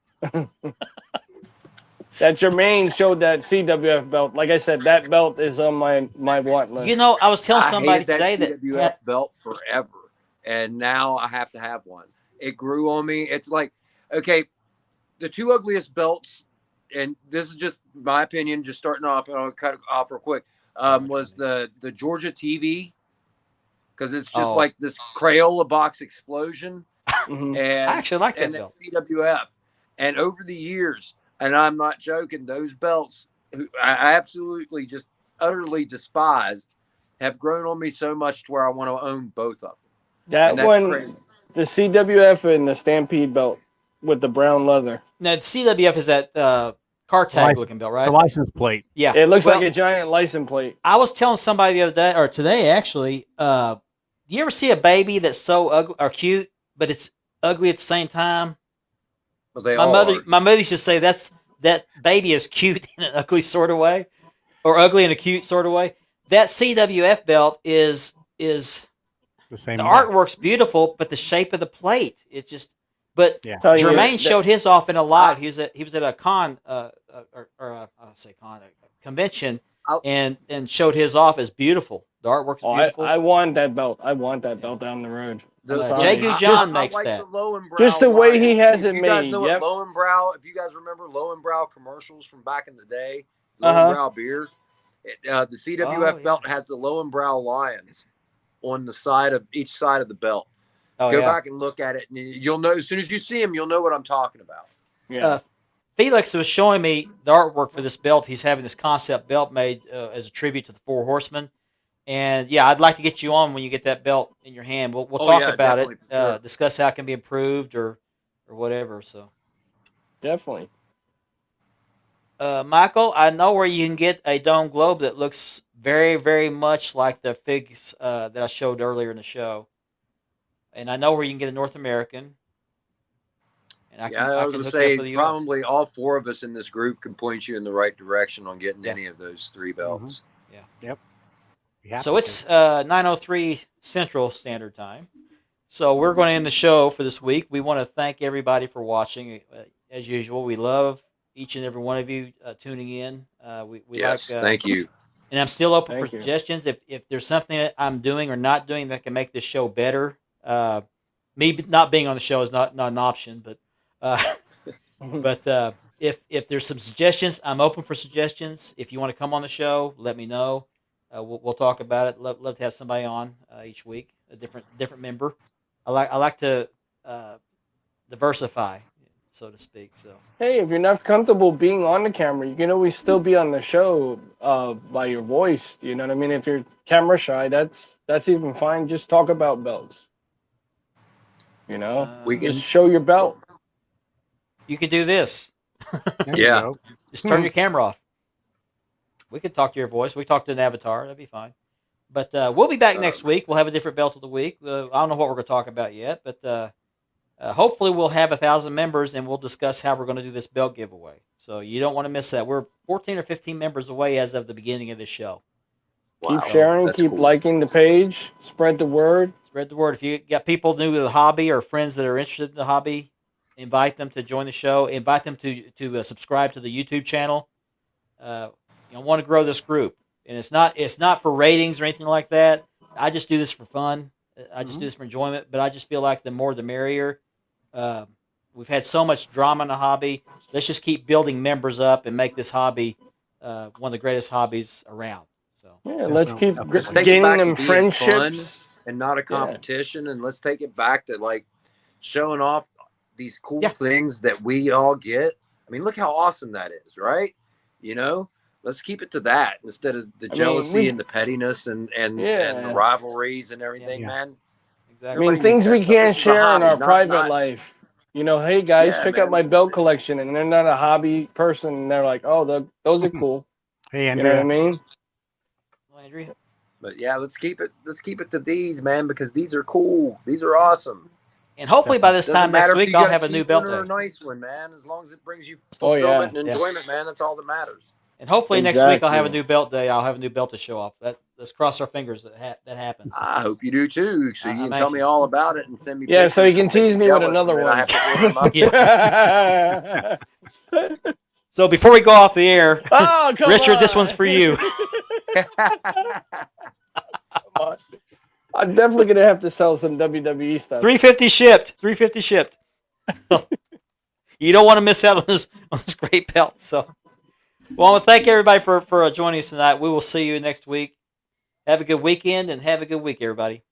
That Jermaine showed that CWF belt. Like I said, that belt is on my want list. You know, I was telling I somebody hated today that that CWF belt forever, and now I have to have one. It grew on me. It's like, okay, the two ugliest belts, and this is just my opinion, just starting off, and I'll cut it off real quick, was the Georgia TV, because it's just like this Crayola box explosion, Mhm. and I actually like that and belt. CWF. And over the years, and I'm not joking, those belts, I absolutely just utterly despised, have grown on me so much to where I want to own both of them. That And that's one, crazy. the CWF and the Stampede belt with the brown leather. Now, CWF is that car tag looking belt, right? The license plate. Yeah. It looks Well, like a giant license plate. I was telling somebody the other day, or today actually, do you ever see a baby that's so ugly or cute, but it's ugly at the same time? But they My all mother are. used to say that baby is cute in an ugly sort of way, or ugly in a cute sort of way. That CWF belt is The same. the way. artwork's beautiful, but the shape of the plate, it's just. But Yeah. Tell you Jermaine that- showed his off in a lot. He was at a con, a convention, I'll- and showed his off as beautiful. The artwork's Oh, beautiful. I want that belt. I want that belt down the road. Jagu John makes like that. the Lowenbrow Just the way line. he has If it you guys made, know yep. what Lowenbrow, if you guys remember Lowenbrow commercials from back in the day, Uh-huh. Lowenbrow beer, the CWF Oh, yeah. belt has the Lowenbrow lions on the side of each side of the belt. Oh Go yeah. back and look at it, and you'll know as soon as you see them, you'll know what I'm talking about. Yeah. Felix was showing me the artwork for this belt. He's having this concept belt made as a tribute to the Four Horsemen. And yeah, I'd like to get you on when you get that belt in your hand. We'll talk about it, sure. discuss how it can be improved or whatever. So Definitely. Michael, I know where you can get a dome globe that looks very, very much like the figs that I showed earlier in the show, and I know where you can get a North American. And I was going to say, probably all four of us in this group can point you in the right direction on getting any of those three belts. Yeah. Yep. So it's 9:03 Central Standard Time. So we're going to end the show for this week. We want to thank everybody for watching. As usual, we love each and every one of you tuning in. Yes, thank you. And I'm still open for suggestions. If there's something that I'm doing or not doing that can make this show better, me not being on the show is not an option. But if there's some suggestions, I'm open for suggestions. If you want to come on the show, let me know. We'll talk about it. Love to have somebody on each week, a different member. I like to diversify, so to speak. So hey, if you're not comfortable being on the camera, you can always still be on the show by your voice. You know what I mean? If you're camera shy, that's even fine. Just talk about belts. You know, we can just show your belt. You could do this. Yeah, just turn your camera off. We could talk to your voice. We talk to an avatar. That'd be fine. But we'll be back next week. We'll have a different belt of the week. I don't know what we're going to talk about yet, but hopefully we'll have 1,000 members, and we'll discuss how we're going to do this belt giveaway. So you don't want to miss that. We're 14 or 15 members away as of the beginning of this show. Wow. Keep sharing. Keep liking the page. Spread the word. Spread the word. If you got people new to the hobby or friends that are interested in the hobby, invite them to join the show. Invite them to subscribe to the YouTube channel. I want to grow this group, and it's not for ratings or anything like that. I just do this for fun. I just do this for enjoyment. But I just feel like the more the merrier. We've had so much drama in the hobby. Let's just keep building members up and make this hobby one of the greatest hobbies around. So yeah, let's keep gaining them friendships and not a competition, and let's take it back to like showing off these cool things that we all get. I mean, look how awesome that is, right? You know. Let's keep it to that instead of the jealousy and the pettiness and the rivalries and everything, man. Exactly. I mean, things we can't share in our private life. You know, hey guys, check out my belt collection, and they're not a hobby person, and they're like, oh, those are cool. Hey, Andrea. You know what I mean? Well, Andrea. But yeah, let's keep it to these, man, because these are cool. These are awesome. And hopefully by this time next week, I'll have a new belt. A nice one, man. As long as it brings you fulfillment and enjoyment, man, that's all that matters. And hopefully next week I'll have a new belt day. I'll have a new belt to show off. Let's cross our fingers that happens. I hope you do too. So you can tell me all about it and send me. Yeah, so you can tease me with another one. So before we go off the air, Richard, this one's for you. I'm definitely gonna have to sell some WWE stuff. $350 shipped. You don't want to miss out on this great belt. So. Well, I want to thank everybody for joining us tonight. We will see you next week. Have a good weekend and have a good week, everybody.